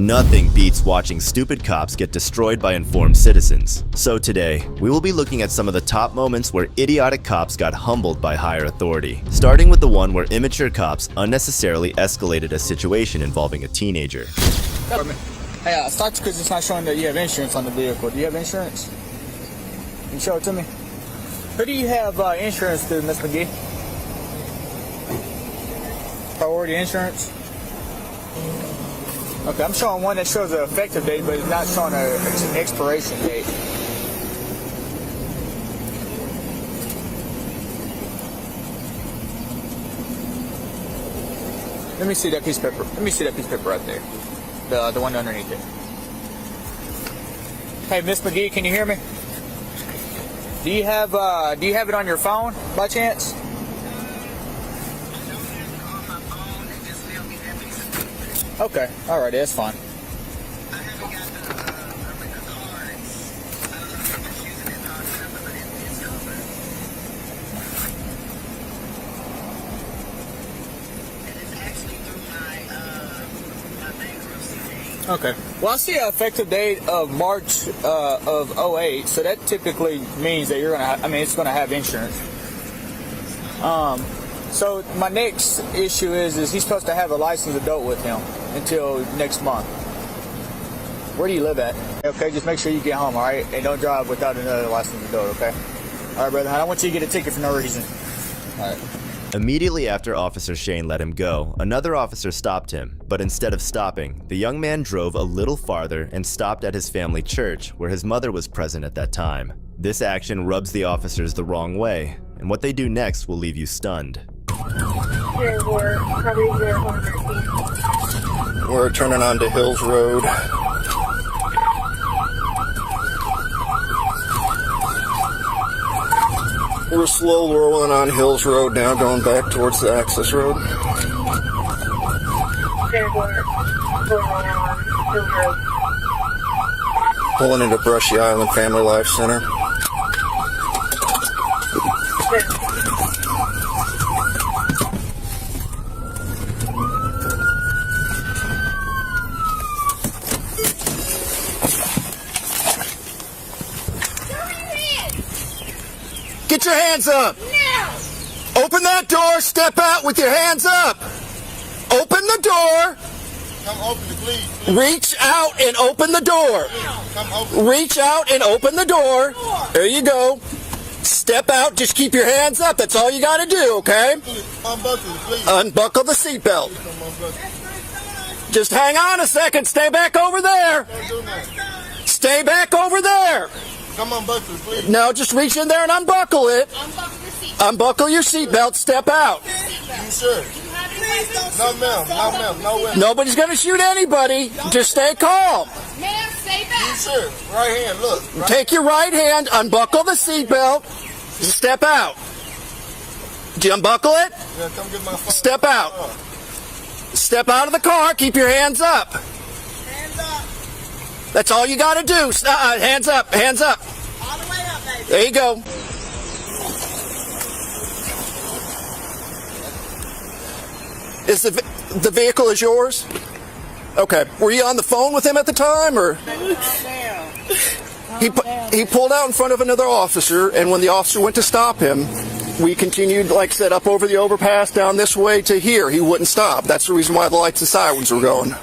Nothing beats watching stupid cops get destroyed by informed citizens. So today, we will be looking at some of the top moments where idiotic cops got humbled by higher authority, starting with the one where immature cops unnecessarily escalated a situation involving a teenager. Hey, stop because it's not showing that you have insurance on the vehicle. Do you have insurance? Can you show it to me? Who do you have insurance to, Miss McGee? Priority insurance? Okay, I'm showing one that shows an effective date, but it's not showing an expiration date. Let me see that piece of paper. Let me see that piece of paper right there. The one underneath it. Hey, Miss McGee, can you hear me? Do you have it on your phone by chance? Okay, alright, that's fine. Okay. Well, I see an effective date of March of 08, so that typically means that you're gonna. It's gonna have insurance. So my next issue is he's supposed to have a licensed adult with him until next month. Where do you live at? Okay, just make sure you get home, all right? And don't drive without another licensed adult, okay? All right, brother. I don't want you to get a ticket for no reason. All right. Immediately after Officer Shane let him go, another officer stopped him, but instead of stopping, the young man drove a little farther and stopped at his family church, where his mother was present at that time. This action rubs the officers the wrong way, and what they do next will leave you stunned. We're turning onto Hills Road. We're slow rolling on Hills Road now, going back towards the access road. Pulling into Brushy Island Family Life Center. Get your hands up! No! Open that door, step out with your hands up! Open the door! Come open it, please. Reach out and open the door! Come open. Reach out and open the door! There you go. Step out, just keep your hands up, that's all you gotta do, okay? Unbuckle it, please. Unbuckle the seatbelt. Just hang on a second, stay back over there! Stay back over there! Come unbuckle it, please. No, just reach in there and unbuckle it. Unbuckle your seatbelt. Step out. You sure? No, ma'am. No, ma'am. No way. Nobody's going to shoot anybody. Just stay calm. Ma'am, stay back. You sure? Right hand, look. Right. Take your right hand, unbuckle the seatbelt. Step out. Do you unbuckle it? Yeah, come get my phone. Step out. Step out of the car. Keep your hands up. Hands up. That's all you got to do. Hands up. Hands up. All the way up, baby. There you go. Is the vehicle is yours? Okay. Were you on the phone with him at the time, or? He pulled out in front of another officer, and when the officer went to stop him, we continued, like I said, up over the overpass, down this way to here. He wouldn't stop. That's the reason why the lights and sirens were going.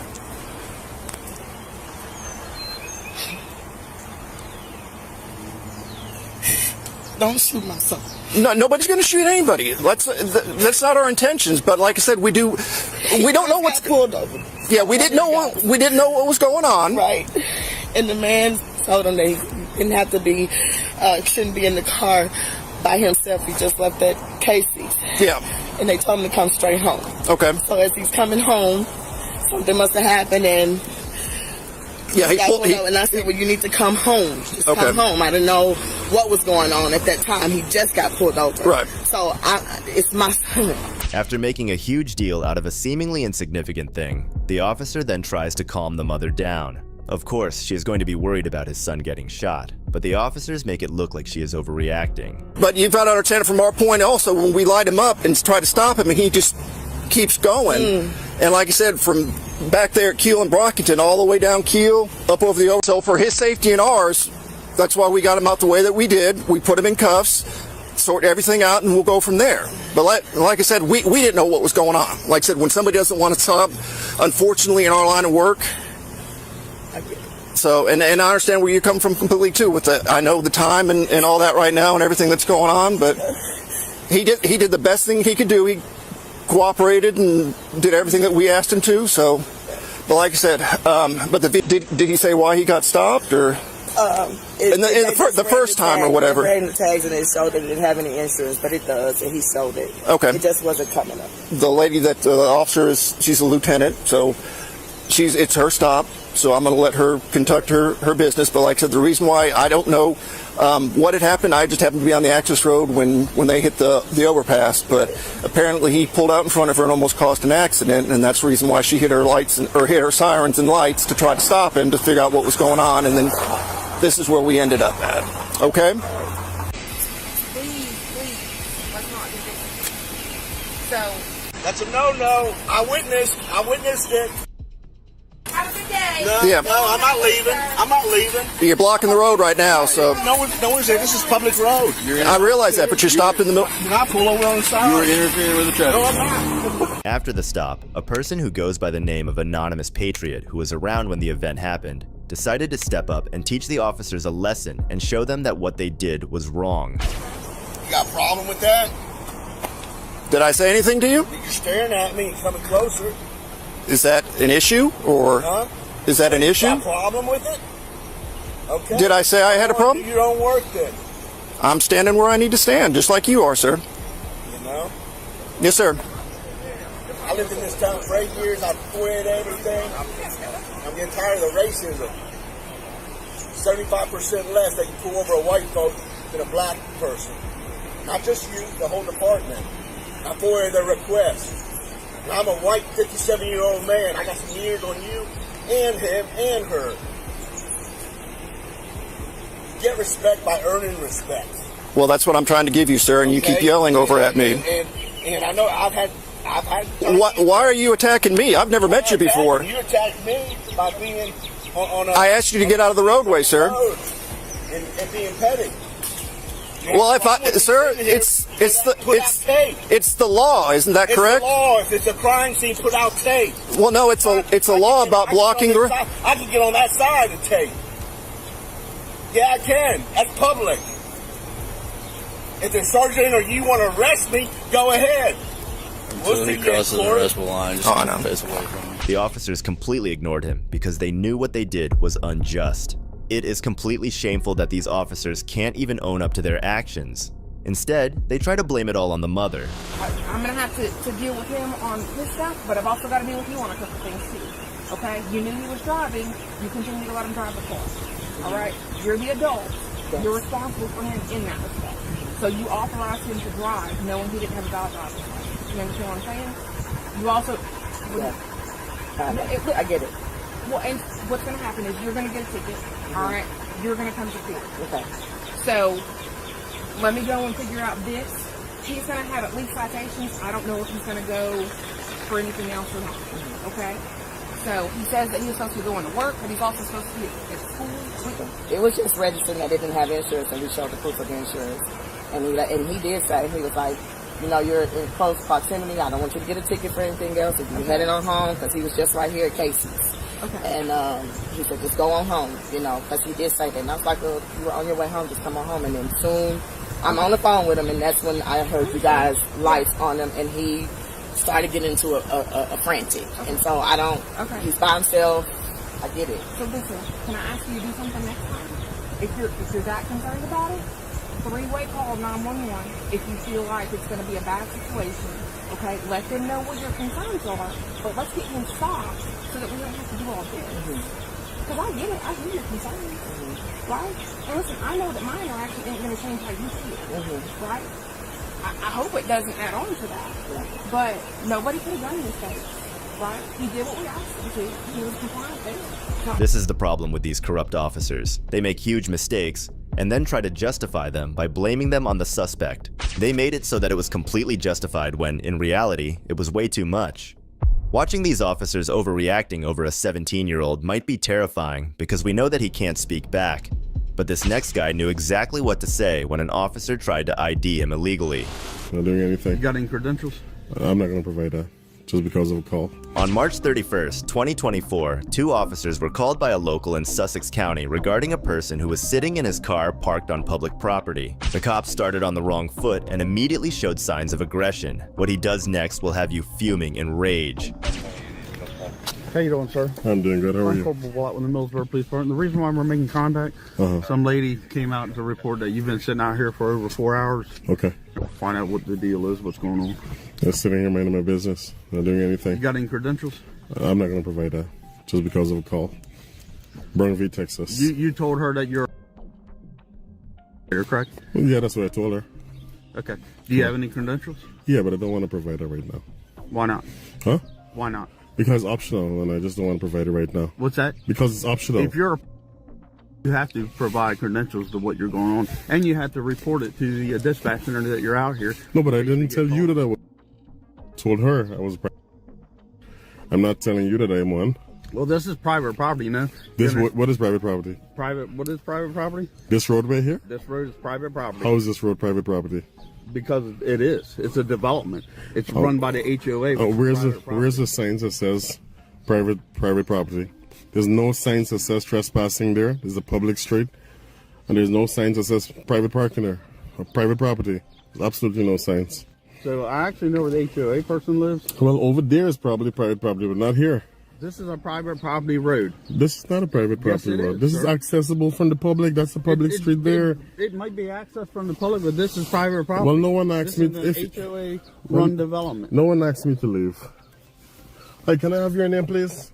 Don't shoot my son. No, nobody's going to shoot anybody. That's not our intentions. But like I said, we don't know what's pulled over. Yeah, we didn't know what was going on. Right, and the man told him they didn't have to be, shouldn't be in the car by himself. He just left at Casey's. Yeah, and they told him to come straight home. Okay. So as he's coming home, something must have happened, and yeah, he pulled. And I said, well, you need to come home. Just come home. I didn't know what was going on at that time. He just got pulled over. Right. So it's my son. After making a huge deal out of a seemingly insignificant thing, the officer then tries to calm the mother down. Of course, she is going to be worried about his son getting shot, but the officers make it look like she is overreacting. But you've got to understand from our point also, when we light him up and try to stop him, and he just keeps going. And like I said, from back there at Keel and Brockington, all the way down Keel, up over the over. So for his safety and ours, that's why we got him out the way that we did. We put him in cuffs, sort everything out, and we'll go from there. But like I said, we didn't know what was going on. Like I said, when somebody doesn't want to stop, unfortunately in our line of work, so, and I understand where you come from completely too with that. I know the time and all that right now and everything that's going on, but he did the best thing he could do. He cooperated and did everything that we asked him to. So, but like I said, but did he say why he got stopped or? The first time or whatever. They ran the tags and it showed that it didn't have any insurance, but it does, and he showed it. Okay. It just wasn't coming up. The lady that the officer is, she's a lieutenant, so it's her stop. So I'm going to let her conduct her business. But like I said, the reason why I don't know what had happened, I just happened to be on the access road when they hit the overpass. But apparently he pulled out in front of her and almost caused an accident, and that's the reason why she hit her lights or hit her sirens and lights to try to stop him to figure out what was going on. And then this is where we ended up at. Okay? Please, let's not do this. So That's a no-no. I witnessed it. have a good day. No, Yeah. no, I'm not leaving. You're blocking the road right now, so No one's there. This is public road. I realize that, but you're stopped in the middle. You're not pull over on the side. You were interfering with the traffic. No, I'm not. After the stop, a person who goes by the name of Anonymous Patriot, who was around when the event happened, decided to step up and teach the officers a lesson and show them that what they did was wrong. You got a problem with that? Did I say anything to you? You're staring at me and coming closer. Is that an issue, or Huh? is that an issue? Got a problem with it? Okay. Did I say I had a problem? Do your own work then. I'm standing where I need to stand, just like you are, sir. You know? Yes, sir. I lived in this town for 8 years. I've quit everything. I'm getting tired of the racism. 75% less that you pull over a white folk than a black person. Not just you, the whole department. I forwarded their request. And I'm a white 57-year-old man. I got some years on you and him and her. Get respect by earning respect. Well, that's what I'm trying to give you, sir, and you keep Okay? yelling over at me. And I know I've had. Why are you attacking me? I've never met you before. You attacked me by being on a. I asked you to get out of the roadway, sir. And being petty. Well, sir, it's the law, isn't that correct? It's the law. If it's a crime scene, put out tape. Well, no, it's a law about blocking the. I can get on that side of tape. Yeah, I can. That's public. If the sergeant or you want to arrest me, go ahead. Until he crosses the arrestable line, just I know. face away from him. The officers completely ignored him because they knew what they did was unjust. It is completely shameful that these officers can't even own up to their actions. Instead, they try to blame it all on the mother. I'm gonna have to deal with him on this stuff, but I've also got to deal with you on a couple things too. Okay? You knew he was driving. You continue to let him drive the car. All right? You're the adult. You're responsible for him in that respect. So you authorized him to drive, knowing he didn't have a valid driver's license. You understand what I'm saying? You also. I get it. Well, and what's going to happen is you're going to get a ticket. All right? You're going to come to court. Okay. So let me go and figure out this. He's going to have at least citations. I don't know if he's going to go for anything else or not. Okay? So he says that he was supposed to be going to work, but he's also supposed to be at school. It was just registering that it didn't have insurance, and we showed the proof of the insurance. And he did say, he was like, you know, you're in close proximity. I don't want you to get a ticket for anything else. If you're heading on home, because he was just right here at Casey's. Okay. And he said, just go on home, you know, because he did say that. And I was like, well, you were on your way home, just come on home. And then soon, I'm on the phone with him, and that's when I heard you guys' lights on him, and he started getting into a frantic. Okay. And so I don't, he's by himself. I get it. So listen, can I ask you to do something next time? If you're that concerned about it, three-way call 911 if you feel like it's going to be a bad situation. Okay, let them know what your concerns are, but let's get him stopped so that we don't have to do all this. Because I get it, I hear your concerns, right? And listen, I know that my interaction ain't going to change how you feel, right? I hope it doesn't add on to that, but nobody could have done this case, right? He did what we asked him to. He was compliant there. This is the problem with these corrupt officers. They make huge mistakes and then try to justify them by blaming them on the suspect. They made it so that it was completely justified when, in reality, it was way too much. Watching these officers overreacting over a 17-year-old might be terrifying because we know that he can't speak back. But this next guy knew exactly what to say when an officer tried to ID him illegally. Not doing anything. You got any credentials? I'm not going to provide that just because of a call. On March 31st, 2024, 2 officers were called by a local in Sussex County regarding a person who was sitting in his car parked on public property. The cops started on the wrong foot and immediately showed signs of aggression. What he does next will have you fuming in rage. How you doing, sir? I'm doing good. How are I'm you? Corporal Blatt with the Millsboro Police Department. The reason why we're making contact, some lady came out to report that you've been sitting out here for over 4 hours. Okay. Find out what the deal is, what's going on. Just sitting here minding my business. Not doing You anything. got any credentials? I'm not going to provide that just because of a call. Brownsville, Texas. You told her that you're correct? Yeah, that's what I told her. Okay. Do you have any credentials? Yeah, but I don't want to provide that right now. Why not? Huh? Why not? Because it's optional, and I just don't want to provide it right now. What's that? Because it's optional. If you have to provide credentials to what you're going on, and you have to report it to the dispatch center that you're out here. No, but I didn't tell you that I was. Told her I was. I'm not telling you that I'm one. Well, this is private property, you know. This what is private property? What is private property? This roadway here? This road is private property. How is this road private property? Because it is. It's a development. It's run by the HOA. Where's the signs that says private property? There's no signs that says trespassing there. There's a public street, and there's no signs that says private parking there or private property. There's absolutely no signs. So I actually know where the HOA person lives. Well, over there is probably private property, but not here. This is a private property road. This is not a private property Yes, it road. is, This sir. is accessible from the public. That's the public street there. It might be accessed from the public, but this is private property. Well, no one asked me This is an HOA run development. No one asked me to leave. Hey, can I have your name, please?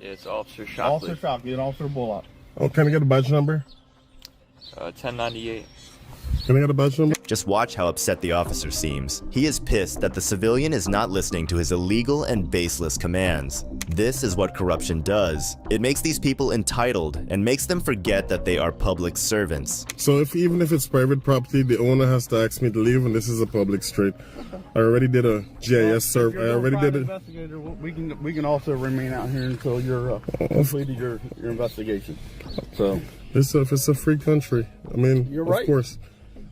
It's Officer Shockley. Officer Shockley and Officer Bullock. Oh, can I get a badge number? 1098. Can I get a badge number? Just watch how upset the officer seems. He is pissed that the civilian is not listening to his illegal and baseless commands. This is what corruption does. It makes these people entitled and makes them forget that they are public servants. So even if it's private property, the owner has to ask me to leave, and this is a public street. I already did a GIS survey. I already did it. Investigator, we can also remain out here until you're completed your investigation. So It's a free country. I mean, You're of right. course.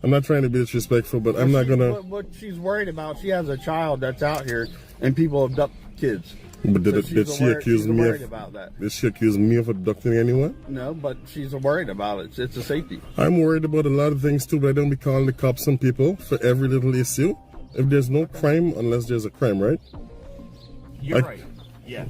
I'm not trying to be disrespectful, but I'm not gonna. What she's worried about, she has a child that's out here, and people abduct kids. But So did she's she aware- accuse she's me worried of? about that. Did she accuse me of abducting anyone? No, but she's worried about it. It's a safety. I'm worried about a lot of things too, but I don't be calling the cops on people for every little issue. If there's no crime, unless there's a crime, right? You're I- right. Yeah.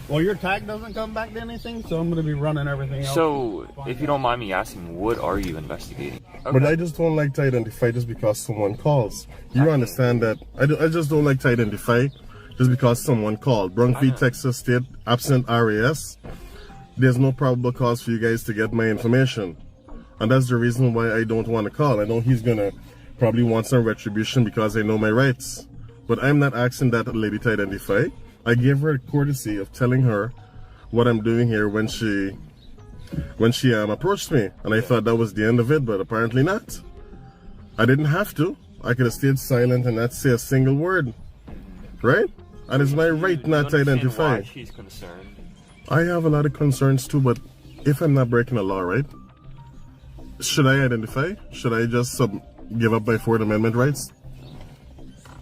Well, your tag doesn't come back to anything, so I'm going to be running everything else. So, if you don't mind me asking, what are you investigating? But I just don't like to identify just because someone calls. You understand that? I just don't like to identify just because someone called. Brownsville, Texas State, absent RAS. There's no probable cause for you guys to get my information. And that's the reason why I don't want to call. I know he's going to probably want some retribution because I know my rights. But I'm not asking that lady to identify. I gave her a courtesy of telling her what I'm doing here when she approached me, and I thought that was the end of it, but apparently not. I didn't have to. I could have stayed silent and not say a single word, right? And it's my right not to identify. Why she's concerned. I have a lot of concerns too, but if I'm not breaking the law, right? Should I identify? Should I just give up my Fourth Amendment rights?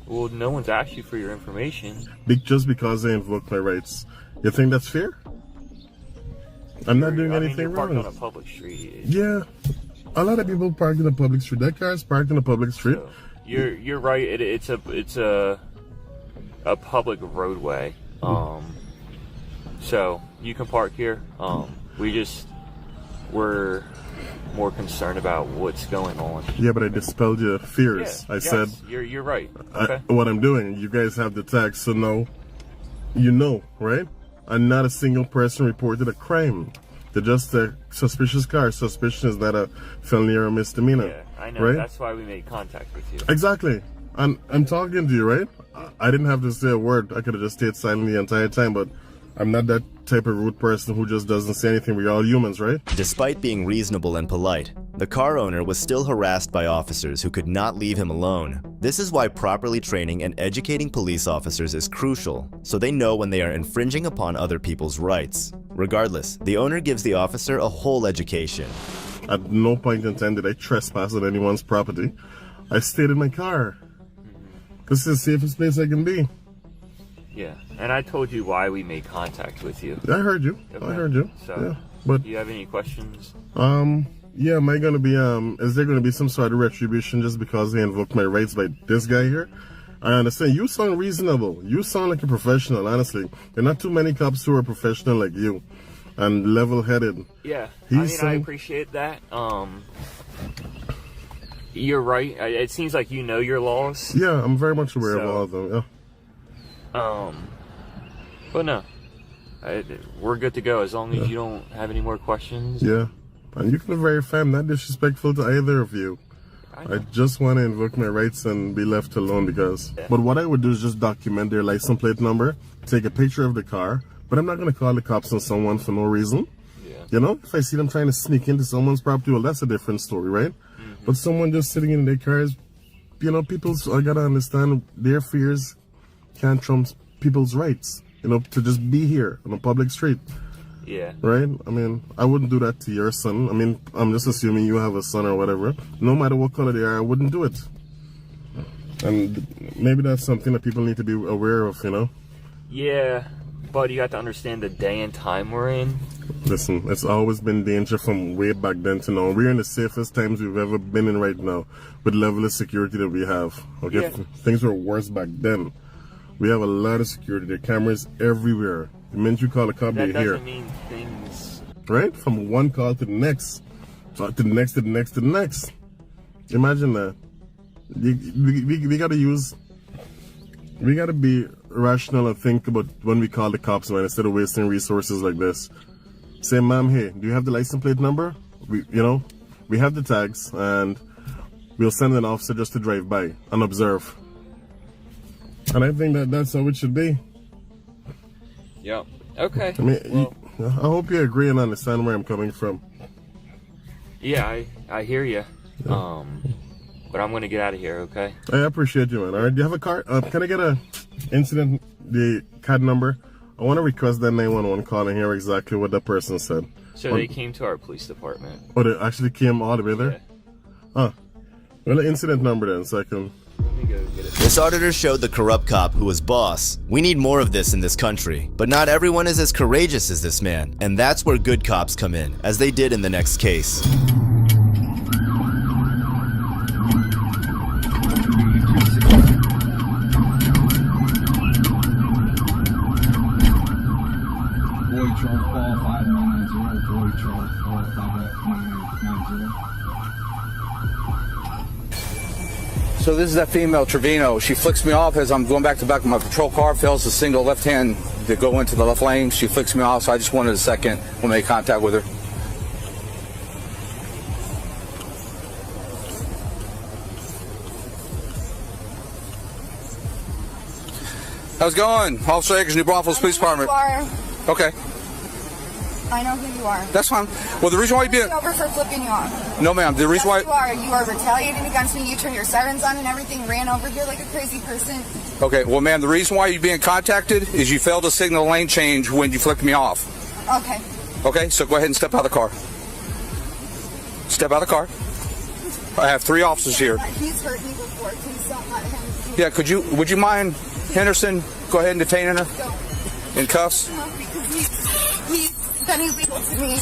Well, no one's asked you for your information. Just because I invoke my rights. You think that's fair? I'm not doing anything you're parked wrong. on a public street. Yeah, a lot of people park in a public street. That car is parked in a public street. So, you're right. It's a public roadway. So you can park here. We're more concerned about what's going on. Yeah, but I dispelled your fears. Yeah, I said you're right. Okay. what I'm doing. You guys have the tag, so now you know, right? And not a single person reported a crime. They're just a suspicious car. Suspicion is not a felony or a misdemeanor. Yeah, I know. Right? That's why we made contact with you. Exactly. And I'm talking to you, right? I didn't have to say a word. I could have just stayed silent the entire time, but I'm not that type of rude person who just doesn't say anything. We're all humans, right? Despite being reasonable and polite, The car owner was still harassed by officers who could not leave him alone. This is why properly training and educating police officers is crucial, so they know when they are infringing upon other people's rights. Regardless, the owner gives the officer a whole education. At no point in time did I trespass on anyone's property. I stayed in my car. This is the safest place I can be. Yeah, and I told you why we made contact with you. I heard you. Okay. I heard you. So, yeah, but do you have any questions? yeah, am I gonna be is there gonna be some sort of retribution just because they invoked my rights by this guy here? I understand. You sound reasonable. You sound like a professional, honestly. There are not too many cops who are professional like you and level-headed. Yeah, I appreciate that. You're right. It seems like you know your laws. Yeah, I'm very much aware of all of them, yeah. But no, we're good to go as long as you don't have any more questions. Yeah, and you can verify I'm not disrespectful to either of you. I just want to invoke my rights and be left alone because... Yeah. But what I would do is just document their license plate number, take a picture of the car, but I'm not going to call the cops on someone for no reason. Yeah. You know, if I see them trying to sneak into someone's property, well, that's a different story, right? Mm-hmm. But someone just sitting in their cars, you know, I got to understand their fears can't trump people's rights, you know, to just be here on a public street. Yeah. Right? I mean, I wouldn't do that to your son. I mean, I'm just assuming you have a son or whatever. No matter what color they are, I wouldn't do it. And maybe that's something that people need to be aware of, you know? Yeah, but you have to understand the day and time we're in. Listen, it's always been danger from way back then to now. We're in the safest times we've ever been in right now with level of security that we have. Okay? Yeah. Things were worse back then. We have a lot of security. There are cameras everywhere. The minute you call a cop, they're here. That doesn't mean things... Right? From one call to the next. To the next, to the next, to the next. Imagine that. We gotta use... We gotta be rational and think about when we call the cops, man, instead of wasting resources like this. Say, ma'am, hey, do you have the license plate number? We have the tags, and we'll send an officer just to drive by and observe. And I think that's how it should be. Yep. Okay. I mean, I hope you agree and understand where I'm coming from. Yeah, I hear you. Yeah. But I'm gonna get out of here. Okay. I appreciate you, man. All right. Do you have a car? Can I get the CAD number? I want to request that 911 call and hear exactly what that person said. So they came to our police department. Oh, they actually came all the way there? Yeah. Well, the incident number then, so I can... Let me go get it. This auditor showed the corrupt cop who was boss. We need more of this in this country. But not everyone is as courageous as this man. And that's where good cops come in, as they did in the next case. So this is that female, Trevino. She flicks me off as I'm going back to back of my patrol car, fails the single left hand to go into the left lane. She flicks me off, so I just wanted a second to make contact with her. How's it going? Officer Akers, New Braunfels Police Department. Okay. I know who you are. That's fine. Well, the reason why you being over for flipping you off. No, ma'am. The reason why you are retaliating against me. You turned your sirens on and everything. Ran over here like a crazy person. Okay. Well, ma'am, the reason why you're being contacted is you failed to signal lane change when you flicked me off. Okay. Okay. So go ahead and step out of the car. Step out of the car. I have 3 officers here. He's hurt me before. Please don't let him. Yeah. Would you mind, Henderson? Go ahead and detain her. Go. In cuffs. No, because he's done illegal to me.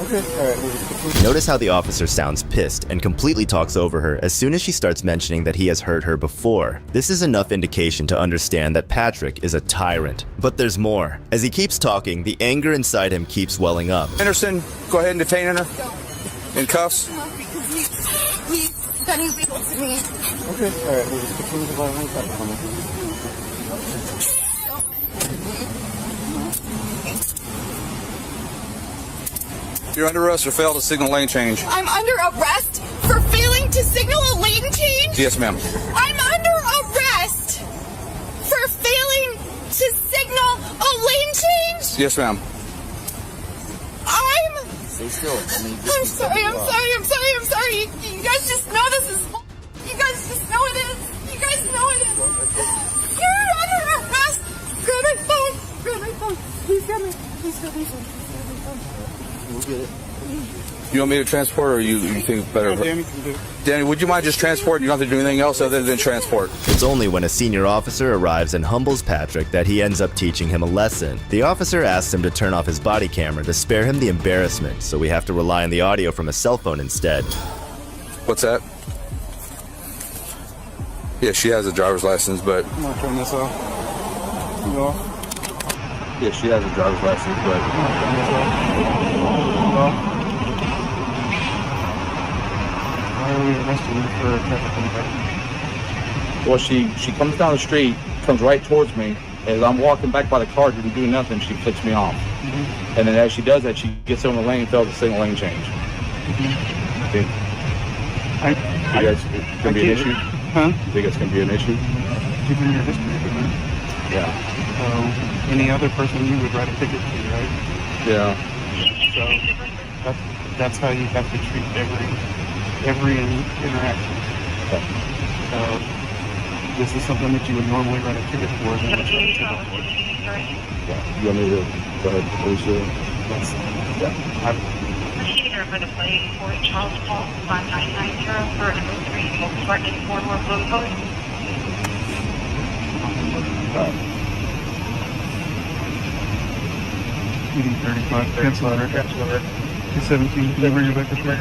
Okay. All right. Notice how the officer sounds pissed and completely talks over her as soon as she starts mentioning that he has hurt her before. This is enough indication to understand that Patrick is a tyrant. But there's more. As he keeps talking, the anger inside him keeps welling up. Henderson, go ahead and detain her. Go. In cuffs. No, because he's done illegal to me. Okay. All right. We'll just continue the violence. You're under arrest for fail to signal lane change. I'm under arrest for failing to signal a lane change? Yes, ma'am. I'm under arrest for failing to signal a lane change? Yes, ma'am. I'm Stay still. I mean, I'm sorry. You guys just know this is. You guys just know it is. You guys know it is. You're under arrest. Grab my phone. Please grab my phone. We'll get it. You want me to transport, or you think better? No, Danny can do it. Danny, would you mind just transport? You don't have to do anything else other than transport. It's only when a senior officer arrives and humbles Patrick that he ends up teaching him a lesson. The officer asks him to turn off his body camera to spare him the embarrassment, so we have to rely on the audio from a cell phone instead. What's that? Yeah, she has a driver's license, but... I'm gonna turn this off. No. Yeah, she has a driver's license, but... Why are we arresting her for a traffic infraction? Well, she comes down the street, comes right towards me. As I'm walking back by the car, didn't do nothing, she flicks me off. Mm-hmm. And then as she does that, she gets on the lane and fails the signal lane change. Mm-hmm. You think it's going to be an issue? Huh? You think it's going to be an issue? Given your history, Yeah. Any other person you would write a ticket to, right? Yeah. So that's how you have to treat every interaction. So this is something that you would normally write a ticket for, then what's write a ticket for? Yeah. You want me to go ahead and police you? Yes. Yeah. Procedure for the plate for Charles Paul 5990 for Street, Volkswagen, Fort-Worth, Blue Coast. PD 35, cancel order. 217, can you bring it back to track?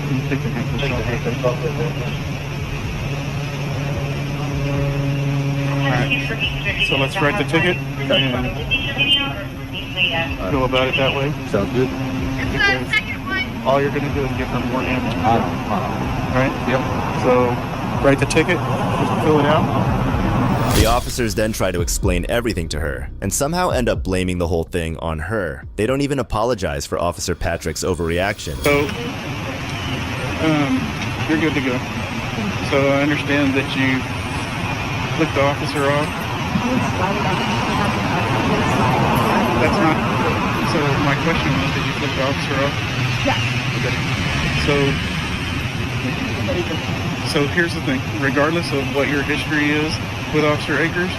Can you take the handcuffs off? Alright, so let's write the ticket and go about it that way. Sounds good. Because all you're going to do is give her more ammo. Right? Yep. So write the ticket, just fill it out. The officers then try to explain everything to her, and somehow end up blaming the whole thing on her. They don't even apologize for Officer Patrick's overreaction. So, you're good to go. So I understand that you flicked the officer off. That's not, so my question was, did you flick the officer off? Yeah. Okay. So here's the thing, regardless of what your history is with Officer Akers,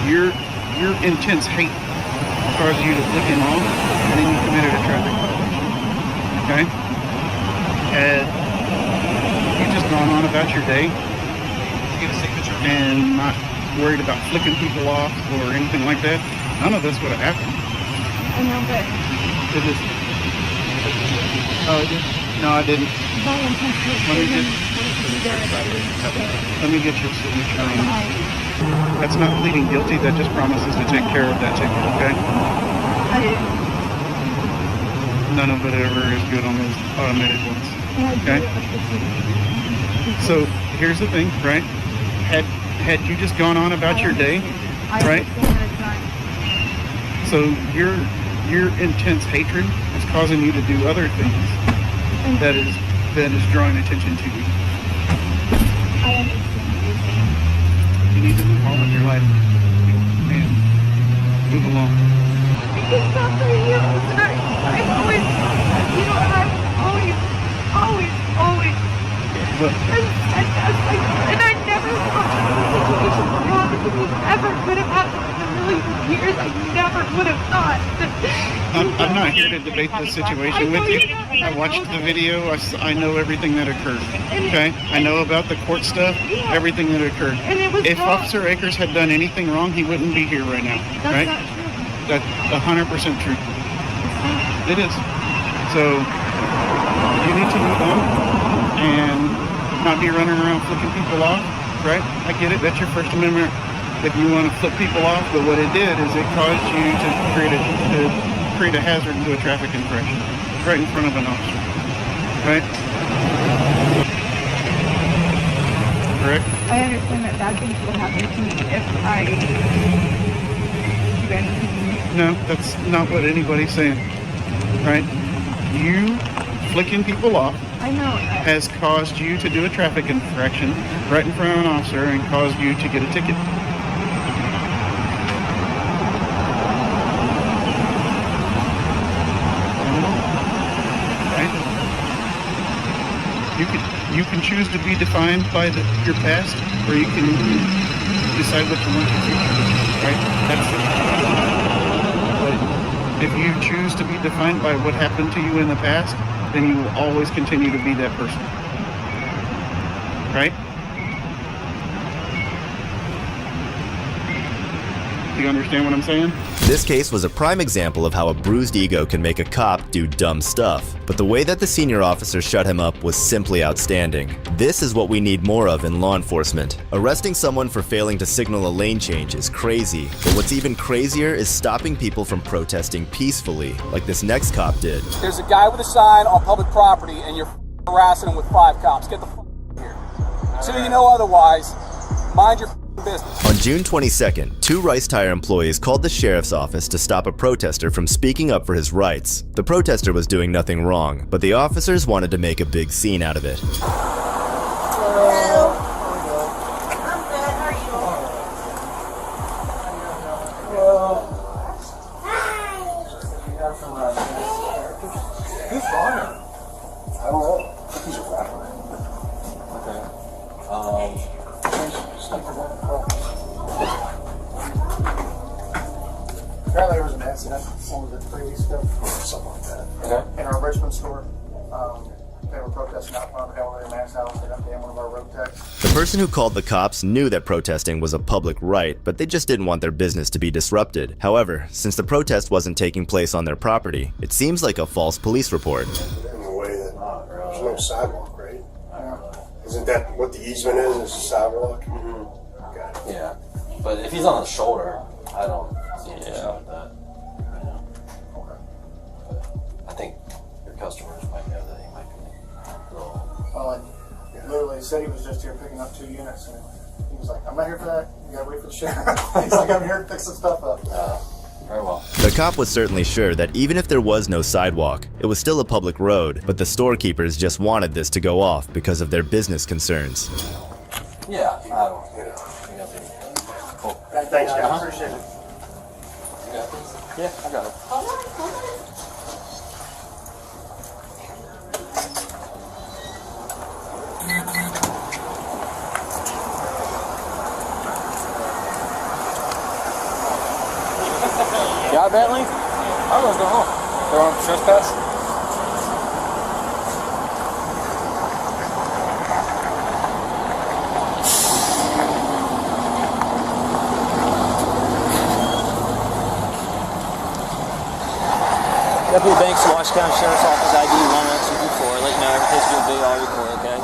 your intense hate caused you to flick him off, and then you committed a traffic violation. Okay? And you just gone on about your day and not worried about flicking people off or anything like that, none of this would have happened. I know, but It just, oh, it did? No, I didn't. Let me get your signature on this. That's not pleading guilty, that just promises to take care of that ticket, okay? None of it ever is good on those automated ones, okay? So, here's the thing, right? Had you just gone on about your day, right? So, your intense hatred is causing you to do other things that is drawing attention to you. You need to move on with your life. Man, move along. It's not for you. I always, you know, I always. Look, And I never thought this situation would happen to me ever. Could have happened in a million years. I never would have thought. I'm not here to debate this situation with you. I watched the video. I know everything that occurred. Okay? I know about the court stuff, everything that occurred. If Officer Akers had done anything wrong, he wouldn't be here right now. Right? That's 100% true. It is. So, you need to move on and not be running around flicking people off, right? I get it. That's your First Amendment if you want to flip people off, but what it did is it caused you to create a hazard into a traffic infraction right in front of an officer, right? Correct? I understand that bad things will happen to me if I do anything. No, that's not what anybody's saying, right? You flicking people off has caused you to do a traffic infraction right in front of an officer and caused you to get a ticket. can choose to be defined by your past, or you can decide what you want to do. Right? But if you choose to be defined by what happened to you in the past, then you will always continue to be that person. Right? Do you understand what I'm saying? This case was a prime example of how a bruised ego can make a cop do dumb stuff, but the way that the senior officer shut him up was simply outstanding. This is what we need more of in law enforcement. Arresting someone for failing to signal a lane change is crazy, but what's even crazier is stopping people from protesting peacefully, like this next cop did. There's a guy with a sign on public property and you're harassing him with 5 cops. Get the here. Until you know otherwise, mind your business. On June 22nd, 2 Rice Tire employees called the sheriff's office to stop a protester from speaking up for his rights. The protester was doing nothing wrong, but the officers wanted to make a big scene out of it. Hello. I'm good. How are you? Who's Bonner? I don't know. He's a rapper. Okay. Apparently there was an accident, some of the 3 weeks ago, or something like that. Okay. In our Richmond store, they were protesting out front of the Ellery Max house. They got one of our road techs. The person who called the cops knew that protesting was a public right, but they just didn't want their business to be disrupted. However, since the protest wasn't taking place on their property, it seems like a false police report. In the way that there's no sidewalk, right? Isn't that what the easement is a sidewalk? Mm-hmm. Okay. Yeah, but if he's on the shoulder, I don't see any issue with that. Okay. But I think your customers might know that he might be a little... Literally said he was just here picking up 2 units, and he was like, I'm not here for that. You gotta wait for the sheriff. He's like, I'm here to pick some stuff up. Very well. The cop was certainly sure that even if there was no sidewalk, it was still a public road, but the storekeepers just wanted this to go off because of their business concerns. Yeah, I don't, Cool. Thanks, guys. Appreciate it. You got this? Yeah, I got it. You got a Bentley? I was going home. They're on trespass? Deputy Banks, Washington County Sheriff's Office, ID 11224. Let you know every case will be all recorded, okay?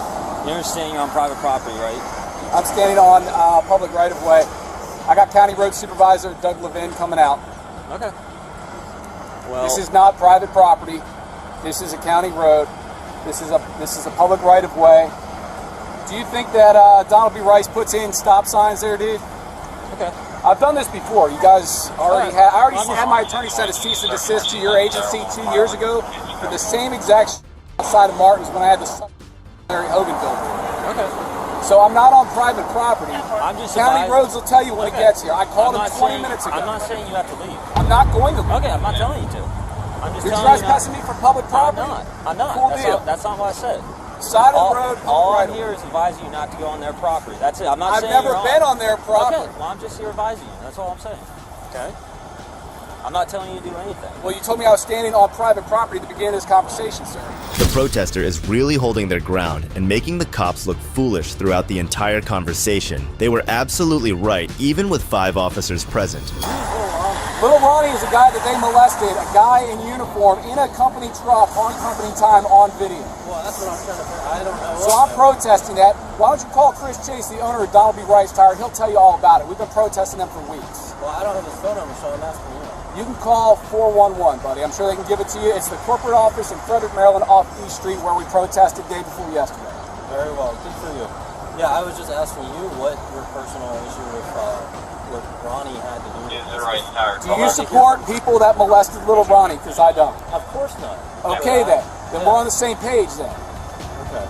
You understand you're on private property, right? I'm standing on public right-of-way. I got County Road Supervisor Doug Levin coming out. Okay. Well, this is not private property. This is a county road. This is a public right-of-way. Do you think that Donald B. Rice puts in stop signs there, dude? Okay. I've done this before. You guys already had. I already had my attorney send a cease and desist to your agency 2 years ago for the same exact side of Martin's when I had the Larry Hogan billboard. Okay. So I'm not on private property. I'm just County roads will tell you when it gets here. I called him 20 minutes ago. I'm not saying you have to leave. I'm not going to leave. Okay, I'm not telling you to. I'm just You're telling you trespassing me for public property. I'm not. Cool deal. That's not what I said. Side of the road. All I'm here is advising you not to go on their property. That's it. I'm not I've saying never you're been on their property. Okay, well, I'm just here advising you. That's all I'm saying. Okay? I'm not telling you to do anything. Well, you told me I was standing on private property at the beginning of this conversation, sir. The protester is really holding their ground and making the cops look foolish throughout the entire conversation. They were absolutely right, even with 5 officers present. Little Ronnie is a guy that they molested, a guy in uniform, in a company truck, on company time, on video. Well, that's what I'm trying to figure. I don't know. So I'm protesting that. Why don't you call Chris Chase, the owner of Donald B. Rice Tire? He'll tell you all about it. We've been protesting them for weeks. Well, I don't have his phone number, so I'm asking you. You can call 411, buddy. I'm sure they can give it to you. It's the corporate office in Frederick, Maryland, off East Street, where we protested day before yesterday. Very well. Good for you. Yeah, I was just asking you what your personal issue with what Ronnie had to do with the right tire. Do you support people that molested little Ronnie? Because I don't. Of course not. Okay, then. Then we're on the same page, then. Okay.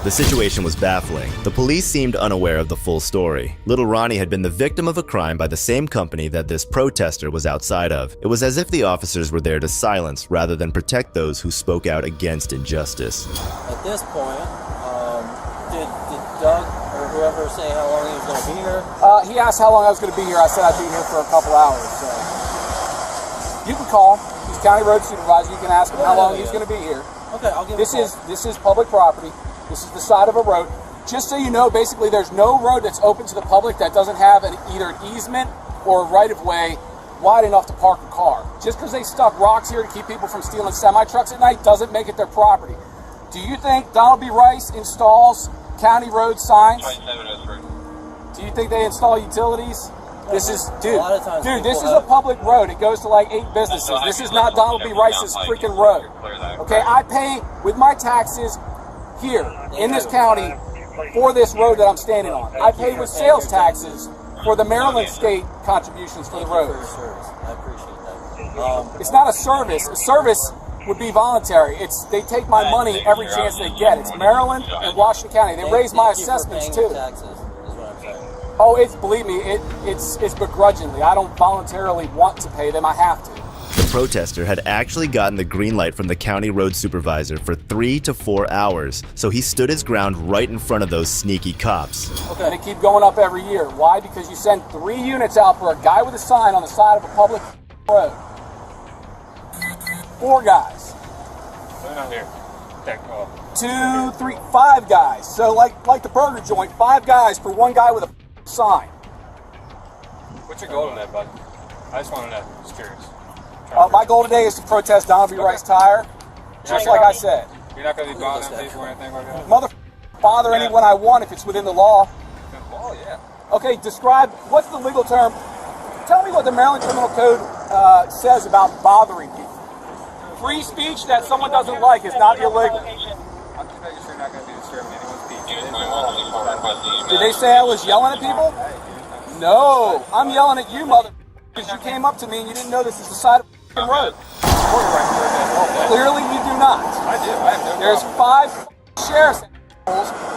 The situation was baffling. The police seemed unaware of the full story. Little Ronnie had been the victim of a crime by the same company that this protester was outside of. It was as if the officers were there to silence rather than protect those who spoke out against injustice. At this point, officer ever say how long he was going to be here? He asked how long I was going to be here. I said I'd be here for a couple hours. So you can call him. He's county road supervisor. You can ask him how long he's going to be here. Okay, I'll give him a call. This is public property. This is the side of a road. Just so you know, basically, there's no road that's open to the public that doesn't have either an easement or a right-of-way wide enough to park a car. Just because they stuck rocks here to keep people from stealing semi-trucks at night doesn't make it their property. Do you think Donald B. Rice installs county road signs? Do you think they install utilities? This is, dude, this is a public road. It goes to like 8 businesses. This is not Donald B. Rice's freaking road. Okay, I pay with my taxes here in this county for this road that I'm standing on. I pay with sales taxes for the Maryland state contributions for the roads. I appreciate that. It's not a service. A service would be voluntary. They take my money every chance they get. It's Maryland and Washington County. They raise my assessments too. Oh, believe me, it's begrudgingly. I don't voluntarily want to pay them. I have to. The protester had actually gotten the green light from the county road supervisor for 3 to 4 hours, so he stood his ground right in front of those sneaky cops. Okay, they keep going up every year. Why? Because you send 3 units out for a guy with a sign on the side of a public road. 4 guys. They're not here. 2, 3, 5 guys. So like the burger joint, 5 guys for 1 guy with a sign. What's your goal in that, bud? I just want to know. Just curious. My goal today is to protest Donald B. Rice Tire, just like I said. You're not going to be bothering people or anything like that? Bother anyone I want if it's within the law. Oh, yeah. Okay, describe, what's the legal term? Tell me what the Maryland Criminal Code says about bothering people. Free speech that someone doesn't like is not illegal. I'm just making sure you're not going to be disturbing anyone's peace. Did they say I was yelling at people? No, I'm yelling at you, mother, because you came up to me and you didn't know this is the side of the road. Clearly you do not. I do. I have no There's 5 sheriff's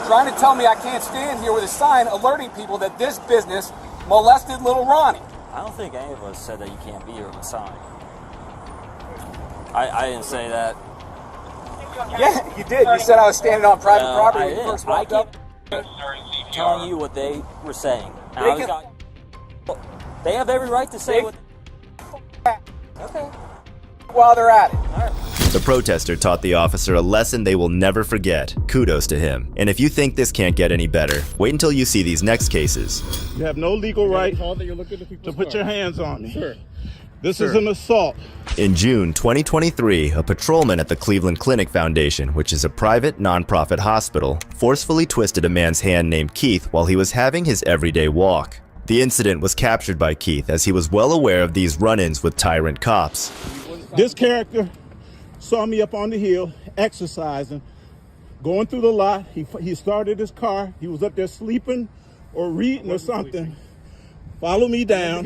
trying to tell me I can't stand here with a sign alerting people that this business molested little Ronnie. I don't think any of us said that you can't be here with a sign. I didn't say that. Yeah, you did. You said I was standing on private property when you first walked up. Telling you what they were saying. They have every right to say what. Okay. While they're at it. The protester taught the officer a lesson they will never forget. Kudos to him. And if you think this can't get any better, wait until you see these next cases. You have no legal right to put your hands on me. Sure. This is an assault. In June 2023, a patrolman at the Cleveland Clinic Foundation, which is a private, nonprofit hospital, forcefully twisted a man's hand named Keith while he was having his everyday walk. The incident was captured by Keith as he was well aware of these run-ins with tyrant cops. This character saw me up on the hill exercising, going through the lot. He started his car. He was up there sleeping or reading or something. Follow me down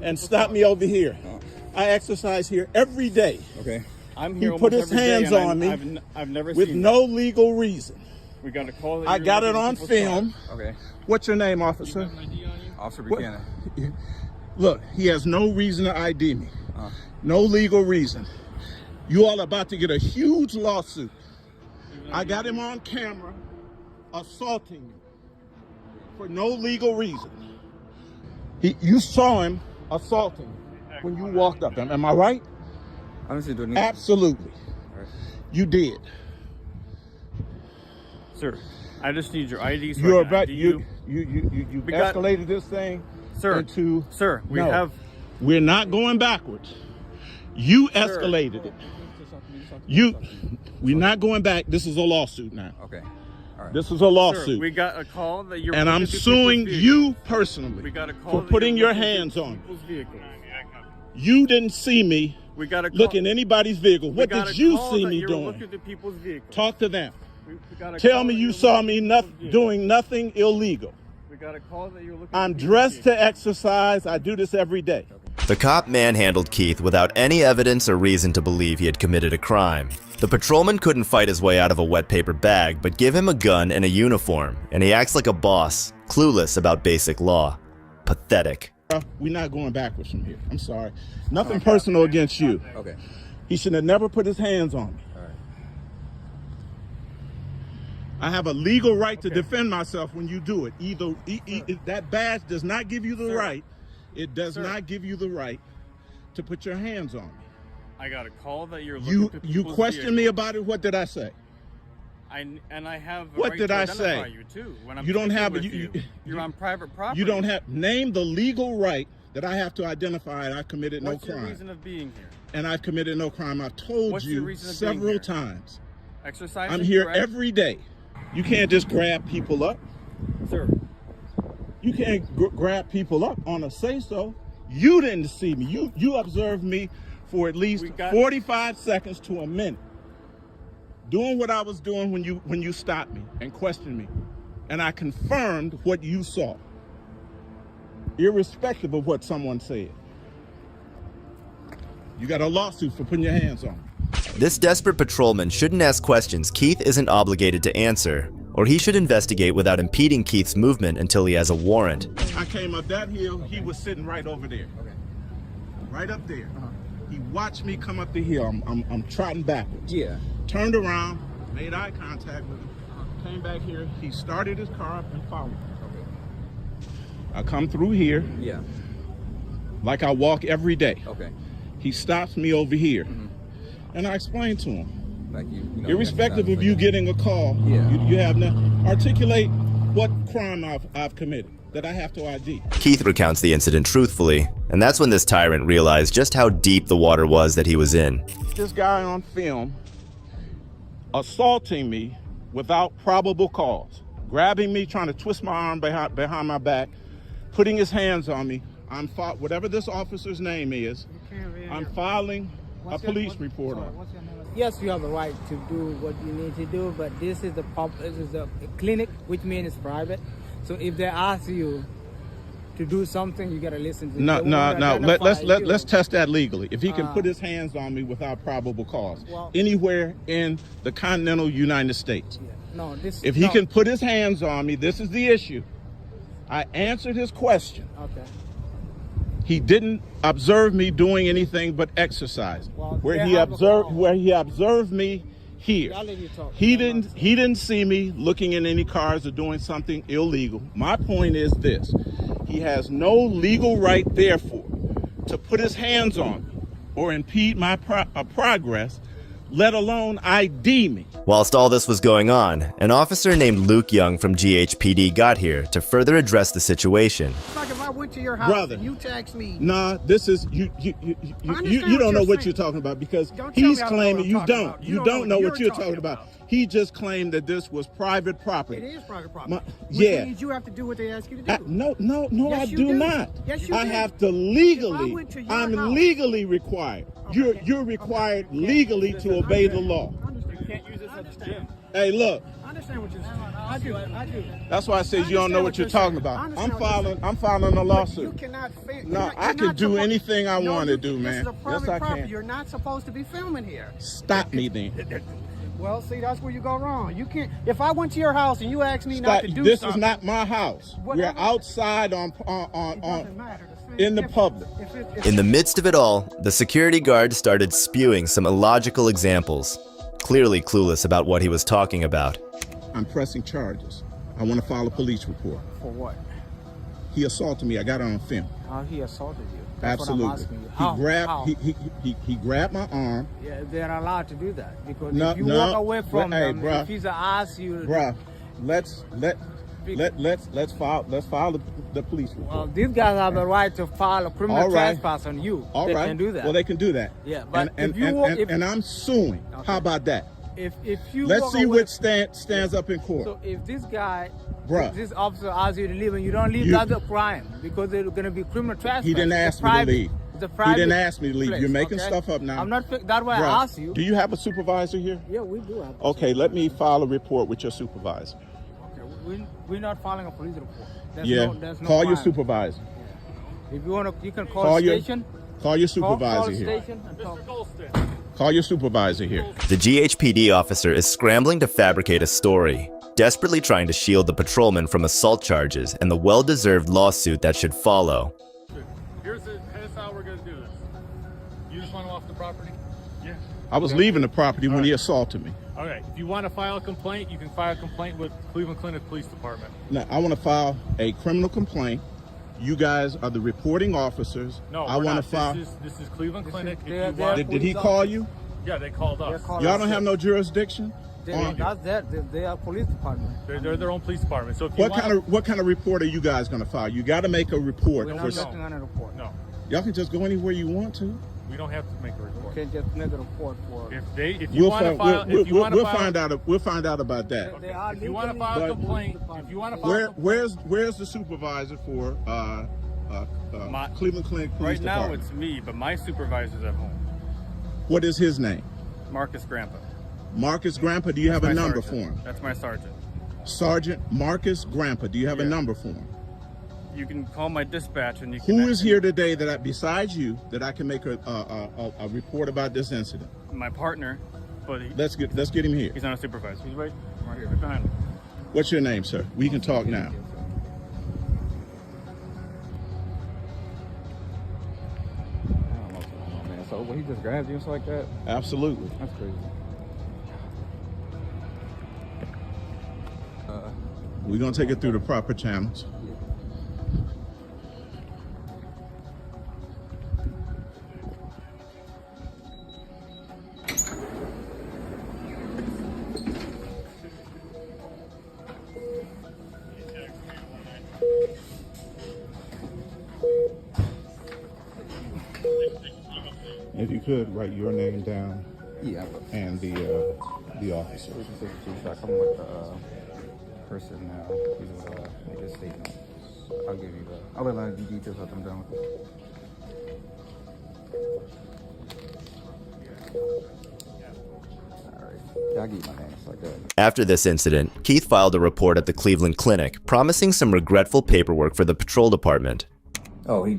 and stop me over here. I exercise here every day. Okay. I'm here. He put his hands on me I've never with seen no legal reason. We got a call. That I got it on film. Okay. What's your name, officer? Officer Buchanan. Look, he has no reason to ID me. No legal reason. You all about to get a huge lawsuit. I got him on camera assaulting you for no legal reason. You saw him assaulting when you walked up. Am I right? I don't see doing Absolutely. Right. You did. Sir, I just need your ID. So You're about you escalated this thing, sir. Into sir. We're not going backwards. You escalated it. We're not going back. This is a lawsuit now. Okay. All right. This is a lawsuit. Sir, we got a call that you're. And I'm suing you personally we got a call for putting your hands on me. You didn't see me we got a call. look in anybody's vehicle. What did you see me doing? Talk to them. Tell me you saw me doing nothing illegal. We got a call that you're looking I'm dressed to exercise. I do this every day. The cop manhandled Keith without any evidence or reason to believe he had committed a crime. The patrolman couldn't fight his way out of a wet paper bag, but give him a gun and a uniform, and he acts like a boss, clueless about basic law. Pathetic. We're not going backwards from here. I'm sorry. Nothing personal against you. Okay. He should have never put his hands on me. All right. I have a legal right to defend myself when you do it. Either that badge does not give you the right. It does not give you the right to put your hands on me. I got a call that you're looking to You questioned me about it. What did I say? And I have a What right did to I identify say? you too. When I'm You don't speaking have with you're on private property. You don't have name the legal right that I have to identify, and I committed no What's crime. your reason of being here? And I've committed no crime. I've told What's your you reason of being several here? times. Exercising. I'm here correct? every day. You can't just grab people up. Sir. You can't grab people up on a say-so. You didn't see me. You observed me for at least 45 seconds to a minute, doing what I was doing when you stopped me and questioned me, and I confirmed what you saw, irrespective of what someone said. You got a lawsuit for putting your hands on me. This desperate patrolman shouldn't ask questions Keith isn't obligated to answer, or he should investigate without impeding Keith's movement until he has a warrant. I came up that hill, he was sitting right over there. Right up there. He watched me come up the hill. I'm trotting backwards. Yeah. Turned around, made eye contact with him, came back here. He started his car up and followed me. I come through here. Yeah. Like I walk every day. Okay. He stops me over here. And I explained to him. Like irrespective of you getting a call, you have to articulate what crime I've committed that I have to ID. Keith recounts the incident truthfully, and that's when this tyrant realized just how deep the water was that he was in. This guy on film assaulting me without probable cause, grabbing me, trying to twist my arm behind my back, putting his hands on me. Whatever this officer's name is, I'm filing a police report on. Yes, you have a right to do what you need to do, but this is a clinic, which means it's private. So if they ask you to do something, you gotta listen to them. No. Let's test that legally. If he can put his hands on me without probable cause, anywhere in the continental United States. No, if he can put his hands on me, this is the issue. I answered his question. Okay. He didn't observe me doing anything but exercising. Where he observed me here. He didn't see me looking in any cars or doing something illegal. My point is this: he has no legal right, therefore, to put his hands on me or impede my progress, let alone ID me. Whilst all this was going on, an officer named Luke Young from GHPD got here to further address the situation. Like if I went to your house and you text me. Nah, this is you don't know what you're talking about, because he's claiming you don't. You don't know what you're talking about. He just claimed that this was private property. It is private property. Which means you have to do what they ask you to do. No, yes, I do not. Yes, you I do. have to legally. I'm legally required. Okay. You're required legally to obey the law. You can't use this at the gym. Hey, look. I understand what you're saying. I do. That's why I said you don't know what you're talking about. I'm filing a lawsuit. You cannot film. No, I can do anything I want to do, man. This is a private Yes, I property. can. You're not supposed to be filming here. Stop me then. Well, see, that's where you go wrong. You can't. If I went to your house and you asked me not to do this something. Is not my house. We're outside in the public. In the midst of it all, the security guard started spewing some illogical examples, clearly clueless about what he was talking about. I'm pressing charges. I want to file a police report. For what? He assaulted me. I got it on film. How he assaulted you? That's Absolutely. what I'm asking you. He grabbed my arm. Yeah, they're allowed to do that, because if you walk away from them, if he's asked you, let's file the police report. Well, these guys have the right to file a criminal trespass on you. They can do that. Well, they can do that. Yeah, but and I'm suing. Okay. How about that? If you let's see what stands up in court. So if this guy, this officer asks you to leave and you don't leave, that's a crime, because they're going to be criminal trespass. He didn't ask me to leave. It's a private He didn't ask me to leave. place, You're making stuff up now. I'm not. That's why I asked you. Do you have a supervisor here? Yeah, we do have. Okay, let me file a report with your supervisor. Okay, we're not filing a police report. There's no call crime. your supervisor. If you want to, you can call the station. Call your supervisor here. Call your supervisor here. The GHPD officer is scrambling to fabricate a story, desperately trying to shield the patrolman from assault charges and the well-deserved lawsuit that should follow. Here's how we're going to do this. You just want him off the property? Yeah. I was leaving the property when he assaulted me. All right. If you want to file a complaint, you can file a complaint with Cleveland Clinic Police Department. Now, I want to file a criminal complaint. You guys are the reporting officers. No, I we're want not. to file. This is Cleveland Clinic. If they're- you want, Did he call you? yeah, they called us. Y'all don't have no jurisdiction. That's that. They are police department. They're their own police department. So if you What kind of report are you guys going to file? You got to make a report. We're not making a report. No, Y'all can just go anywhere you want to. we don't have to make a report. You can't just make a report for. If you want to file, We'll find out. We'll find out about that. If you want to file a complaint, if you want to file, Where's the supervisor for Cleveland Clinic Police right now Department? it's me, but my supervisor's at home. What is his name? Marcus Grandpa. Marcus Grandpa. Do you have a That's my number sergeant. for him? That's my sergeant. Sergeant Marcus Grandpa. Do you have a number for him? You can call my dispatch and you can. Who is here today that besides you that I can make a report about this incident? My partner, but Let's get him here. he's not a supervisor. He's right here, right behind me. What's your name, sir? We can talk now. Man, so when he just grabs you and stuff like that, Absolutely. that's crazy. We're gonna take it through the proper channels. If you could write your name down. Yeah. And the officer. I'm with the person now. He's with make a statement. I'll give you the. I'll let you details after I'm done with it. Yeah, I'll give you my name. It's like that. After this incident, Keith filed a report at the Cleveland Clinic, promising some regretful paperwork for the patrol department. Oh, he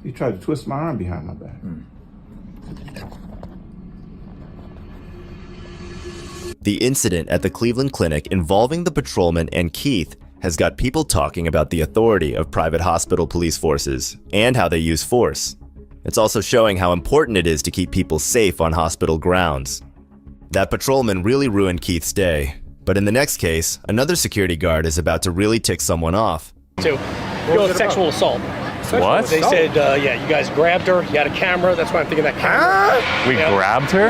He tried to twist my arm behind my back. The incident at the Cleveland Clinic involving the patrolman and Keith has got people talking about the authority of private hospital police forces and how they use force. It's also showing how important it is to keep people safe on hospital grounds. That patrolman really ruined Keith's day, but in the next case, another security guard is about to really tick someone off. Sexual assault. What? They said, yeah, you guys grabbed her. You had a camera. That's why I'm thinking that camera. We grabbed her?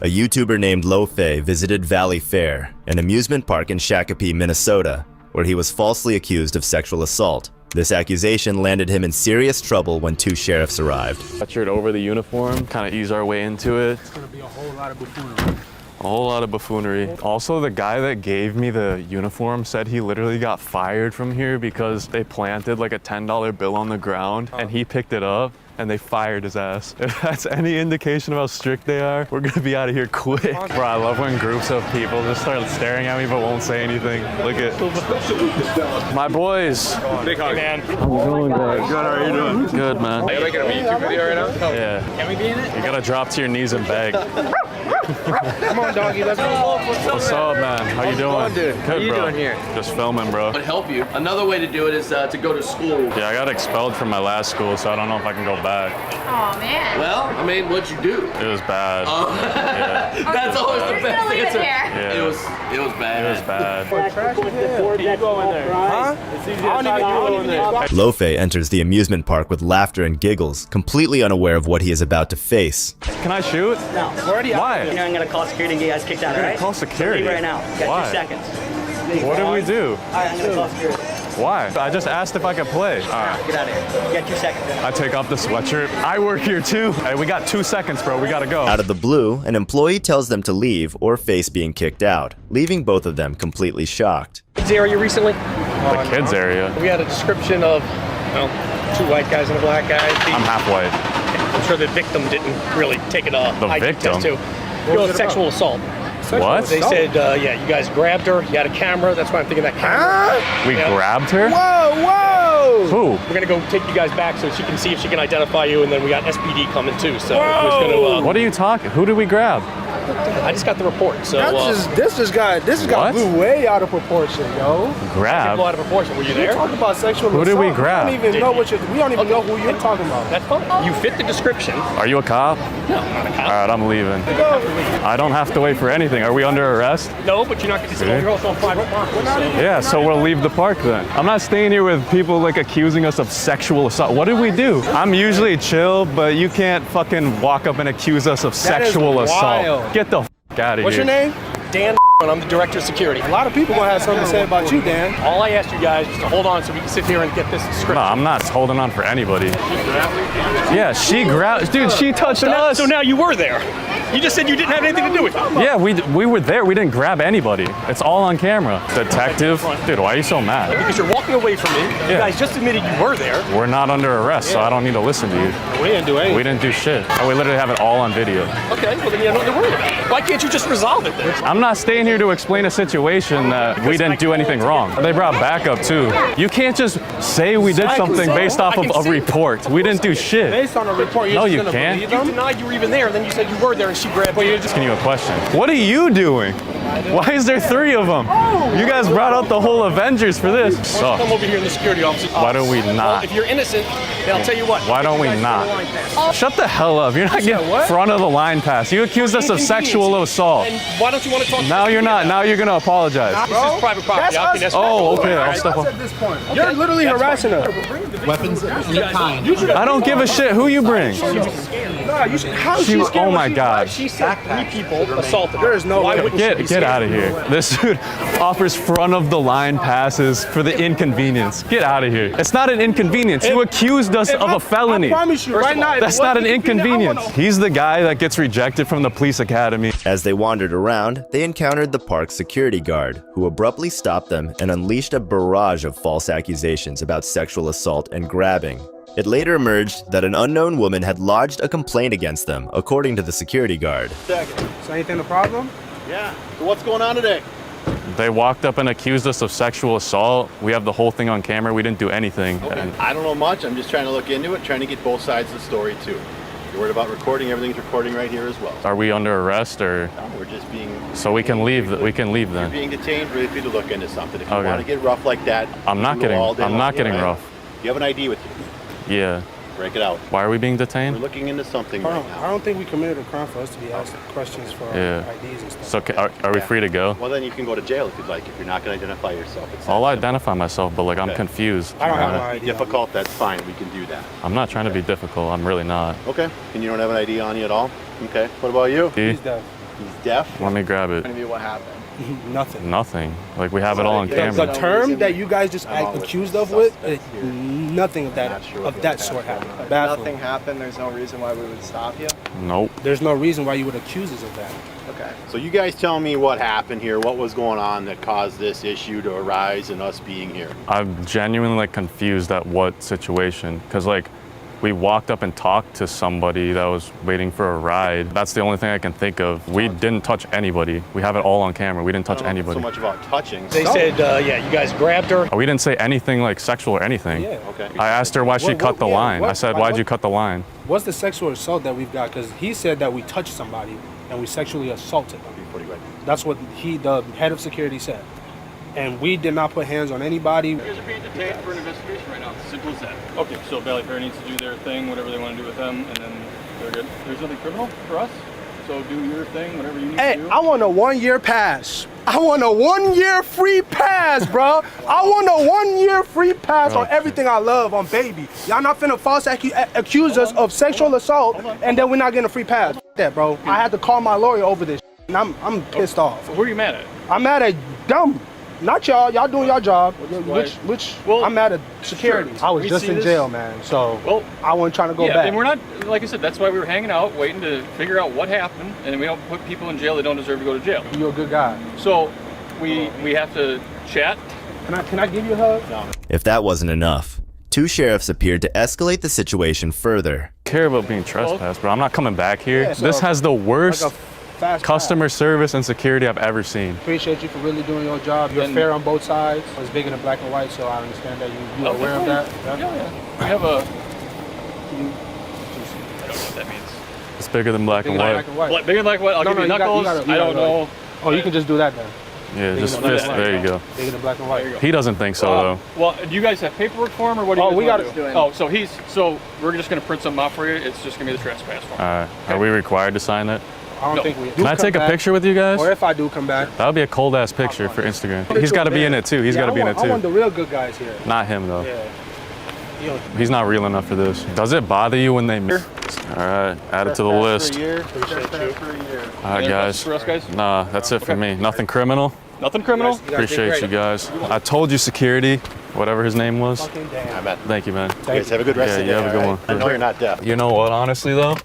A YouTuber named Lofe visited Valley Fair, an amusement park in Shakopee, Minnesota, where he was falsely accused of sexual assault. This accusation landed him in serious trouble when two sheriffs arrived. Captured over the uniform, kind of ease our way into it. It's going to be a whole lot of buffoonery. A whole lot of buffoonery. Also, the guy that gave me the uniform said he literally got fired from here because they planted like a $10 bill on the ground and he picked it up and they fired his ass. If that's any indication of how strict they are, we're gonna be out of here quick. Bro, I love when groups of people just start staring at me but won't say anything. Look at my boys. Big hug. Hey, man. How's it going, guys? Good, how are you doing? Good, man. Are you making a YouTube video right now? Yeah. Can we be in it? You gotta drop to your knees and beg. Come on, doggy. Let's go. What's up, man? How you doing? Dude? Good, What are you bro. doing here? Just filming, bro. Would help you. Another way to do it is to go to school. Yeah, I got expelled from my last school, so I don't know if I can go back. Oh man. Well, I mean, what'd you do? It was bad. Yeah. That's always the best answer. Yeah. It was bad. It was bad. You go in there. Huh? It's easy to go in there. Lofe enters the amusement park with laughter and giggles, completely unaware of what he is about to face. Can I shoot? No. We're already out. Why? I'm going to call security and get you guys kicked out, You're all gonna right? call security? Leave right now. You got Why? 2 seconds. What did we do? All right, I'm going to call security. Why? I just asked if I could play. All right. Get out of here. You got 2 seconds. I take off the sweatshirt. I work here too. Hey, we got 2 seconds, bro. We gotta go. Out of the blue, an employee tells them to leave or face being kicked out, leaving both of them completely shocked. Kids area recently? The kids area. We had a description of, well, 2 white guys and a black guy. I'm half white. I'm sure the victim didn't really take it off. The victim? Too. Sexual assault. What? They said, yeah, you guys grabbed her. You had a camera. That's why I'm thinking that camera. We grabbed her? Whoa! Who? We're gonna go take you guys back so she can see if she can identify you, and then we got SPD coming too. So we're just gonna. What are you talking? Who did we grab? I just got the report. So this just got blew way out of proportion, yo. Grab? Blew out of proportion. Were you there? You talk about sexual Who assault. did we grab? We don't even know we don't even know who you're talking about. That's fine. You fit the description. Are you a cop? No, I'm not a cop. All right, I'm leaving. I don't have to wait for anything. Are we under arrest? No, but you're not going to. You're also on private property. Yeah, so we'll leave the park then. I'm not staying here with people like accusing us of sexual assault. What did we do? I'm usually chill, but you can't fucking walk up and accuse us of sexual assault. Get the f out of here. What's your name? Dan. And I'm the director of security. A lot of people gonna have something to say about you, Dan. All I asked you guys is to hold on so we can sit here and get this script. No, I'm not holding on for anybody. Yeah, she grabbed. Dude, she touched us. So now you were there. You just said you didn't have anything to do with it. Yeah, we were there. We didn't grab anybody. It's all on camera. Detective. Dude, why are you so mad? Because you're walking away from me. Yeah. You guys just admitted you were there. We're not under arrest, so I don't need to listen to you. We didn't do anything. We didn't do shit. And we literally have it all on video. Okay, well then you have nothing to worry about. Why can't you just resolve it then? I'm not staying here to explain a situation that we didn't do anything wrong. They brought backup too. You can't just say we did something based off of a report. We didn't do shit. Based on a report, no, you can't. You denied you were even there, then you said you were there and she grabbed you. Asking you a question. What are you doing? Why is there 3 of them? You guys brought out the whole Avengers for this. Come over here in the security office. Why do we not? Well, if you're innocent, then I'll tell you what. Why don't we not? Shut the hell up. You're not getting front of the line pass. You accused us of sexual assault. And why don't you want to talk to Now you're not. Now you're going to apologize. This is private property. Oh, okay. I'll step up. At this point, you're literally harassing us. Weapons of any kind. I don't give a shit who you bring. Oh my God. She said 3 people assaulted her. There is no way. Get out of here. This dude offers front of the line passes for the inconvenience. Get out of here. It's not an inconvenience. You accused us of a felony. I promise you right now. That's not an inconvenience. He's the guy that gets rejected from the police academy. As they wandered around, they encountered the park's security guard, who abruptly stopped them and unleashed a barrage of false accusations about sexual assault and grabbing. It later emerged that an unknown woman had lodged a complaint against them, according to the security guard. So anything a problem? Yeah. So what's going on today? They walked up and accused us of sexual assault. We have the whole thing on camera. We didn't do anything. Okay. I don't know much. I'm just trying to look into it, trying to get both sides of the story too. You're worried about recording. Everything's recording right here as well. Are we under arrest or? No, we're just being. So we can leave. We can leave then. You're being detained. Really free to look into something. If you Okay. want to get rough like that, I'm not getting rough. You have an ID with you. Yeah. Break it out. Why are we being We're detained? looking into something right now. I don't think we committed a crime for us to be asked questions for IDs and stuff. So are we free to go? Well, then you can go to jail if you'd like. If you're not going to identify yourself, it's I'll identify myself, but like I'm confused. I don't have an ID. Difficult. That's fine. We can do that. I'm not trying to be difficult. I'm really not. Okay. And you don't have an ID on you at all? Okay. What about you? He's deaf. He's deaf? Let me grab it. What happened? Nothing. Nothing. Like we have it all on The camera. term that you guys just accused of with, nothing of that sort happened. Nothing happened. There's no reason why we would stop you. Nope. There's no reason why you would accuse us of that. Okay. So you guys tell me what happened here. What was going on that caused this issue to arise and us being here? I'm genuinely like confused at what situation, because like we walked up and talked to somebody that was waiting for a ride. That's the only thing I can think of. We didn't touch anybody. We have it all on camera. We didn't touch anybody. So much about touching. They said, yeah, you guys grabbed her. We didn't say anything like sexual or anything. Yeah. Okay. I asked her why she cut the line. I said, why'd you cut the line? What's the sexual assault that we've got? Because he said that we touched somebody and we sexually assaulted them. That's what the head of security said. And we did not put hands on anybody. You guys are being detained for an investigation right now. It's as simple as that. Okay, so Valley Fair needs to do their thing, whatever they want to do with them, and then they're good. There's nothing criminal for us, so do your thing, whatever you need to do. I want a 1-year pass. I want a 1-year free pass, bro. I want a 1-year free pass on everything I love, on baby. Y'all not finna false accuse us of sexual assault, and then we're not getting a free pass. F that, bro. I had to call my lawyer over this, and I'm pissed off. Who are you mad at? I'm mad at them. Not y'all. Y'all doing your job. Which I'm mad at security. Sure. I was just in jail, man. So I wasn't trying to go back. And we're not, like I said, that's why we were hanging out, waiting to figure out what happened, and we don't put people in jail that don't deserve to go to jail. You're a good guy. So we have to chat. Can I give you a hug? No. If that wasn't enough, 2 sheriffs appeared to escalate the situation further. I care about being trespassed, bro. I'm not coming back here. Yeah, so this has the worst fast customer service and security I've ever seen. Appreciate you for really doing your job. You're fair on both sides. It's bigger than black and white, so I understand that you're aware of that. Yeah. We have a. I don't know what that means. It's bigger than black and white. Bigger than black and white? I'll give you knuckles. I don't know. Oh, you can just do that then. Yeah, just fist. There you go. Bigger than black and white. He doesn't think so though. Well, do you guys have paperwork for him, or what do you guys we got do? it. Oh, so we're just gonna print something out for you. It's just gonna be the trespass form. All right. Are we required to sign it? I don't think we. Can I take a picture with you guys? Or if I do come back. That would be a cold ass picture for Instagram. He's got to be in it too. He's got to be in it I want too. the real good guys here. Not him though. Yeah. He's not real enough for this. Does it bother you when they miss? All right, add it to the list. For a year. For a year. All right, guys. For us guys? Nah, that's it for me. Nothing criminal. Nothing criminal? Appreciate you guys. I told you security, whatever his name was. Thank you, man. Thanks. Have a good rest of the day. Yeah, you have a good one. I know you're not deaf. You know what, honestly though?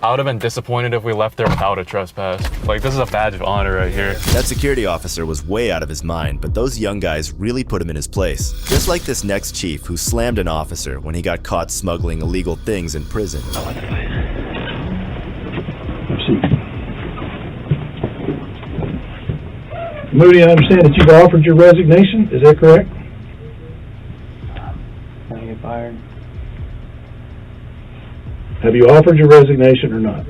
I would have been disappointed if we left there without a trespass. Like, this is a badge of honor right here. That security officer was way out of his mind, but those young guys really put him in his place. Just like this next chief who slammed an officer when he got caught smuggling illegal things in prison. Moody, I understand that you've offered your resignation. Is that correct? Can I get fired? Have you offered your resignation or not?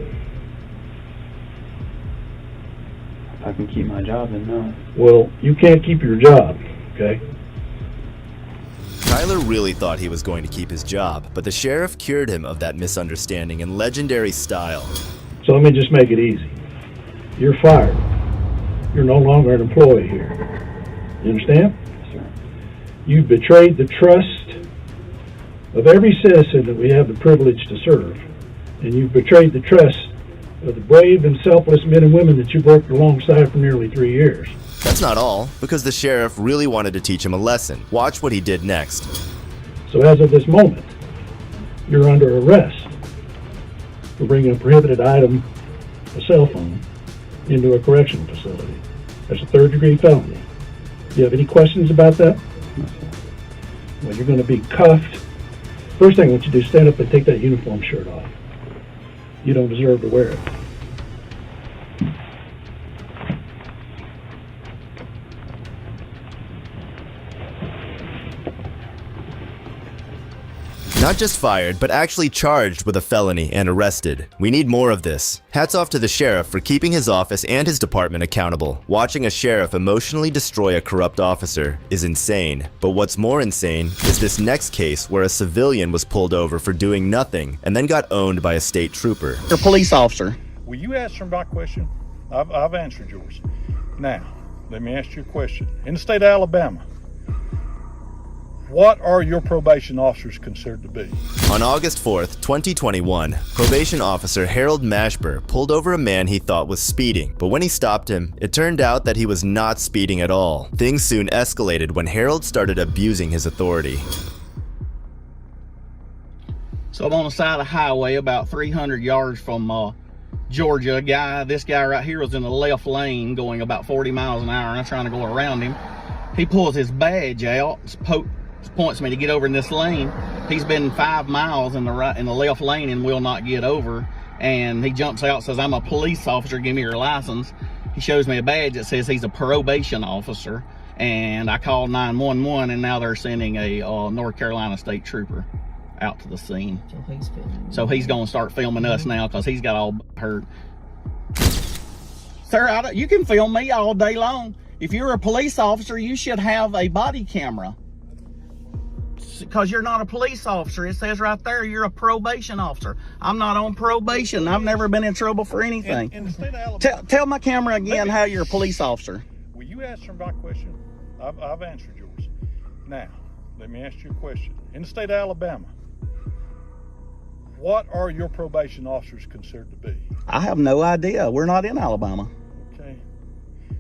If I can keep my job, then no. Well, you can't keep your job, okay? Tyler really thought he was going to keep his job, but the sheriff cured him of that misunderstanding in legendary style. So let me just make it easy. You're fired. You're no longer an employee here. You understand? Yes, sir. You've betrayed the trust of every citizen that we have the privilege to serve. And you've betrayed the trust of the brave and selfless men and women that you've worked alongside for nearly 3 years. That's not all, because the sheriff really wanted to teach him a lesson. Watch what he did next. So as of this moment, you're under arrest for bringing a prohibited item, a cell phone, into a correctional facility. That's a third-degree felony. Do you have any questions about that? No, sir. Well, you're going to be cuffed. First thing I want you to do is stand up and take that uniform shirt off. You don't deserve to wear it. Not just fired, but actually charged with a felony and arrested. We need more of this. Hats off to the sheriff for keeping his office and his department accountable. Watching a sheriff emotionally destroy a corrupt officer is insane. But what's more insane is this next case where a civilian was pulled over for doing nothing and then got owned by a state trooper. You're a police officer. Will you answer my question? I've answered yours. Now, let me ask you a question. In the state of Alabama, what are your probation officers considered to be? On August 4th, 2021, probation officer Harold Mashburn pulled over a man he thought was speeding, but when he stopped him, it turned out that he was not speeding at all. Things soon escalated when Harold started abusing his authority. So I'm on the side of the highway about 300 yards from Georgia. This guy right here was in the left lane going about 40 miles an hour, and I'm trying to go around him. He pulls his badge out, points me to get over in this lane. He's been 5 miles in the left lane and will not get over. And he jumps out, says, "I'm a police officer, give me your license." He shows me a badge that says he's a probation officer. And I called 911, and now they're sending a North Carolina state trooper out to the scene. So he's going to start filming us now because he's got all hurt. Sir, you can film me all day long. If you're a police officer, you should have a body camera. Because you're not a police officer. It says right there you're a probation officer. I'm not on probation. I've never been in trouble for anything. In the state of Alabama, tell my camera again how you're a police officer. Will you answer my question? I've answered yours. Now, let me ask you a question. In the state of Alabama, what are your probation officers considered to be? I have no idea. We're not in Alabama. Okay.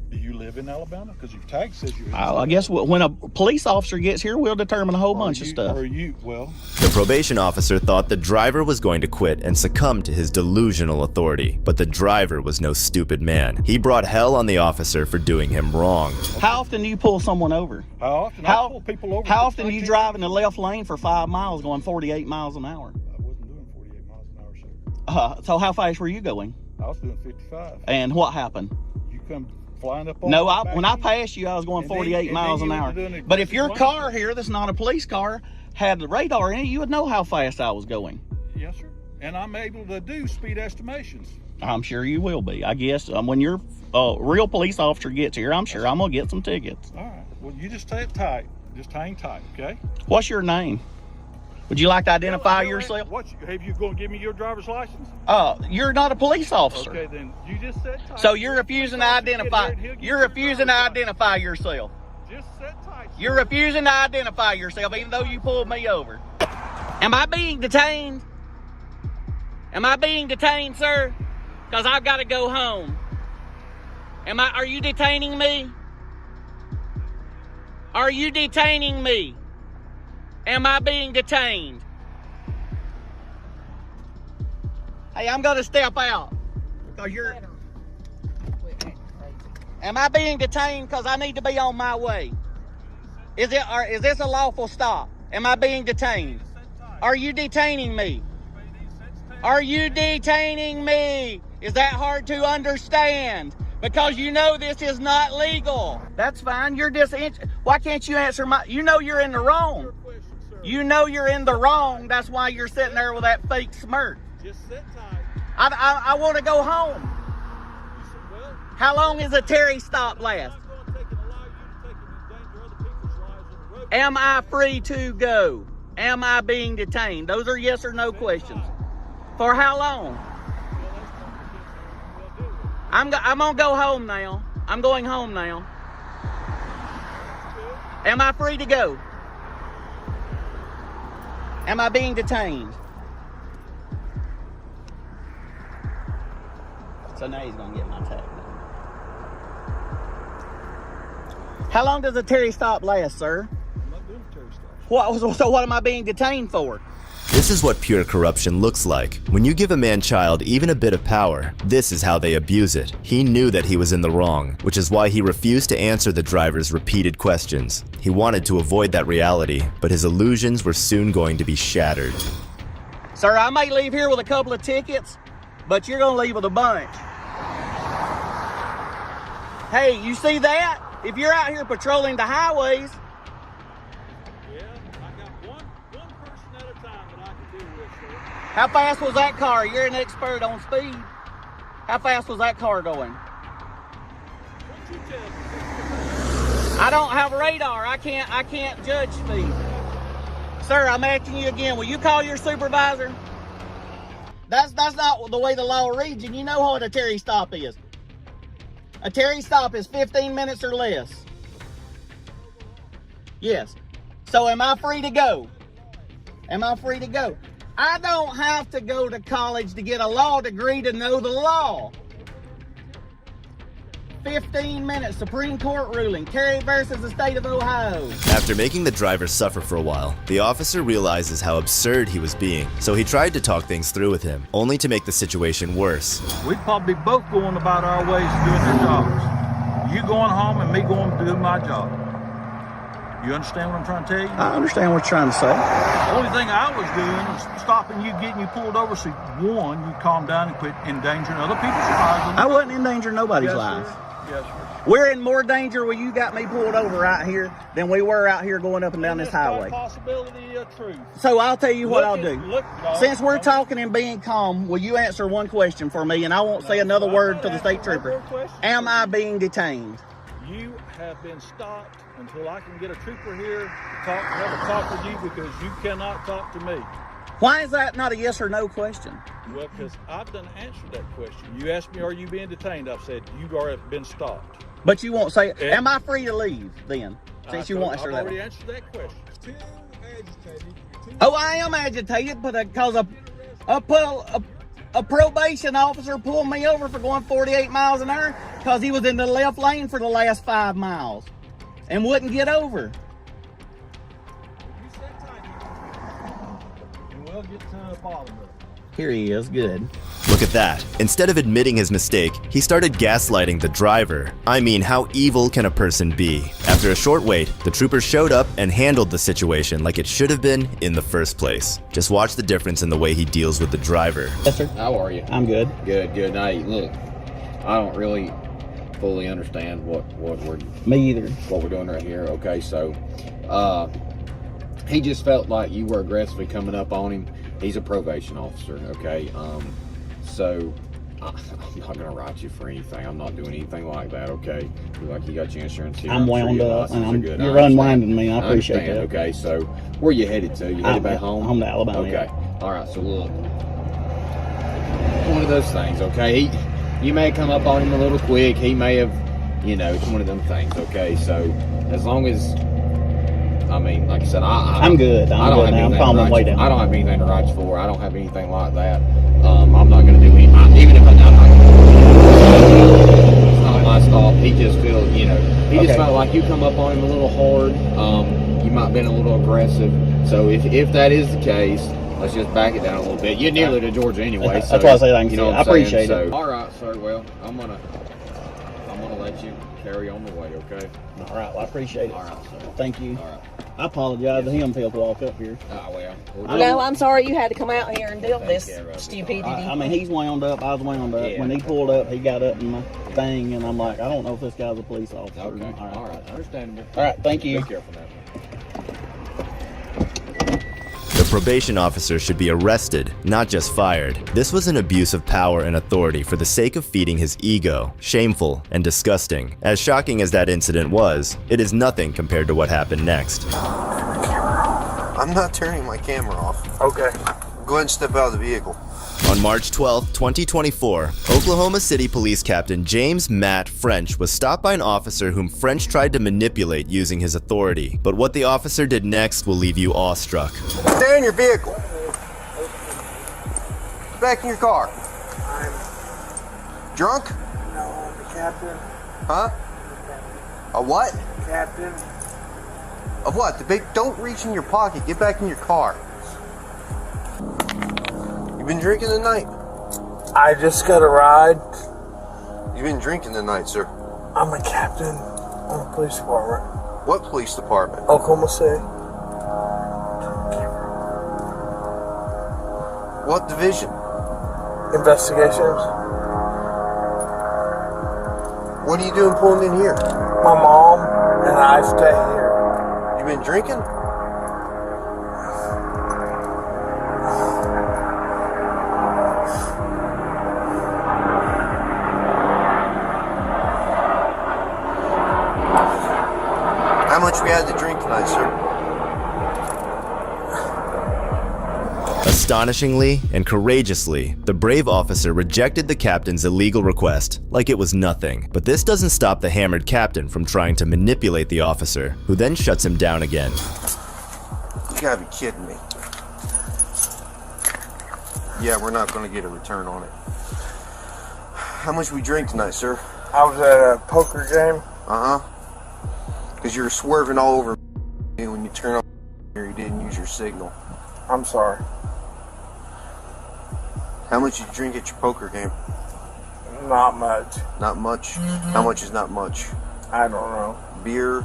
Do you live in Alabama? Because your tag says you're in I guess when a police officer gets here, we'll determine a whole bunch of stuff. The probation officer thought the driver was going to quit and succumb to his delusional authority, but the driver was no stupid man. He brought hell on the officer for doing him wrong. How often do you pull someone over? How often? I pull people over. How often do you drive in the left lane for 5 miles going 48 miles an hour? I wasn't doing 48 miles an hour, sir. So how fast were you going? I was doing 55. And what happened? You come flying up on No, when I passed you, I was going 48 miles an hour. But if your car here, that's not a police car, had the radar in it, you would know how fast I was going. Yes, sir. and I'm able to do speed estimations. I'm sure you will be. I guess when your real police officer gets here, I'm sure I'm gonna get some tickets. All right. Well, you just stay tight. Just hang tight, okay? What's your name? Would you like to identify yourself? Have you going to give me your driver's license? You're not a police officer. Okay, then you just sit tight. So you're refusing to identify. You're refusing to identify yourself. Just sit tight. You're refusing to identify yourself, even though you pulled me over. Am I being detained? Am I being detained, sir? Because I've got to go home. Are you detaining me? Are you detaining me? Am I being detained? Hey, I'm going to step out. Because you're... Am I being detained because I need to be on my way? Is this a lawful stop? Am I being detained? Are you detaining me? Are you detaining me? Is that hard to understand? Because you know this is not legal. That's fine. You're just... Why can't you answer my... You know you're in the wrong. You know you're in the wrong. That's why you're sitting there with that fake smirk. Just sit tight. I want to go home. How long is a Terry stop last? Am I free to go? Am I being detained? Those are yes or no questions. For how long? I'm gonna go home now. I'm going home now. Am I free to go? Am I being detained? So now he's gonna get my tag. How long does a Terry stop last, sir? I'm not doing a Terry stop. So what am I being detained for? This is what pure corruption looks like. When you give a man-child even a bit of power, this is how they abuse it. He knew that he was in the wrong, which is why he refused to answer the driver's repeated questions. He wanted to avoid that reality, but his illusions were soon going to be shattered. Sir, I may leave here with a couple of tickets, but you're gonna leave with a bunch. Hey, you see that? If you're out here patrolling the highways, how fast was that car? You're an expert on speed. How fast was that car going? I don't have radar. I can't judge speed. Sir, I'm asking you again. Will you call your supervisor? That's not the way the law reads, and you know what a Terry stop is. A Terry stop is 15 minutes or less. Yes. So am I free to go? Am I free to go? I don't have to go to college to get a law degree to know the law. 15 minutes, Supreme Court ruling, Terry versus the state of Ohio. After making the driver suffer for a while, the officer realizes how absurd he was being, so he tried to talk things through with him, only to make the situation worse. We'd probably be both going about our ways doing their jobs. You going home and me going to do my job. You understand what I'm trying to tell you? I understand what you're trying to say. The only thing I was doing was stopping you, getting you pulled over, so one, you calm down and quit endangering other people's lives. I wasn't endangering nobody's life. Yes, sir. We're in more danger when you got me pulled over out here than we were out here going up and down this highway. Possibility of truth. So I'll tell you what I'll do. No, Since we're talking and being calm, will you answer one question for me, and I won't say another word to the state trooper. Am I being detained? You have been stopped until I can get a trooper here to have a talk with you, because you cannot talk to me. Why is that not a yes or no question? Well, because I've done answered that question. You asked me, are you being detained? I've said, you are been stopped. But you won't say, am I free to leave then? Since you won't answer that. I've already answered that question. Too agitated. Oh, I am agitated because a probation officer pulled me over for going 48 miles an hour because he was in the left lane for the last 5 miles and wouldn't get over. We'll get to the bottom of it. Here he is, good. Look at that. Instead of admitting his mistake, he started gaslighting the driver. I mean, how evil can a person be? After a short wait, the trooper showed up and handled the situation like it should have been in the first place. Just watch the difference in the way he deals with the driver. Yes, sir. How are you? I'm good. Good. Hey, look, I don't really fully understand what we're doing right here. Okay, so he just felt like you were aggressively coming up on him, He's a probation officer, okay? So I'm not gonna write you for anything. I'm not doing anything like that, okay? Like, you got your insurance here. I'm sure wound your up, license and are good. you're unwinding me. I appreciate that. Okay, so where you headed to? You headed back home? Home to Alabama. Okay. Yeah. All right. So look, one of those things, okay? You may come up on him a little quick. He may have, it's one of them things, okay? So as long as, I mean, like I said, I'm good. I'm good now. I'm calming way down. I don't have anything to write you for. I don't have anything like that. I'm not going to do anything. Even if I'm not going to. It's not my fault. He just feels, he just felt like you come up on him a little hard. You might have been a little aggressive. So if that is the case, let's just back it down a little bit. You're nearly to Georgia anyway. That's why I say I can see it. I appreciate it. So, all right, sir. Well, I'm gonna let you carry on the way, okay? All right. Well, I appreciate it. All right, sir. Thank you. All right. I apologize to him to walk up here. No, I'm sorry you had to come out here and deal with this stupidity. I mean, he's wound up. I was wound up. Yeah. When he pulled up, he got up in my thing, and I'm like, I don't know if this guy's a police officer. Okay. All right. Understandable. All right. Thank you. Be careful now. The probation officer should be arrested, not just fired. This was an abuse of power and authority for the sake of feeding his ego. Shameful and disgusting. As shocking as that incident was, it is nothing compared to what happened next. I'm not turning my camera off. Okay. Go ahead and step out of the vehicle. On March 12, 2024, Oklahoma City Police Captain James Matt French was stopped by an officer whom French tried to manipulate using his authority. But what the officer did next will leave you awestruck. Stay in your vehicle. Back in your car. I'm drunk? No, I'm the captain. Huh? A what? Captain. Of what? Don't reach in your pocket. Get back in your car. You been drinking tonight? I just got a ride. You been drinking tonight, sir? I'm a captain on the police department. What police department? Oklahoma City. What division? Investigations. What are you doing pulling in here? My mom and I stay here. You been drinking? How much we had to drink tonight, sir? Astonishingly and courageously, the brave officer rejected the captain's illegal request like it was nothing. But this doesn't stop the hammered captain from trying to manipulate the officer, who then shuts him down again. You gotta be kidding me. Yeah, we're not gonna get a return on it. How much we drink tonight, sir? I was at a poker game. Uh-huh. Because you were swerving all over me when you turned on here, you didn't use your signal. I'm sorry. How much did you drink at your poker game? Not much. Not much? How much is not much? I don't know. Beer?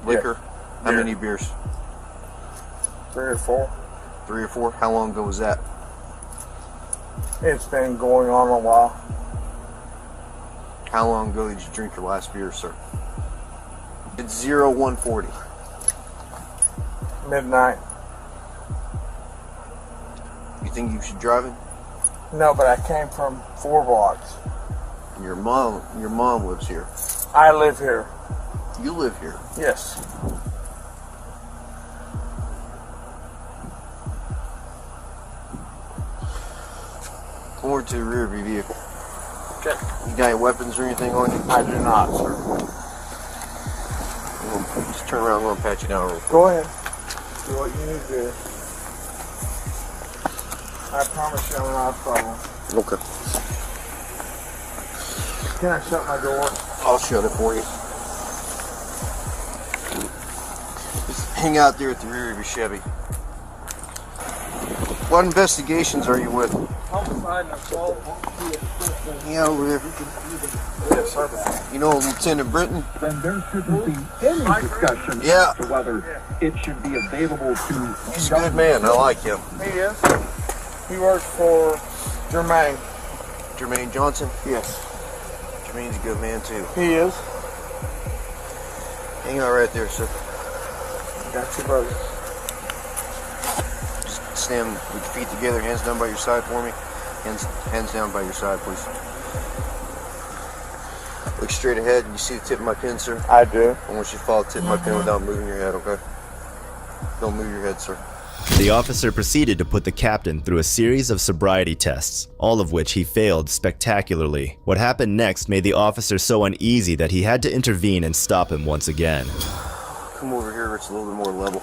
Liquor? Yeah. How Beer. many beers? 3 or 4. 3 or 4? How long ago was that? It's been going on a while. How long ago did you drink your last beer, sir? It's 0140. Midnight. You think you should drive it? No, but I came from 4 blocks. Your mom lives here. I live here. You live here? Yes. Come over to the rear of your vehicle. Okay. You got any weapons or anything on you? I do not, sir. Just turn around, I'm going to pat you down real quick. Go ahead. Do what you need to do. I promise you I'm not a problem. Okay. Can I shut my door? I'll shut it for you. Just hang out there at the rear of your Chevy. What investigations are you with? Homicide and assault. Yeah, over there. Yes, sir. You know Lieutenant Britton? Then there shouldn't be any discussion Yeah. as to whether it should be available to... He's a good man. I like him. He is. He works for Jermaine. Jermaine Johnson? Yes. Jermaine's a good man, too. He is. Hang out right there, sir. Got you, brother. Just stand with your feet together, hands down by your side for me. Hands down by your side, please. Look straight ahead. You see the tip of my pen, sir? I do. I want you to follow the tip of my pen without moving your head, okay? Don't move your head, sir. The officer proceeded to put the captain through a series of sobriety tests, all of which he failed spectacularly. What happened next made the officer so uneasy that he had to intervene and stop him once again. Come over here, it's a little bit more level.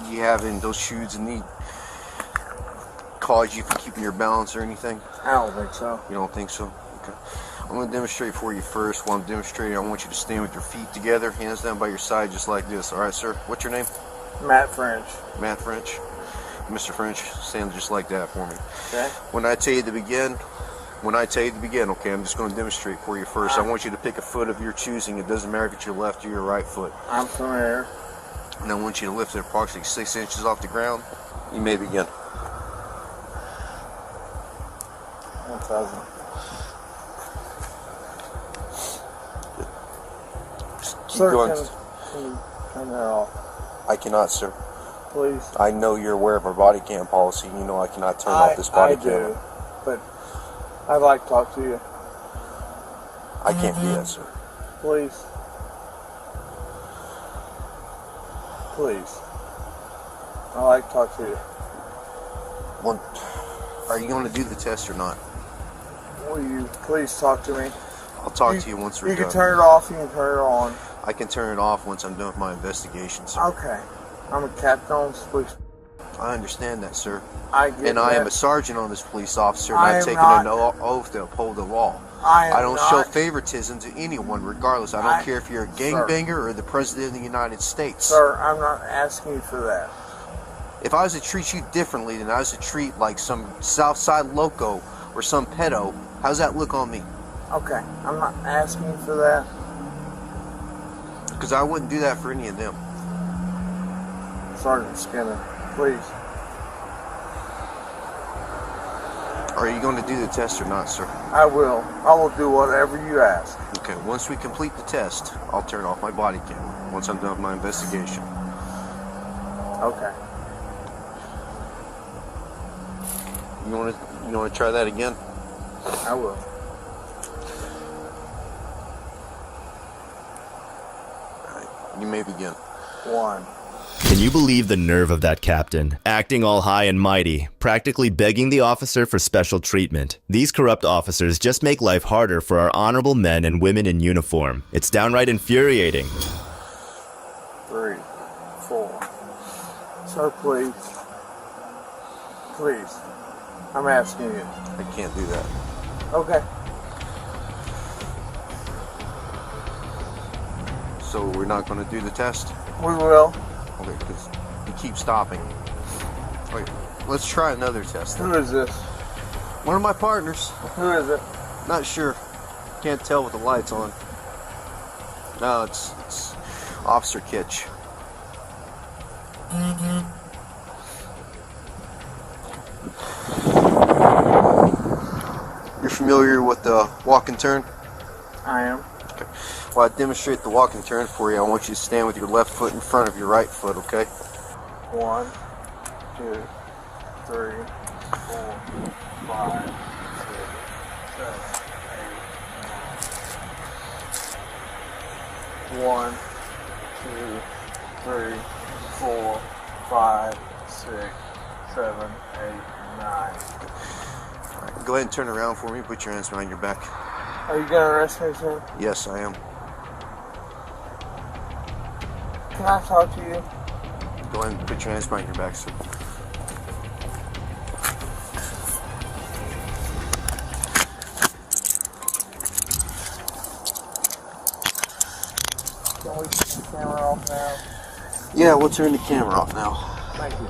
You having those shoes and need cause you from keeping your balance or anything? I don't think so. You don't think so? Okay. I'm going to demonstrate for you first. While I'm demonstrating, I want you to stand with your feet together, hands down by your side, just like this. All right, sir? What's your name? Matt French. Matt French. Mr. French, stand just like that for me. Okay. When I tell you to begin, okay, I'm just going to demonstrate for you first. I want you to pick a foot of your choosing. It doesn't matter if it's your left or your right foot. I'm familiar. And I want you to lift it approximately 6 inches off the ground. You may begin. 1,000. Keep Sir, going. can you turn that off? I cannot, sir. Please. I know you're aware of our body cam policy. You know I cannot turn off this body cam. I do, but I'd like to talk to you. I can't do that, sir. Please. Please. I'd like to talk to you. Well, are you going to do the test or not? Will you please talk to me? I'll talk to you once we're done. You can turn it off, you can turn it on. I can turn it off once I'm done with my investigation, sir. Okay. I'm a captain on this police. I understand that, sir. I get and that. I am a sergeant on this police officer, and I I've am taken not. an oath to uphold the law. I don't show favoritism to anyone, regardless. I don't care if you're a gangbanger or the President of the United States. Sir, I'm not asking you for that. If I was to treat you differently than I was to treat like some Southside loco or some pedo, how's that look on me? Okay, I'm not asking you for that. Because I wouldn't do that for any of them. Sergeant Skinner, please. Are you going to do the test or not, sir? I will. I will do whatever you ask. Okay, once we complete the test, I'll turn off my body cam once I'm done with my investigation. Okay. You want to try that again? I will. All right, you may begin. 1. Can you believe the nerve of that captain? Acting all high and mighty, practically begging the officer for special treatment. These corrupt officers just make life harder for our honorable men and women in uniform. It's downright infuriating. 3, 4. Sir, please. Please. I'm asking you. I can't do that. Okay. So we're not going to do the test? We will. Okay, because you keep stopping. Wait, let's try another test then. Who is this? One of my partners. Who is it? Not sure. Can't tell with the lights on. No, it's Officer Kitch. You're familiar with the walk and turn? I am. Okay. While I demonstrate the walk and turn for you, I want you to stand with your left foot in front of your right foot, okay? 1, 2, 3, 4, 5, 6, 7, 8, 9. 1, 2, 3, 4, 5, 6, 7, 8, 9. Go ahead and turn around for me. Put your hands behind your back. Are you gonna arrest me, sir? Yes, I am. Can I talk to you? Go ahead and put your hands behind your back, sir. Can we turn the camera off now? Yeah, we'll turn the camera off now. Thank you.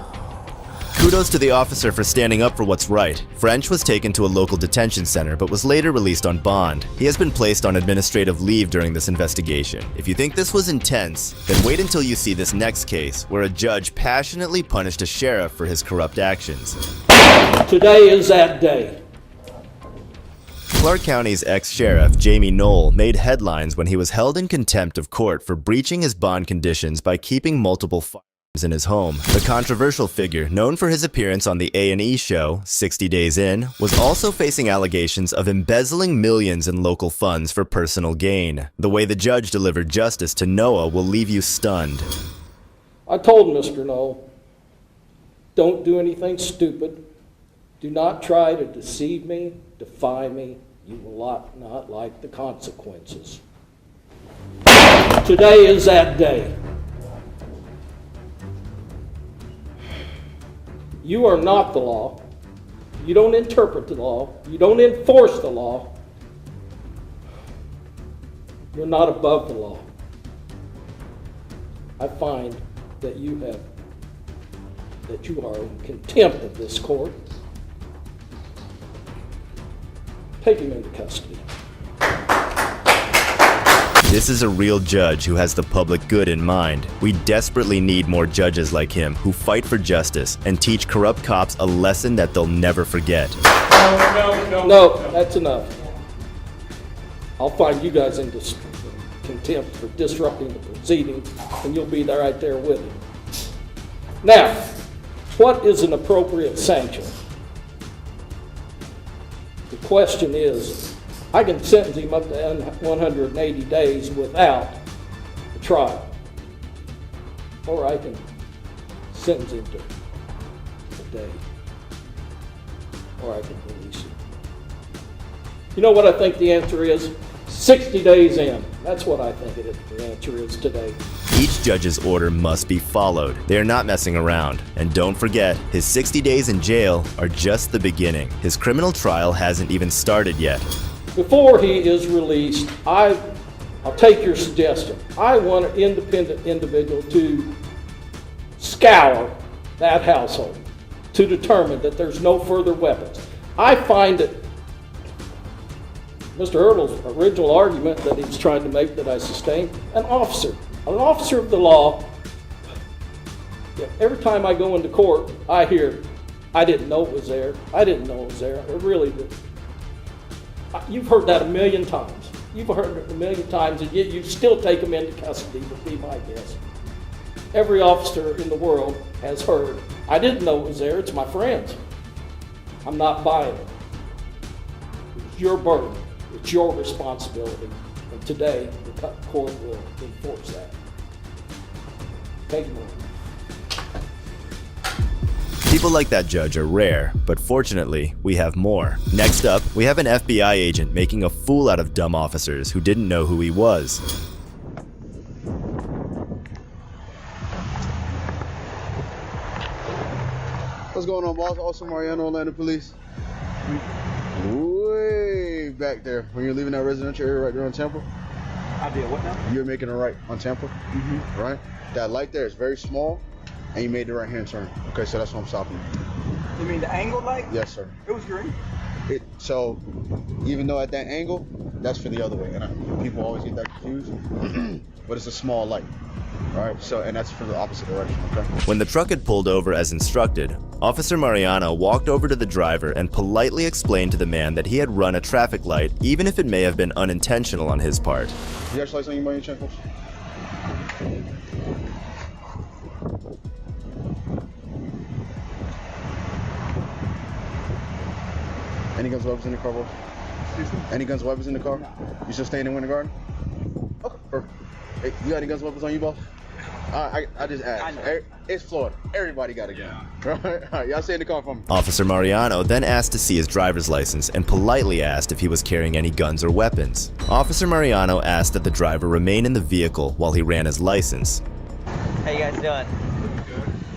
Kudos to the officer for standing up for what's right. French was taken to a local detention center but was later released on bond. He has been placed on administrative leave during this investigation. If you think this was intense, then wait until you see this next case where a judge passionately punished a sheriff for his corrupt actions. Today is that day. Clark County's ex-sheriff, Jamie Knoll, made headlines when he was held in contempt of court for breaching his bond conditions by keeping multiple firearms in his home. The controversial figure, known for his appearance on the A&E show, 60 Days In, was also facing allegations of embezzling millions in local funds for personal gain. The way the judge delivered justice to Noah will leave you stunned. I told Mr. Knoll, don't do anything stupid. Do not try to deceive me, defy me. You will not like the consequences. Today is that day. You are not the law. You don't interpret the law. You don't enforce the law. You're not above the law. I find that you are in contempt of this court. Take him into custody. This is a real judge who has the public good in mind. We desperately need more judges like him who fight for justice and teach corrupt cops a lesson that they'll never forget. No, that's enough. I'll find you guys into contempt for disrupting the proceedings, and you'll be there right there with him. Now, what is an appropriate sanction? The question is, I can sentence him up to 180 days without a trial, or I can sentence him to a day, or I can release him. You know what I think the answer is? 60 days in. That's what I think the answer is today. Each judge's order must be followed. They are not messing around. And don't forget, his 60 days in jail are just the beginning. His criminal trial hasn't even started yet. Before he is released, I'll take your suggestion. I want an independent individual to scour that household to determine that there's no further weapons. I find that Mr. Ertle's original argument that he was trying to make that I sustained, an officer of the law, every time I go into court, I hear, I didn't know it was there. I didn't know it was there. It really did. You've heard that a million times. You've heard it a million times, and yet you still take them into custody, would be my guess. Every officer in the world has heard, I didn't know it was there. It's my friends. I'm not buying it. It's your burden. It's your responsibility. And today, the court will enforce that. Take it away. People like that judge are rare, but fortunately, we have more. Next up, we have an FBI agent making a fool out of dumb officers who didn't know who he was. What's going on, boss? Officer Mariano, Atlanta Police. Way back there, when you're leaving that residential area right there on Temple. I did what now? You're making a right on Temple, right? That light there is very small, and you made the right-hand turn. Okay, so that's what I'm stopping you. You mean the angle light? Yes, sir. It was green. So, even though at that angle, that's for the other way, and people always get that confused. But it's a small light. Alright, so, and that's for the opposite direction, okay? When the truck had pulled over as instructed, Officer Mariano walked over to the driver and politely explained to the man that he had run a traffic light, even if it may have been unintentional on his part. You got your lights on you by any chance? Any guns or weapons in the car, boss? Any guns or weapons in the car? You still staying in Winter Garden? Okay, perfect. Hey, you got any guns or weapons on you, boss? I just asked. It's Florida. Everybody got a gun. Alright, y'all stay in the car for me. Officer Mariano then asked to see his driver's license and politely asked if he was carrying any guns or weapons. Officer Mariano asked that the driver remain in the vehicle while he ran his license. How you guys doing?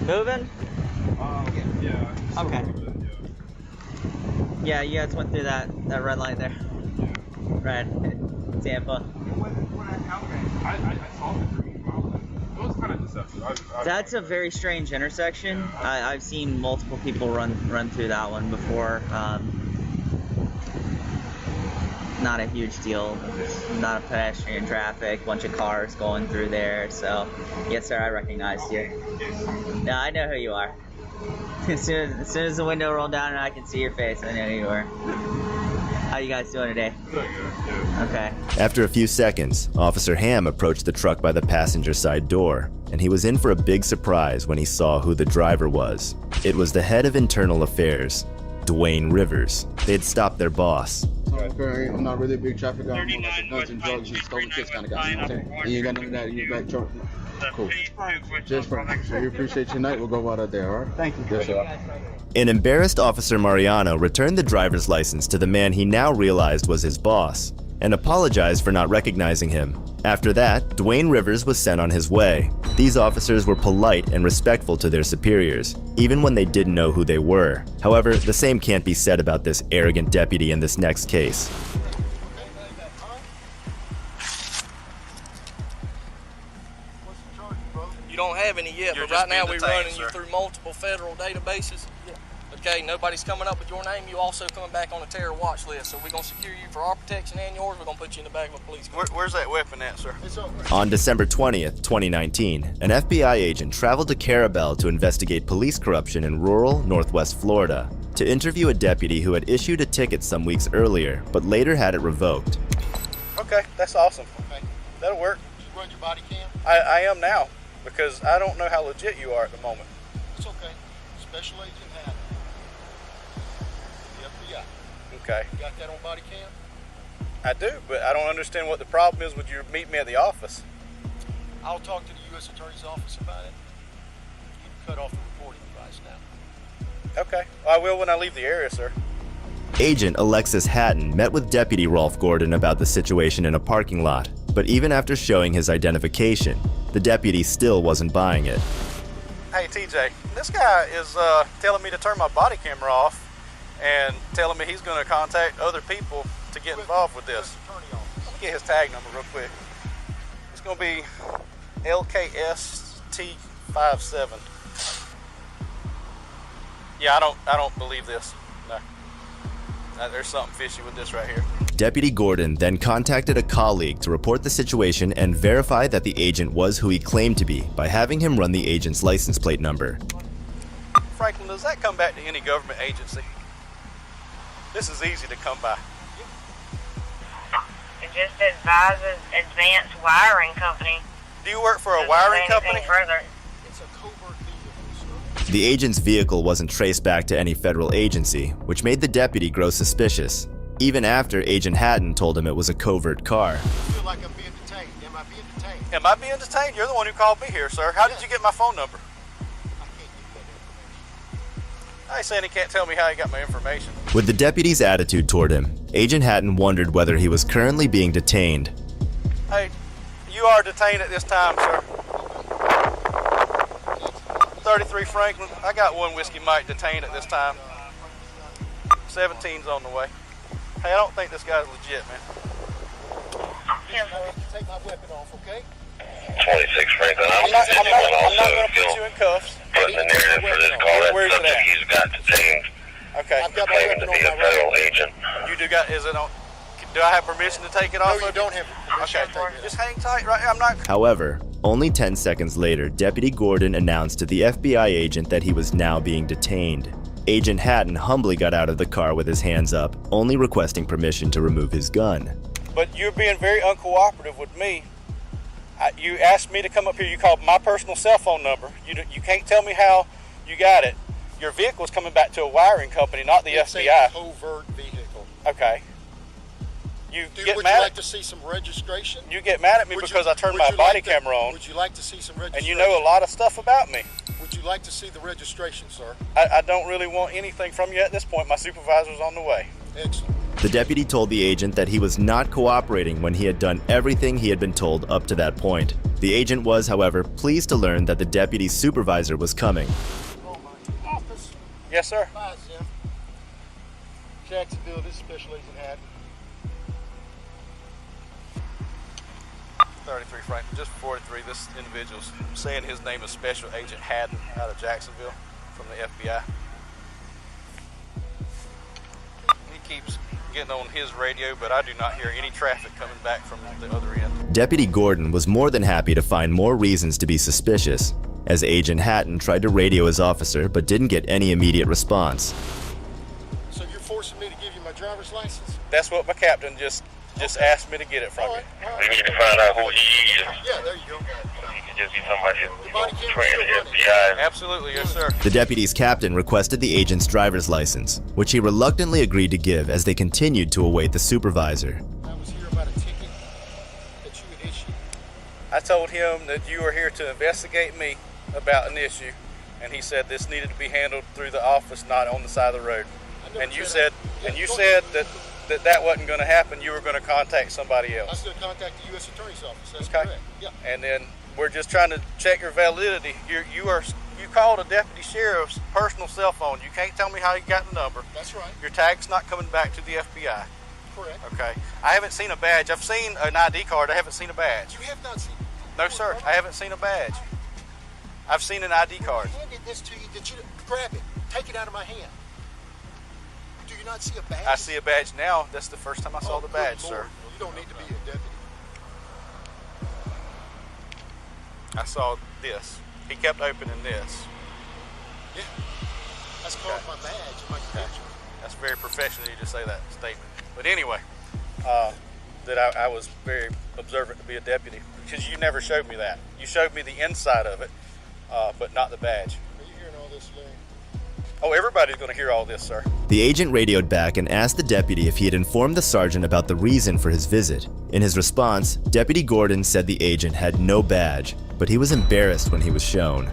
Moving? Yeah. Okay. Yeah, you guys went through that red light there. Right. Tampa. I saw the green. It was kind of deceptive. That's a very strange intersection. I've seen multiple people run through that one before. Not a huge deal. Not a pedestrian traffic. Bunch of cars going through there. So, yes, sir, I recognized you. Yeah, I know who you are. As soon as the window rolled down and I could see your face, I knew who you were. How you guys doing today? Okay. After a few seconds, Officer Ham approached the truck by the passenger side door, and he was in for a big surprise when he saw who the driver was. It was the head of internal affairs, Dwayne Rivers. They had stopped their boss. I'm not really a big traffic guy. I'm more like a guns and drugs and stolen kids kind of guy. You know what I'm saying? And you ain't got none of that in your back truck. Cool. Just for so you appreciate your night. We'll go out there, all right? Thank you. Yes, sir. An embarrassed Officer Mariano returned the driver's license to the man he now realized was his boss and apologized for not recognizing him. After that, Dwayne Rivers was sent on his way. These officers were polite and respectful to their superiors, even when they didn't know who they were. However, the same can't be said about this arrogant deputy in this next case. You don't have any yet, but right now we're running you through multiple federal databases. Okay, nobody's coming up with your name. You also coming back on a terror watch list. So we're going to secure you for our protection and yours. We're going to put you in the back of a police car. Where's that weapon at, sir? On December 20th, 2019, an FBI agent traveled to Carabel to investigate police corruption in rural Northwest Florida to interview a deputy who had issued a ticket some weeks earlier, but later had it revoked. Okay, that's awesome. Okay. That'll work. Did you run your body cam? I am now, because I don't know how legit you are at the moment. It's okay. Special Agent Haddon. The FBI. Okay. You got that on body cam? I do, but I don't understand what the problem is. Would you meet me at the office? I'll talk to the U.S. Attorney's Office about it. You can cut off the reporting device now. Okay. Well, I will when I leave the area, sir. Agent Alexis Hatton met with Deputy Rolf Gordon about the situation in a parking lot, but even after showing his identification, the deputy still wasn't buying it. Hey, TJ, this guy is telling me to turn my body camera off and telling me he's going to contact other people to get involved with this. Let me get his tag number real quick. It's going to be LKST57. Yeah, I don't believe this. No. There's something fishy with this right here. Deputy Gordon then contacted a colleague to report the situation and verify that the agent was who he claimed to be by having him run the agent's license plate number. Franklin, does that come back to any government agency? This is easy to come by. It just advises Advanced Wiring Company. Do you work for a wiring company? Further. It's a covert vehicle, sir. The agent's vehicle wasn't traced back to any federal agency, which made the deputy grow suspicious, even after Agent Hatton told him it was a covert car. I feel like I'm being detained. Am I being detained? Am I being detained? You're the one who called me here, sir. How did you get my phone number? I ain't saying he can't tell me how he got my information. With the deputy's attitude toward him, Agent Hatton wondered whether he was currently being detained. Hey, you are detained at this time, sir. 33 Franklin. I got one Whiskey Mike detained at this time. 17's on the way. Hey, I don't think this guy's legit, man. Take my weapon off, okay? 26 Franklin. I'm not going to put you in cuffs. Putting the narrative for this call. Where's it at? He's got detained. Okay. I've got my Claiming weapon to be on a my federal right. You agent. do got, is it on, do I have permission to take it off? No, you don't have permission to take it. Just hang tight right here. I'm not. However, only 10 seconds later, Deputy Gordon announced to the FBI agent that he was now being detained. Agent Hatton humbly got out of the car with his hands up, only requesting permission to remove his gun. But you're being very uncooperative with me. You asked me to come up here. You called my personal cell phone number. You can't tell me how you got it. Your vehicle's coming back to a wiring company, not the FBI. It's a covert vehicle. Okay. Would you like to see some registration? You get mad at me because I turned my body camera on. Would you like to see some registration? And you know a lot of stuff about me. Would you like to see the registration, sir? I don't really want anything from you at this point. My supervisor's on the way. Excellent. The deputy told the agent that he was not cooperating when he had done everything he had been told up to that point. The agent was, however, pleased to learn that the deputy's supervisor was coming. Office. Yes, sir. Hi, Jim. Jacksonville, this is Special Agent Haddon. 33 Franklin, just 43. This individual's saying his name is Special Agent Haddon out of Jacksonville from the FBI. He keeps getting on his radio, but I do not hear any traffic coming back from the other end. Deputy Gordon was more than happy to find more reasons to be suspicious, as Agent Hatton tried to radio his officer but didn't get any immediate response. So you're forcing me to give you my driver's license? That's what my captain just asked me to get it from you. We need to find out who he is. Yeah, there you go. He could just be somebody who's training the FBI. Absolutely, yes, sir. The deputy's captain requested the agent's driver's license, which he reluctantly agreed to give as they continued to await the supervisor. I was here about a ticket that you had issued. I told him that you were here to investigate me about an issue, and he said this needed to be handled through the office, not on the side of the road. And you said that wasn't going to happen. You were going to contact somebody I was else. going to contact the U.S. Attorney's Office. That's Okay. correct. Yeah. And then we're just trying to check your validity. You called a deputy sheriff's personal cell phone. You can't tell me how you got the number. That's right. Your tag's not coming back to the FBI. Correct. Okay. I haven't seen a badge. I've seen an ID card. I haven't seen a badge. You have not seen it. No, sir. I haven't seen a badge. I've seen an ID card. I handed this to you. Did you grab it? Take it out of my hand. Do you not see a badge? I see a badge now. That's the first time I saw the badge, sir. Well, you don't need to be a deputy. I saw this. He kept opening this. Yeah. That's called my badge and my credentials. That's very professional of you to say that statement. But anyway, that I was very observant to be a deputy because you never showed me that. You showed me the inside of it, but not the badge. Are you hearing all this, Lou? Oh, everybody's going to hear all this, sir. The agent radioed back and asked the deputy if he had informed the sergeant about the reason for his visit. In his response, Deputy Gordon said the agent had no badge, but he was embarrassed when he was shown.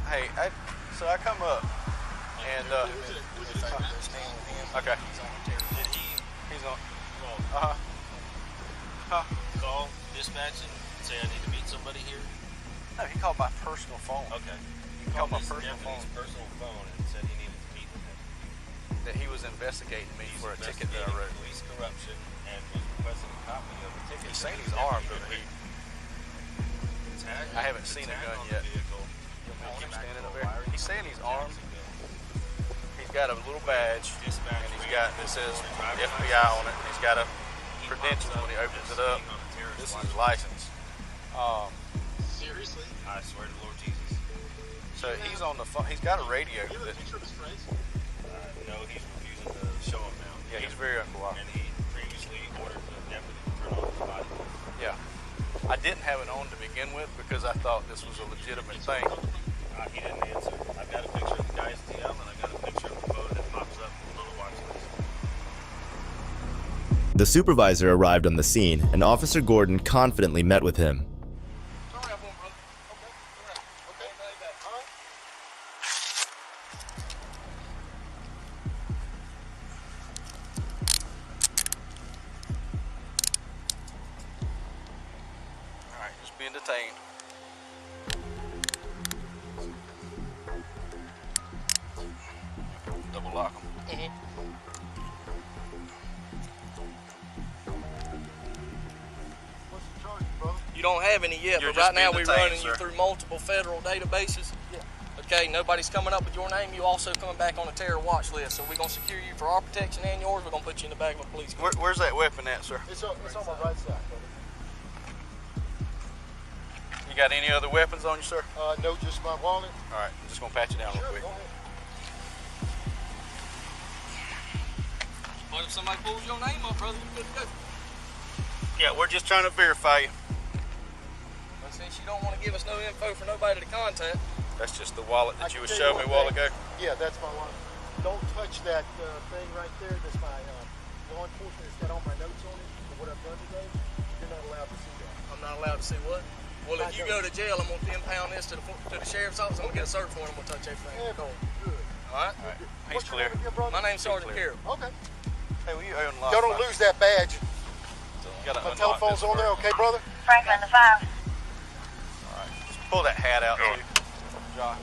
Hey, so I come up and okay. He's on. Call dispatch and say I need to meet somebody here. No, he called my personal phone. Okay. He called my personal phone. Personal phone and said he needed to meet with him. That he was investigating me for a ticket that I wrote. Police corruption and was requesting a copy of the ticket. He's saying he's armed, but I haven't seen a gun yet. Keep standing up there. He's saying he's armed. He's got a little badge, and he's got that says FBI on it. He's got a credentials when he opens it up. This is his license. Seriously? I swear to Lord Jesus. So he's on the phone. He's got a radio. No, he's refusing to show up now. Yeah, he's very uncooperative. And he previously ordered the deputy to turn on his body. Yeah. I didn't have it on to begin with because I thought this was a legitimate thing. He didn't answer. I've got a picture of the guy's DM and I've got a picture of the photo that pops up on the watch list. The supervisor arrived on the scene, and Officer Gordon confidently met with him. Alright, just being detained. Double lock them. You don't have any yet, but right now we're running you through multiple federal databases. Yeah. Okay, nobody's coming up with your name. You also coming back on a terror watch list. So we're going to secure you for our protection and yours. We're going to put you in the back of a police car. Where's that weapon at, sir? It's on my right side, brother. You got any other weapons on you, sir? No, just my wallet. All right, I'm just going to pat you down real quick. Go ahead. But if somebody pulls your name up, brother, you're good to go. Yeah, we're just trying to verify you. But since you don't want to give us no info for nobody to contact. That's just the wallet that you was showing me a while ago. Yeah, that's my wallet. Don't touch that thing right there. That's my law enforcement. It's got all my notes on it for what I've done today. You're not allowed to see that. I'm not allowed to see what? Well, if you go to jail, I'm going to impound this to the sheriff's office. I'm going to get a search warrant. I'm going to touch everything. Yeah, good. All right. He's clear. My name's Sergeant Carroll. Okay. Hey, will you unlock? Y'all don't lose that badge. My telephone's on there, okay, brother? Franklin, the 5. All right. Just pull that hat out, too. John.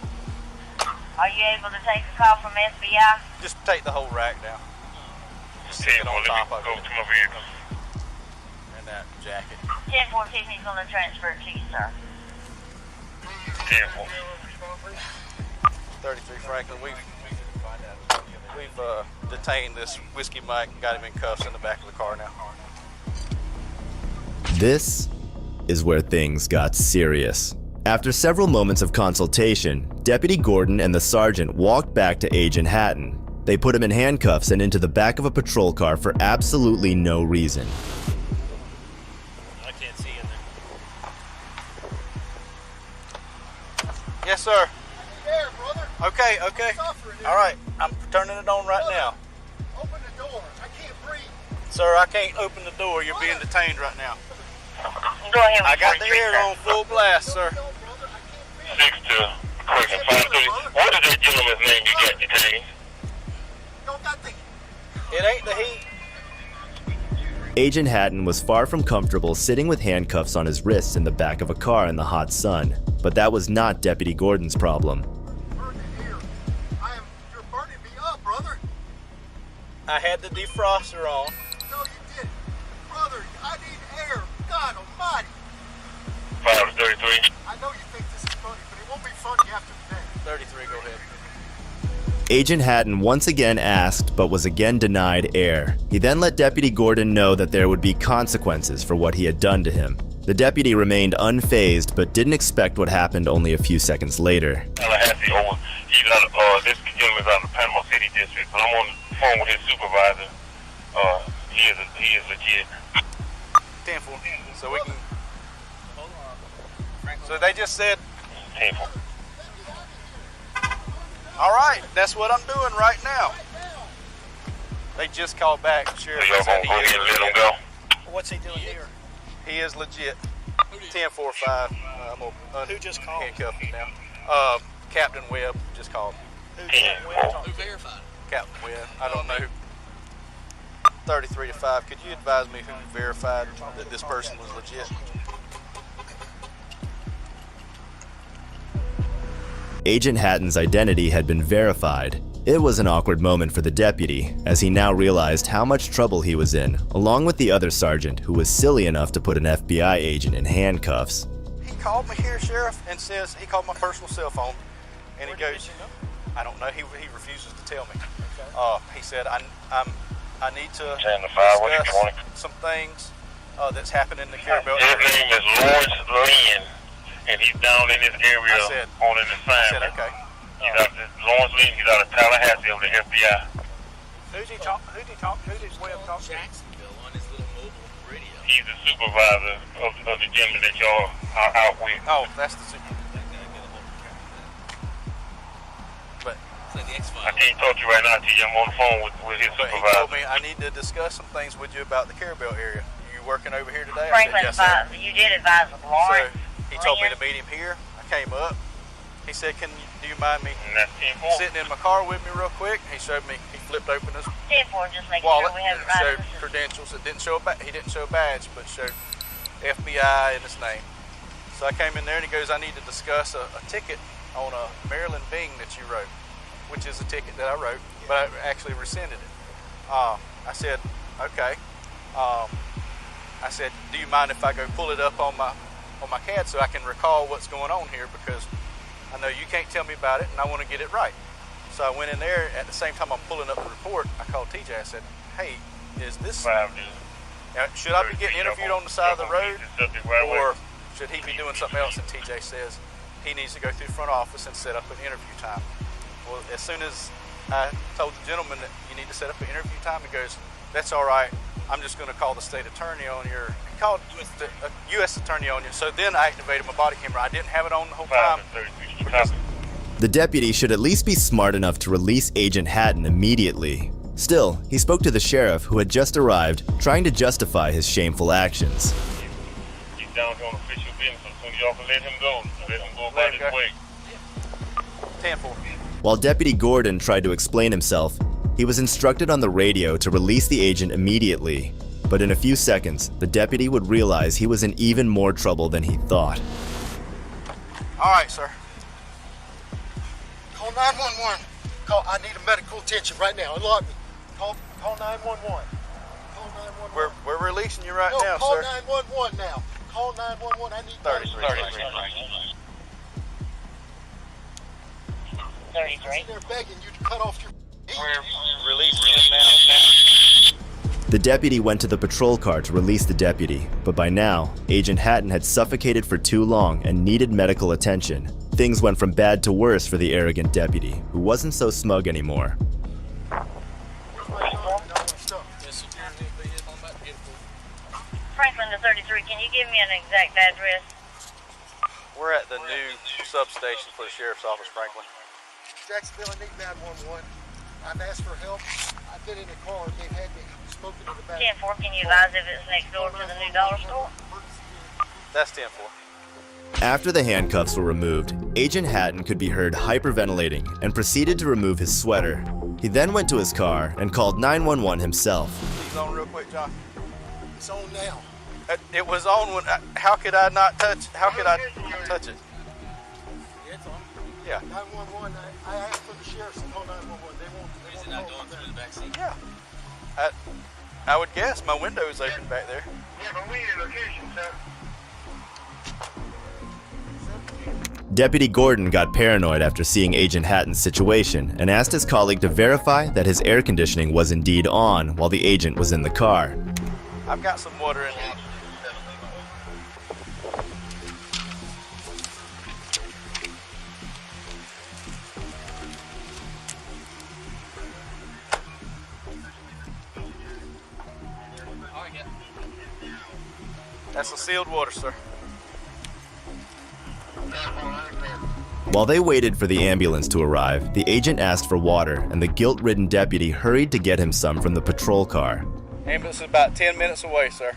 Are you able to take a call from FBI? Just take the whole rack down. Just sit it on top of it. Go to my vehicle. And that jacket. 10-4 Tiffany's going to transfer it to you, sir. 10-4. 33 Franklin, we've detained this Whiskey Mike and got him in cuffs in the back of the car now. This is where things got serious. After several moments of consultation, Deputy Gordon and the sergeant walked back to Agent Hatton. They put him in handcuffs and into the back of a patrol car for absolutely no reason. I can't see in there. Yes, sir. There, brother. Okay. All right, I'm turning it on right now. Open the door. I can't breathe. Sir, I can't open the door. You're being detained right now. Go ahead. I got the air on full blast, sir. 6 to correction 530. What is that gentleman's name you got detained? It ain't the heat. Agent Hatton was far from comfortable sitting with handcuffs on his wrists in the back of a car in the hot sun, but that was not Deputy Gordon's problem. You're burning me up, brother. I had the defroster on. No, you didn't. Brother, I need air. God almighty. 5 to 33. I know you think this is funny, but it won't be funny after today. 33, go ahead. Agent Hatton once again asked but was again denied air. He then let Deputy Gordon know that there would be consequences for what he had done to him. The deputy remained unfazed but didn't expect what happened only a few seconds later. Tallahassee over. This gentleman's out of the Panama City district, but I'm on the phone with his supervisor. He is legit. 10-4. So we can. So they just said. 10-4. All right, that's what I'm doing right now. They just called back. Sheriff. So y'all gonna go ahead and let him go? What's he doing here? He is legit. 10-4-5. I'm gonna Who just called? handcuff him now. Captain Webb just called. Who verified? Captain Webb. I don't know. 33 to 5. Could you advise me who verified that this person was legit? Agent Hatton's identity had been verified. It was an awkward moment for the deputy, as he now realized how much trouble he was in, along with the other sergeant who was silly enough to put an FBI agent in handcuffs. He called me here, Sheriff, and says he called my personal cell phone, and he goes, I don't know. He refuses to tell me. He said I need to discuss some things that's happened in the Carabel area. His name is Lawrence Lynn, and he's down in this area on an assignment. I said, okay. Lawrence Lynn, he's out of Tallahassee of the FBI. Who's he Webb talk to? Jacksonville on his little mobile radio. He's the supervisor of the gentleman that y'all are out with. Oh, that's the supervisor. But I can't talk to you right now until I'm on the phone with his supervisor. He told me I need to discuss some things with you about the Carabel area. You working over here today? Franklin I said, yes, sir. you did advise Lawrence. So he told me to meet him here. I came up. He said, do you mind me sitting in my car with me real quick? He showed me, he flipped open his wallet and showed credentials. It didn't show he didn't show a badge, but showed FBI in his name. So I came in there and he goes, I need to discuss a ticket on a Maryland Bing that you wrote, which is a ticket that I wrote, but I actually rescinded it. I said, okay. I said, do you mind if I go pull it up on my CAD so I can recall what's going on here, because I know you can't tell me about it and I want to get it right. So I went in there. At the same time I'm pulling up the report, I called TJ. I said, hey, is this, should I be getting interviewed on the side of the road, or should he be doing something else? And TJ says he needs to go through the front office and set up an interview time. Well, as soon as I told the gentleman that you need to set up an interview time, he goes, that's all right. I'm just going to call the state attorney on your, he called the U.S. attorney on you. So then I activated my body camera. I didn't have it on the whole time. The deputy should at least be smart enough to release Agent Hatton immediately. Still, he spoke to the sheriff who had just arrived, trying to justify his shameful actions. He's down to an official business. As soon as y'all can let him go about his way. 10-4. While Deputy Gordon tried to explain himself, he was instructed on the radio to release the agent immediately. But in a few seconds, the deputy would realize he was in even more trouble than he thought. All right, sir. Call 911. I need a medical attention right now. Unlock me. Call 911. Call 911. We're releasing you right now, call sir. Call 911 now. Call 911. I need 33. I'm sitting there begging you to cut off your... We're releasing him now. The deputy went to the patrol car to release the deputy, but by now, Agent Hatton had suffocated for too long and needed medical attention. Things went from bad to worse for the arrogant deputy, who wasn't so smug anymore. Franklin to 33, can you give me an exact address? We're at the new substation for the sheriff's office, Franklin. Jacksonville, I need 911. I've asked for help. I've been in the car. They've had me spoken to the back. 10-4, can you advise if it's next door to the new dollar store? That's 10-4. After the handcuffs were removed, Agent Hatton could be heard hyperventilating and proceeded to remove his sweater. He then went to his car and called 911 himself. It's on real quick, John. It's on now. It was on when. How could I not touch? How could I touch it? It's on. Yeah. 911. I asked for the sheriff to call 911. They won't. Is it not going through the back seat? Yeah. I would guess my window is open back there. Yeah, but we need a location, sir. Deputy Gordon got paranoid after seeing Agent Hatton's situation and asked his colleague to verify that his air conditioning was indeed on while the agent was in the car. I've got some water in here. That's the sealed water, sir. While they waited for the ambulance to arrive, the agent asked for water, and the guilt-ridden deputy hurried to get him some from the patrol car. Ambulance is about 10 minutes away, sir.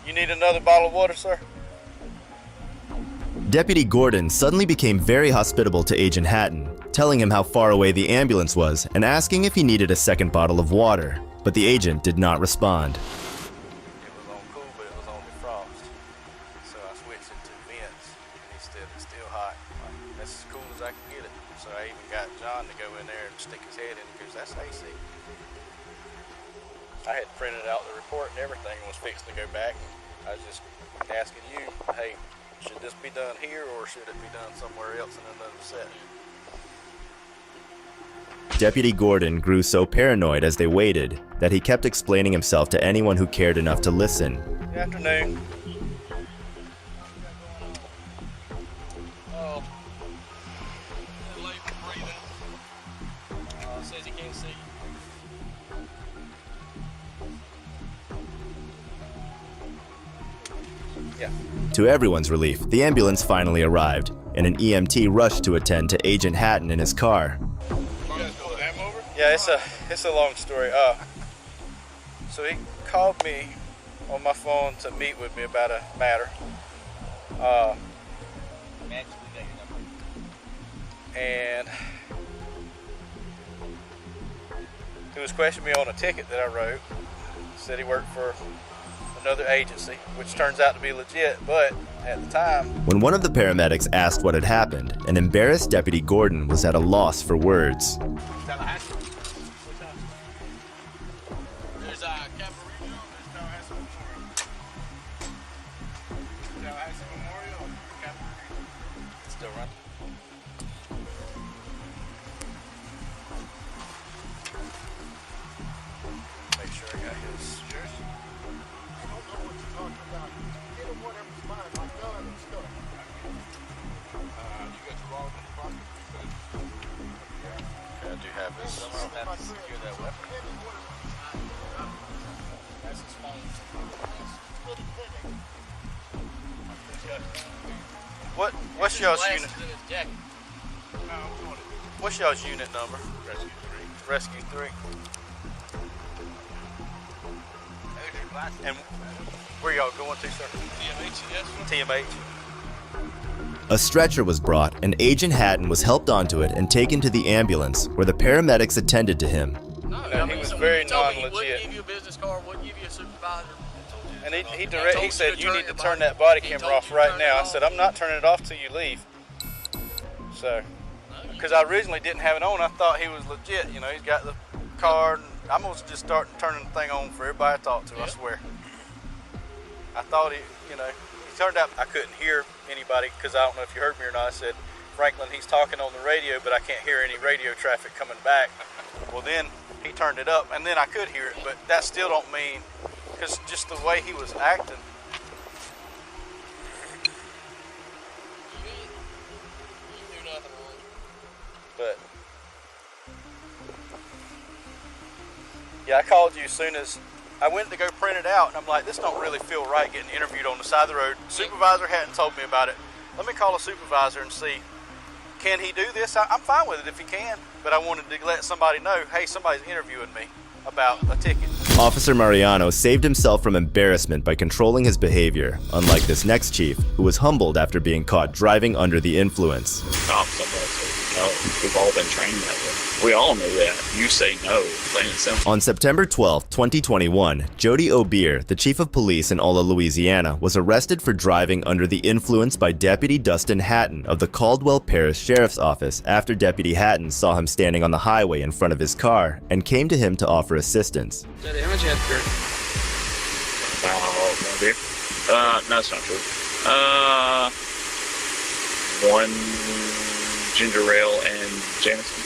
You need another bottle of water, sir? Deputy Gordon suddenly became very hospitable to Agent Hatton, telling him how far away the ambulance was and asking if he needed a second bottle of water, but the agent did not respond. It was on cool, but it was on defrost. So I switched it to vents, and it's still hot. That's as cool as I can get it. So I even got John to go in there and stick his head in because that's AC. I had printed out the report and everything and was fixing to go back. I was just asking you, hey, should this be done here or should it be done somewhere else in another setting? Deputy Gordon grew so paranoid as they waited that he kept explaining himself to anyone who cared enough to listen. Good afternoon. Says he can't see. Yeah. To everyone's relief, the ambulance finally arrived, and an EMT rushed to attend to Agent Hatton in his car. Yeah, it's a long story. So he called me on my phone to meet with me about a matter. And he was questioning me on a ticket that I wrote. Said he worked for another agency, which turns out to be legit, but at the time... When one of the paramedics asked what had happened, an embarrassed Deputy Gordon was at a loss for words. There's Capital Regional, there's Tallahassee Memorial. Tallahassee Memorial or Capital Regional? It's still running. Make sure I got his yours. I don't know what you're talking about. Get him whatever's mine, my gun and stuff. You got your wallet in the pocket? Yeah, I do have his. Someone have to secure that weapon. That's his phone. What's y'all's Glasses unit? in his jacket. What's y'all's unit number? Rescue 3. Rescue 3. And where y'all going to, sir? TMH. A stretcher was brought, and Agent Hatton was helped onto it and taken to the ambulance, where the paramedics attended to him. No, he was very He wouldn't non-legit. give you a business card, wouldn't give you a supervisor. And he said, you need to turn that body camera off right now. I said, I'm not turning it off till you leave. So, because I originally didn't have it on, I thought he was legit. You know, he's got the card. I'm going to just start turning the thing on for everybody I talk to, I swear. I thought he, you know, it turned out I couldn't hear anybody because I don't know if you heard me or not. I said, Franklin, he's talking on the radio, but I can't hear any radio traffic coming back. Well, then he turned it up, and then I could hear it, but that still don't mean, because just the way he was acting. But yeah, I called you as soon as I went to go print it out, and I'm like, this don't really feel right getting interviewed on the side of the road. Supervisor hadn't told me about it. Let me call a supervisor and see, can he do this? I'm fine with it if he can, but I wanted to let somebody know, hey, somebody's interviewing me about a ticket. Officer Mariano saved himself from embarrassment by controlling his behavior, unlike this next chief, who was humbled after being caught driving under the influence. We've all been trained that way. We all know that. You say no, plain and simple. On September 12, 2021, Jody O'Beer, the chief of police in Olla, Louisiana, was arrested for driving under the influence by Deputy Dustin Hatton of the Caldwell Parish Sheriff's Office after Deputy Hatton saw him standing on the highway in front of his car and came to him to offer assistance. Daddy, how much you have to drink? Beer? No, it's not true. One ginger ale and Jameson.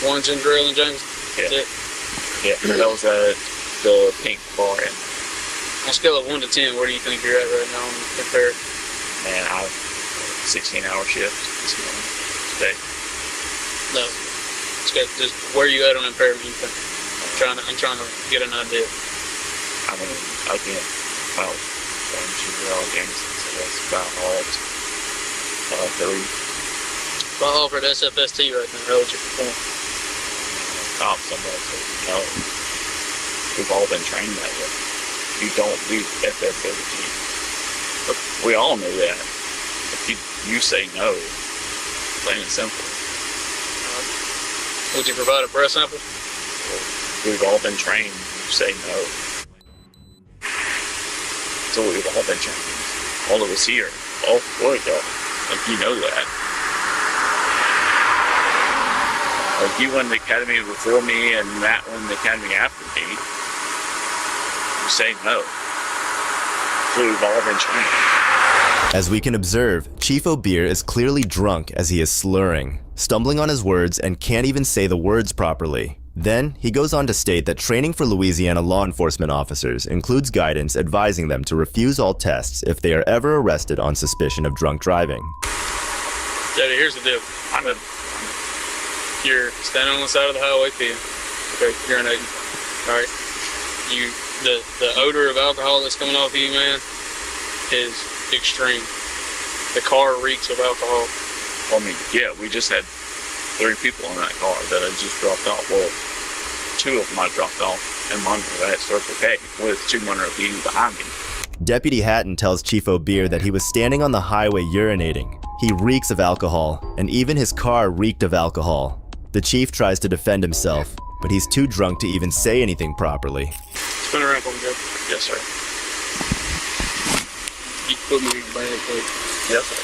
One ginger ale and Jameson? Yeah. That's it? Yeah, that was at the Pink Bar. And on a scale of 1 to 10, where do you think you're at right now on Impair? Man, I have 16-hour shift today. No. Just where are you at on impairment, you think? I'm trying to get an idea. I mean, again, well, one ginger ale and Jameson, so that's about all. 3. If I offered SFST right now, how would you perform? We've all been trained that way. You don't do FFST. We all know that. If you say no, plain and simple. Would you provide a breath sample? We've all been trained. You say no. So we've all been trained. All of us here. All 4 of y'all. Like, you know that. Like, you won the academy before me and Matt won the academy after me. You say no. So we've all been trained. As we can observe, Chief O'Beer is clearly drunk as he is slurring, stumbling on his words and can't even say the words properly. Then, he goes on to state that training for Louisiana law enforcement officers includes guidance advising them to refuse all tests if they are ever arrested on suspicion of drunk driving. Daddy, here's the deal. You're standing on the side of the highway peeing. Okay, urinating. Alright. The odor of alcohol that's coming off of you, man, is extreme. The car reeks of alcohol. I mean, yeah, we just had 3 people in that car that I just dropped off. Well, 2 of them I dropped off in Monroe at Circle K with 2 Monroe being behind me. Deputy Hatton tells Chief O'Beer that he was standing on the highway urinating. He reeks of alcohol, and even his car reeked of alcohol. The chief tries to defend himself, but he's too drunk to even say anything properly. Spin around for me, Joe. Yes, sir. You can put me in your bag, please. Yes, sir.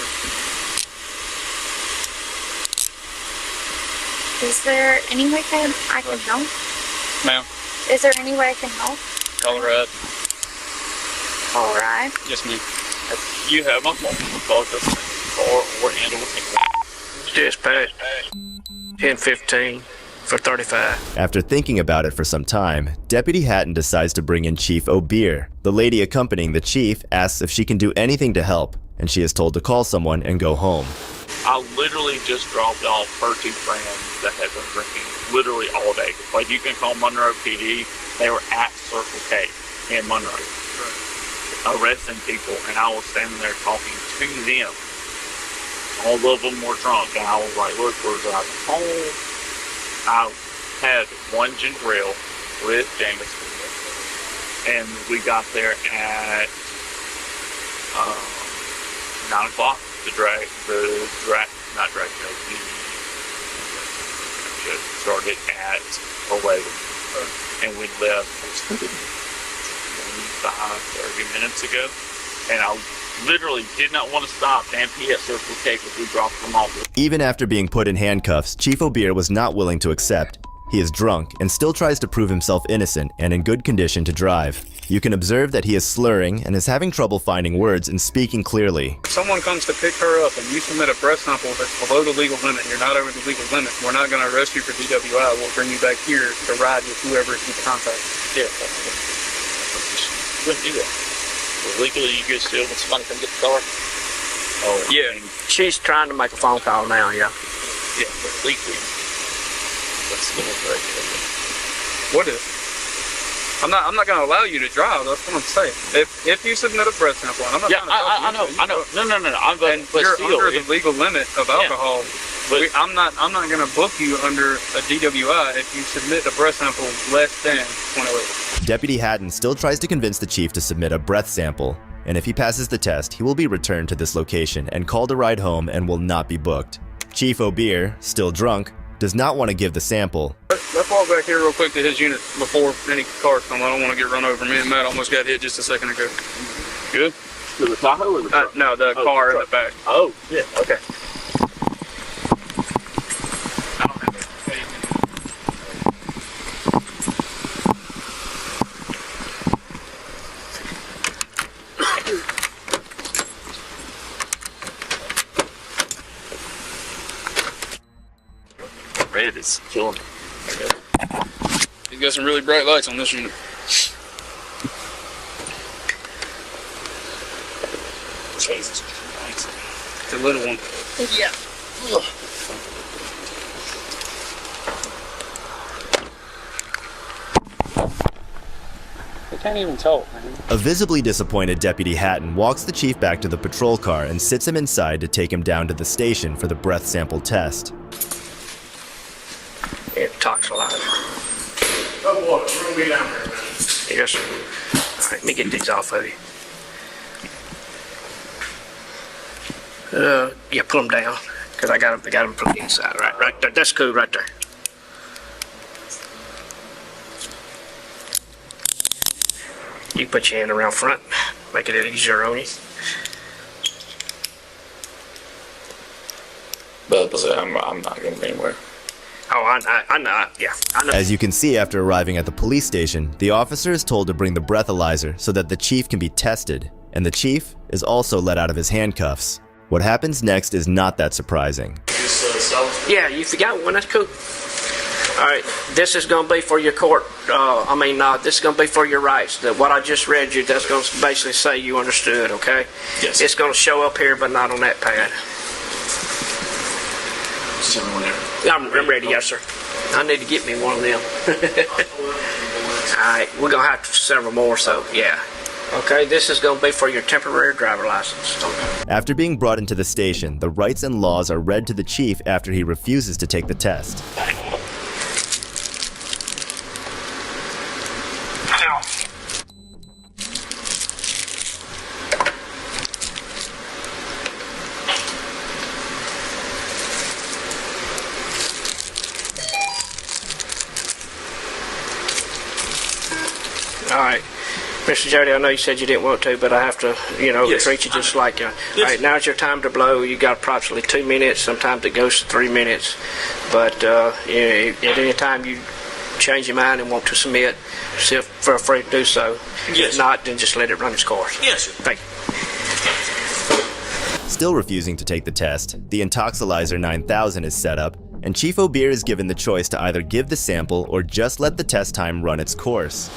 Is there any way I can help? Ma'am? Is there any way I can help? Call a ride. All right. Yes, ma'am. You have my phone. Call this or handle it. Dispatch. 10-15 for 35. After thinking about it for some time, Deputy Hatton decides to bring in Chief O'Beer. The lady accompanying the chief asks if she can do anything to help, and she is told to call someone and go home. I literally just dropped off her 2 friends that had been drinking literally all day. Like, you can call Monroe PD. They were at Circle K in Monroe, arresting people, and I was standing there talking to them. All of them were drunk, and I was like, look, we're driving home. I had 1 ginger ale with Jameson, and we got there at 9 o'clock. Started at 11, and we left 25-30 minutes ago, and I literally did not want to stop and pee at Circle K because we dropped them off. Even after being put in handcuffs, Chief O'Beer was not willing to accept. He is drunk and still tries to prove himself innocent and in good condition to drive. You can observe that he is slurring and is having trouble finding words and speaking clearly. If someone comes to pick her up and you submit a breath sample that's below the legal limit, you're not over the legal limit, we're not going to arrest you for DWI. We'll bring you back here to ride with whoever you contact. Yeah. Wouldn't do that. Legally, you could still when somebody come get the car. Oh, yeah. She's trying to make a phone call now, yeah. Yeah, but legally, that's the right. What is? I'm not going to allow you to drive. That's what I'm saying. If you submit a breath sample, and I'm not. Yeah, I know. No. I'm going. And you're under the legal limit of alcohol. But I'm not going to book you under a DWI if you submit a breath sample less than 20. Deputy Hatton still tries to convince the chief to submit a breath sample, and if he passes the test, he will be returned to this location and called a ride home and will not be booked. Chief O'Beer, still drunk, does not want to give the sample. Let's walk back here real quick to his unit before any cars come. I don't want to get run over. Me and Matt almost got hit just a second ago. Good? To the Tahoe or the truck? No, the car in the back. Oh, yeah, okay. Red is killing me. He's got some really bright lights on this unit. Jesus Christ. It's a little one. Yeah. They can't even talk, man. A visibly disappointed Deputy Hatton walks the chief back to the patrol car and sits him inside to take him down to the station for the breath sample test. It talks a lot. Oh, boy, we're going to be down here, man. Yes, sir. All right, let me get these off of you. Yeah, pull them down, because I got them from the inside. Right there. That's cool right there. You put your hand around front, make it easier on you. But I'm not going to be anywhere. Oh, I know, yeah, I know. As you can see, after arriving at the police station, the officer is told to bring the breathalyzer so that the chief can be tested, and the chief is also let out of his handcuffs. What happens next is not that surprising. Yeah, you forgot one, that's cool. All right, this is going to be for your court, this is going to be for your rights. What I just read you, that's going to basically say you understood, okay? Yes. It's going to show up here, but not on that pad. I'm ready, yes, sir. I need to get me one of them. All right, we're going to have several more, so yeah. Okay, this is going to be for your temporary driver license. After being brought into the station, the rights and laws are read to the chief after he refuses to take the test. All right, Mr. Jody, I know you said you didn't want to, but I have to, Yes. treat you just like you. Yes. All right, now's your time to blow. You got approximately 2 minutes. Sometimes it goes to 3 minutes. But at any time you change your mind and want to submit, feel free to do so. Yes. If not, then just let it run its course. Yes, sir. Thank you. Still refusing to take the test, the Intoxilizer 9000 is set up, and Chief O'Beer is given the choice to either give the sample or just let the test time run its course.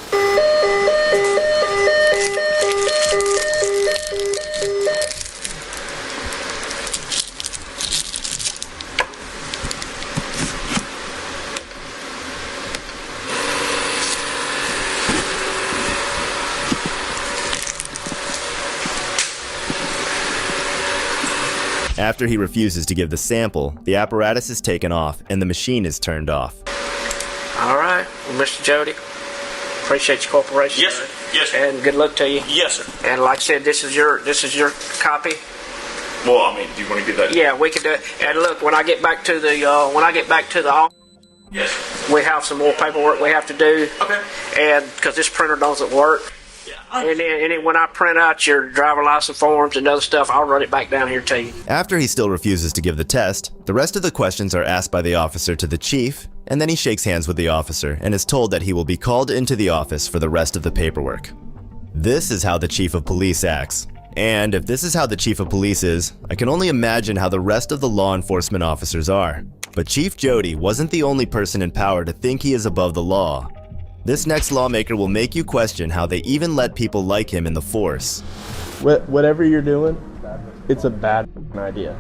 After he refuses to give the sample, the apparatus is taken off and the machine is turned off. All right, well, Mr. Jody, appreciate your cooperation. Yes, sir. Yes, sir. And good luck to you. Yes, sir. And like I said, this is your copy. Well, I mean, do you want to get that? Yeah, we can do it. And look, when I get back to the office, Yes. we have some more paperwork we have to do. Okay. And because this printer doesn't work. Yeah. And then when I print out your driver license forms and other stuff, I'll run it back down here to you. After he still refuses to give the test, the rest of the questions are asked by the officer to the chief, and then he shakes hands with the officer and is told that he will be called into the office for the rest of the paperwork. This is how the chief of police acts. And if this is how the chief of police is, I can only imagine how the rest of the law enforcement officers are. But Chief Jody wasn't the only person in power to think he is above the law. This next lawmaker will make you question how they even let people like him in the force. Whatever you're doing, it's a bad idea.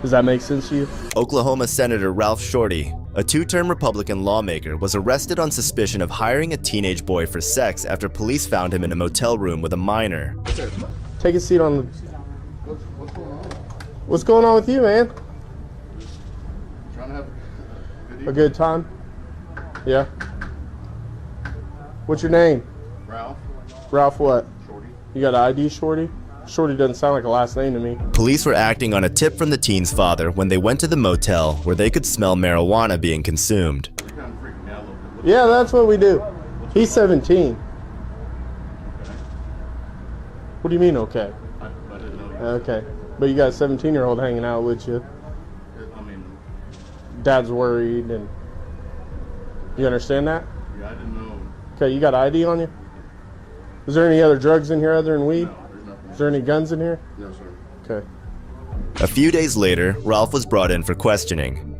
Does that make sense to you? Oklahoma Senator Ralph Shorty, a two-term Republican lawmaker, was arrested on suspicion of hiring a teenage boy for sex after police found him in a motel room with a minor. Take a seat on the... What's going on with you, man? Trying to have a good time? Yeah? What's your name? Ralph. Ralph what? Shorty. You got an ID, Shorty? Shorty doesn't sound like a last name to me. Police were acting on a tip from the teen's father when they went to the motel where they could smell marijuana being consumed. Yeah, that's what we do. He's 17. What do you mean, okay? I didn't know. Okay. But you got a 17-year-old hanging out with you. I mean, Dad's worried, and you understand that? yeah, I didn't know. Okay, you got ID on you? Is there any other drugs in here other than weed? No, there's nothing. Is there any guns in here? No, sir. Okay. A few days later, Ralph was brought in for questioning.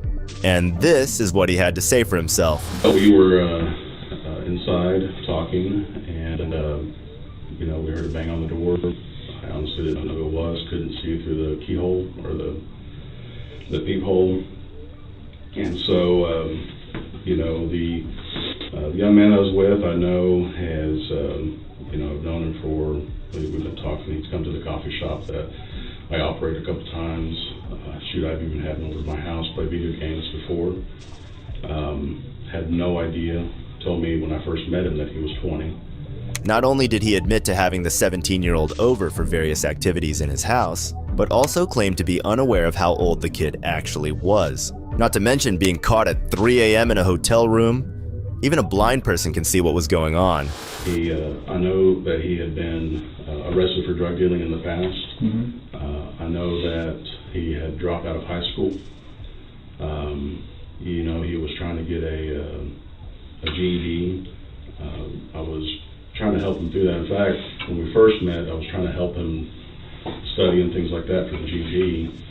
And this is what he had to say for himself. We were inside talking, and we heard a bang on the door. I honestly didn't know who it was, couldn't see through the keyhole or the peephole. And so, the young man I was with, I know has, I've known him for, we've been talking, he's come to the coffee shop that I operate a couple times. I've even had him over to my house, play video games before. Had no idea, told me when I first met him that he was 20. Not only did he admit to having the 17-year-old over for various activities in his house, but also claimed to be unaware of how old the kid actually was. Not to mention being caught at 3 a.m. in a hotel room. Even a blind person can see what was going on. I know that he had been arrested for drug dealing in the past. Mm-hmm. I know that he had dropped out of high school. He was trying to get a GED. I was trying to help him through that. In fact, when we first met, I was trying to help him study and things like that for the GED.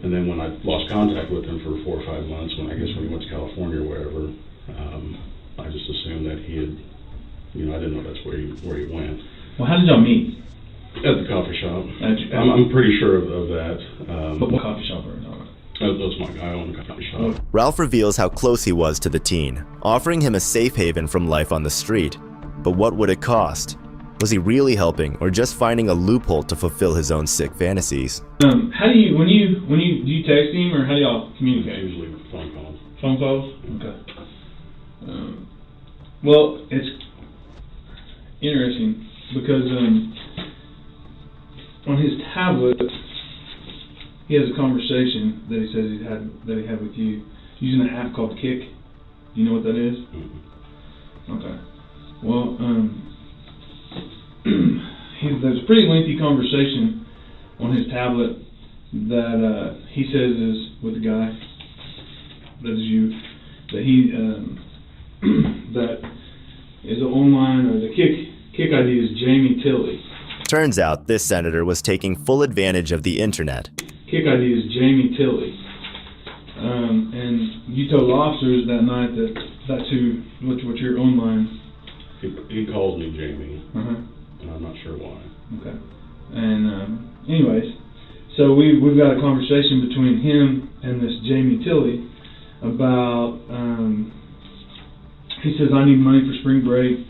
And then when I lost contact with him for 4 or 5 months, when he went to California or wherever, I just assumed that he had, I didn't know that's where he went. Well, how did y'all meet? At the coffee shop. I'm pretty sure of that. What coffee shop are you talking about? That's my guy. I own the coffee shop. Ralph reveals how close he was to the teen, offering him a safe haven from life on the street. But what would it cost? Was he really helping, or just finding a loophole to fulfill his own sick fantasies? How do you, do you text him, or how do y'all communicate? Usually phone calls. Phone calls? Okay. Well, it's interesting because on his tablet, he has a conversation that he says he had with you using an app called Kick. Do you know what that is? Mm-hmm. Okay. Well, there's a pretty lengthy conversation on his tablet that he says is with the guy that is you, that he that is online, or the Kick ID is Jamie Tilley. Turns out this senator was taking full advantage of the internet. Kick ID is Jamie Tilley. And you told officers that night that that's what you're online. He calls me Jamie, Uh-huh. and I'm not sure why. Okay. And anyways, so we've got a conversation between him and this Jamie Tilley about, he says, I need money for spring break.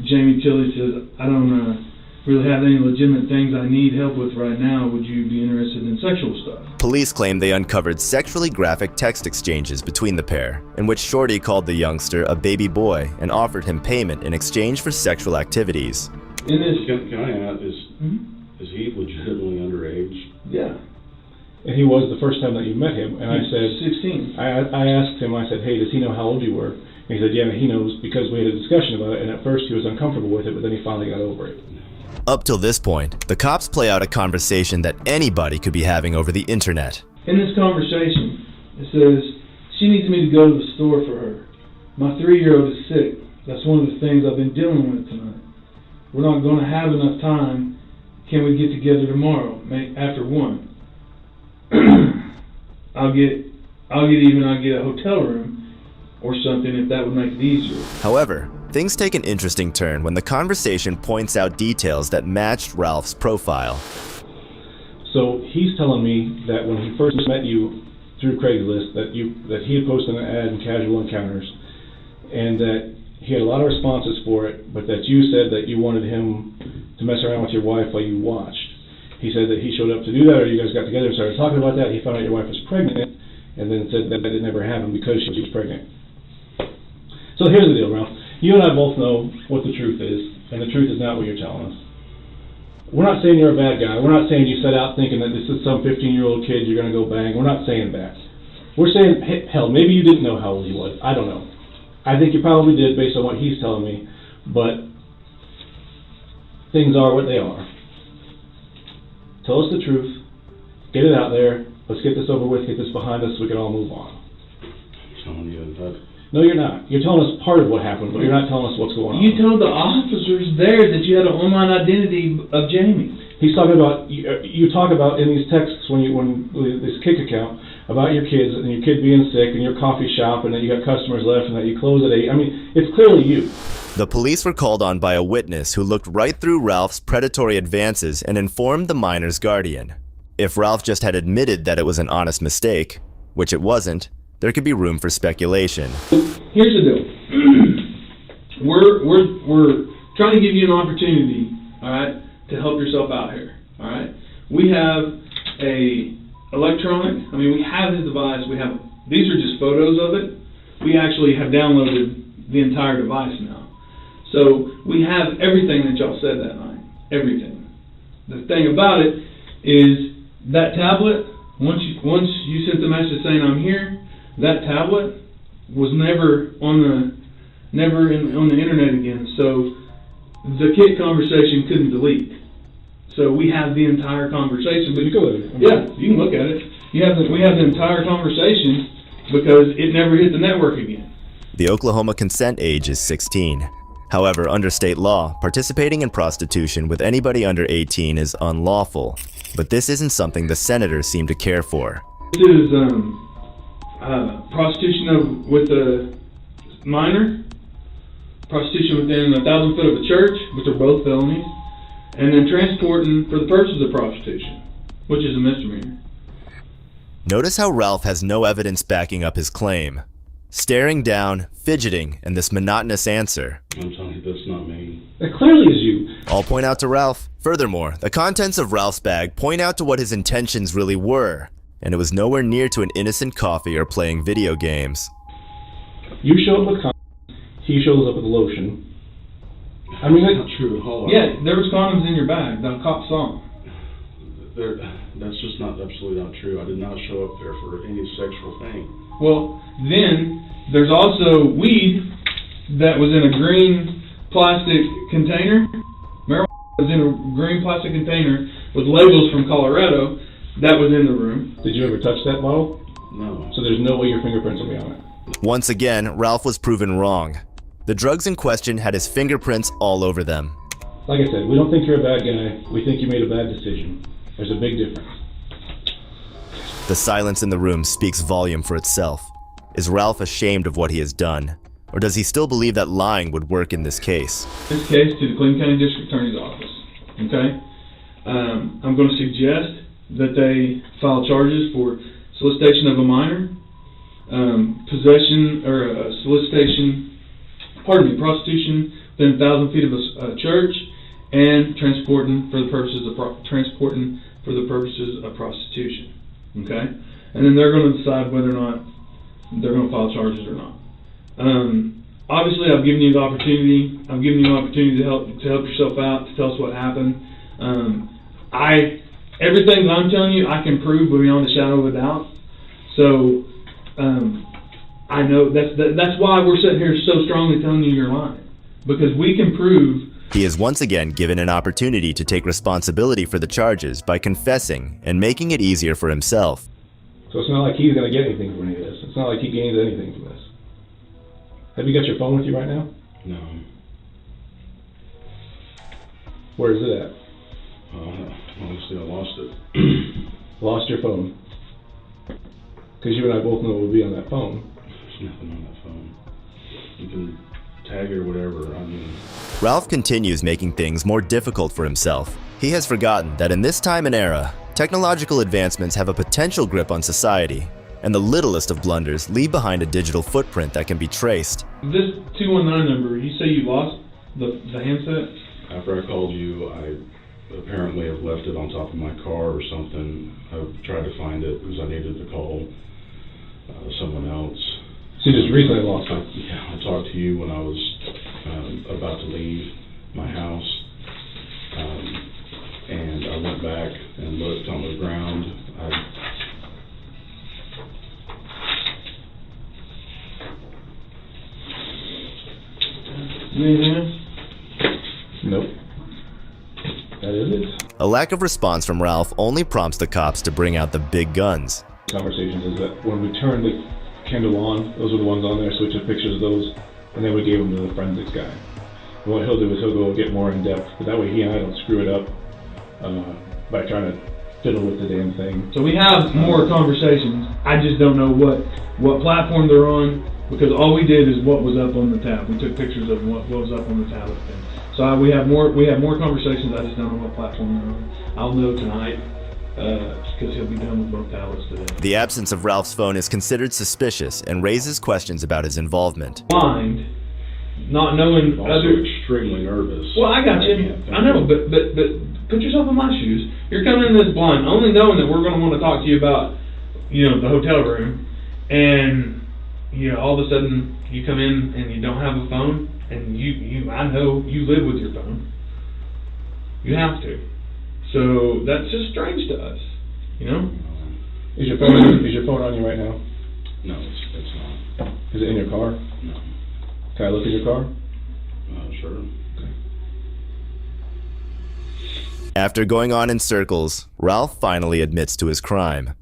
Jamie Tilley says, I don't really have any legitimate things I need help with right now. Would you be interested in sexual stuff? Police claim they uncovered sexually graphic text exchanges between the pair, in which Shorty called the youngster a baby boy and offered him payment in exchange for sexual activities. Can I ask, is he legitimately underage? Yeah. And he was the first time that you met him, and I said, 16. I asked him, I said, hey, does he know how old you were? And he said, yeah, he knows because we had a discussion about it, and at first he was uncomfortable with it, but then he finally got over it. Up till this point, the cops play out a conversation that anybody could be having over the internet. In this conversation, it says, she needs me to go to the store for her. My 3-year-old is sick. That's one of the things I've been dealing with tonight. We're not going to have enough time. Can we get together tomorrow, after 1? I'll get a hotel room or something if that would make it easier. However, things take an interesting turn when the conversation points out details that matched Ralph's profile. So he's telling me that when he first met you through Craigslist, that he had posted an ad in Casual Encounters, and that he had a lot of responses for it, but that you said that you wanted him to mess around with your wife while you watched. He said that he showed up to do that, or you guys got together and started talking about that. He found out your wife was pregnant, and then said that it never happened because she was pregnant. So here's the deal, Ralph. You and I both know what the truth is, and the truth is not what you're telling us. We're not saying you're a bad guy. We're not saying you set out thinking that this is some 15-year-old kid you're going to go bang. We're not saying that. We're saying, hell, maybe you didn't know how old he was. I don't know. I think you probably did based on what he's telling me, but things are what they are. Tell us the truth. Get it out there. Let's get this over with, get this behind us so we can all move on. Telling you that. No, you're not. You're telling us part of what happened, but you're not telling us what's going on. You told the officers there that you had an online identity of Jamie. He's talking about, you talk about in these texts when this Kick account, about your kids and your kid being sick and your coffee shop and that you got customers left and that you close at 8. I mean, it's clearly you. The police were called on by a witness who looked right through Ralph's predatory advances and informed the minor's guardian. If Ralph just had admitted that it was an honest mistake, which it wasn't, there could be room for speculation. Here's the deal. We're trying to give you an opportunity, all right, to help yourself out here, all right? We have we have his device. These are just photos of it. We actually have downloaded the entire device now. So we have everything that y'all said that night, everything. The thing about it is that tablet, once you sent the message saying I'm here, that tablet was never on the internet again. So the Kit conversation couldn't delete. So we have the entire conversation. But you can look at it. Yeah, you can look at it. We have the entire conversation because it never hit the network again. The Oklahoma consent age is 16. However, under state law, participating in prostitution with anybody under 18 is unlawful. But this isn't something the senators seem to care for. This is prostitution with a minor, prostitution within 1,000 foot of a church, which are both felonies, and then transporting for the purposes of prostitution, which is a misdemeanor. Notice how Ralph has no evidence backing up his claim. Staring down, fidgeting, and this monotonous answer. I'm telling you, that's not me. That clearly is you. I'll point out to Ralph. Furthermore, the contents of Ralph's bag point out to what his intentions really were, and it was nowhere near to an innocent coffee or playing video games. You show up with condoms, he shows up with lotion. I mean, that's not true. Hold on. Yeah, there was condoms in your bag. The cop saw them. That's just absolutely not true. I did not show up there for any sexual thing. Well, then there's also weed that was in a green plastic container. Marijuana was in a green plastic container with labels from Colorado. That was in the room. Did you ever touch that bottle? No. So there's no way your fingerprints will be on it. Once again, Ralph was proven wrong. The drugs in question had his fingerprints all over them. Like I said, we don't think you're a bad guy. We think you made a bad decision. There's a big difference. The silence in the room speaks volume for itself. Is Ralph ashamed of what he has done? Or does he still believe that lying would work in this case? This case to the Clinton County District Attorney's Office, okay? I'm going to suggest that they file charges for solicitation of a minor, prostitution within 1,000 feet of a church, and transporting for the purposes of prostitution. Okay, and then they're going to decide whether or not they're going to file charges or not. Obviously, I've given you the opportunity. I'm giving you an opportunity to help yourself out, to tell us what happened. Everything that I'm telling you, I can prove beyond a shadow of a doubt. So I know that's why we're sitting here so strongly telling you you're lying, because we can prove. He is once again given an opportunity to take responsibility for the charges by confessing and making it easier for himself. So it's not like he's going to get anything from any of this. It's not like he gains anything from this. Have you got your phone with you right now? No. Where is it at? Honestly, I lost it. Lost your phone? Because you and I both know what will be on that phone. There's nothing on that phone. You can tag it or whatever. I mean... Ralph continues making things more difficult for himself. He has forgotten that in this time and era, technological advancements have a potential grip on society, and the littlest of blunders leave behind a digital footprint that can be traced. This 219 number, you say you lost the handset? After I called you, I apparently have left it on top of my car or something. I've tried to find it because I needed to call someone else. So you just recently lost it? Yeah, I talked to you when I was about to leave my house. And I went back and looked on the ground. Anything else? Nope. That is it. A lack of response from Ralph only prompts the cops to bring out the big guns. Conversations is that when we turned the candle on, those were the ones on there, so we took pictures of those, and then we gave them to the forensics guy. And what he'll do is he'll go get more in depth, but that way he and I don't screw it up by trying to fiddle with the damn thing. So we have more conversations. I just don't know what platform they're on, because all we did is what was up on the tab. We took pictures of what was up on the tablet thing. So we have more conversations. I just don't know what platform they're on. I'll know tonight because he'll be done with both tablets today. The absence of Ralph's phone is considered suspicious and raises questions about his involvement. Blind, not knowing I'm also other. extremely nervous. Well, I got you. I know, but put yourself in my shoes. You're coming in this blind, only knowing that we're going to want to talk to you about, the hotel room, and all of a sudden you come in and you don't have a phone, and I know you live with your phone. You have to. So that's just strange to us, Is your phone on you right now? No, it's not. Is it in your car? No. Can I look at your car? Sure. Okay. After going on in circles, Ralph finally admits to his crime.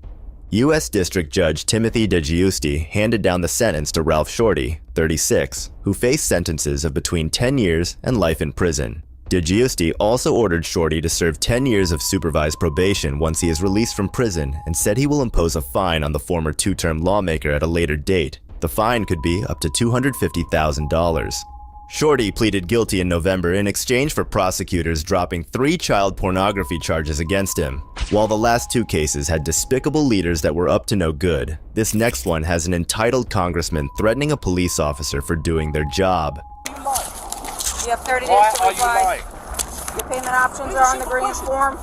U.S. District Judge Timothy DeGiusti handed down the sentence to Ralph Shorty, 36, who faced sentences of between 10 years and life in prison. DeGiusti also ordered Shorty to serve 10 years of supervised probation once he is released from prison, and said he will impose a fine on the former two-term lawmaker at a later date. The fine could be up to $250,000. Shorty pleaded guilty in November in exchange for prosecutors dropping 3 child pornography charges against him. While the last 2 cases had despicable leaders that were up to no good, this next one has an entitled congressman threatening a police officer for doing their job. You have 30 days to reply. Your payment options are on the green form.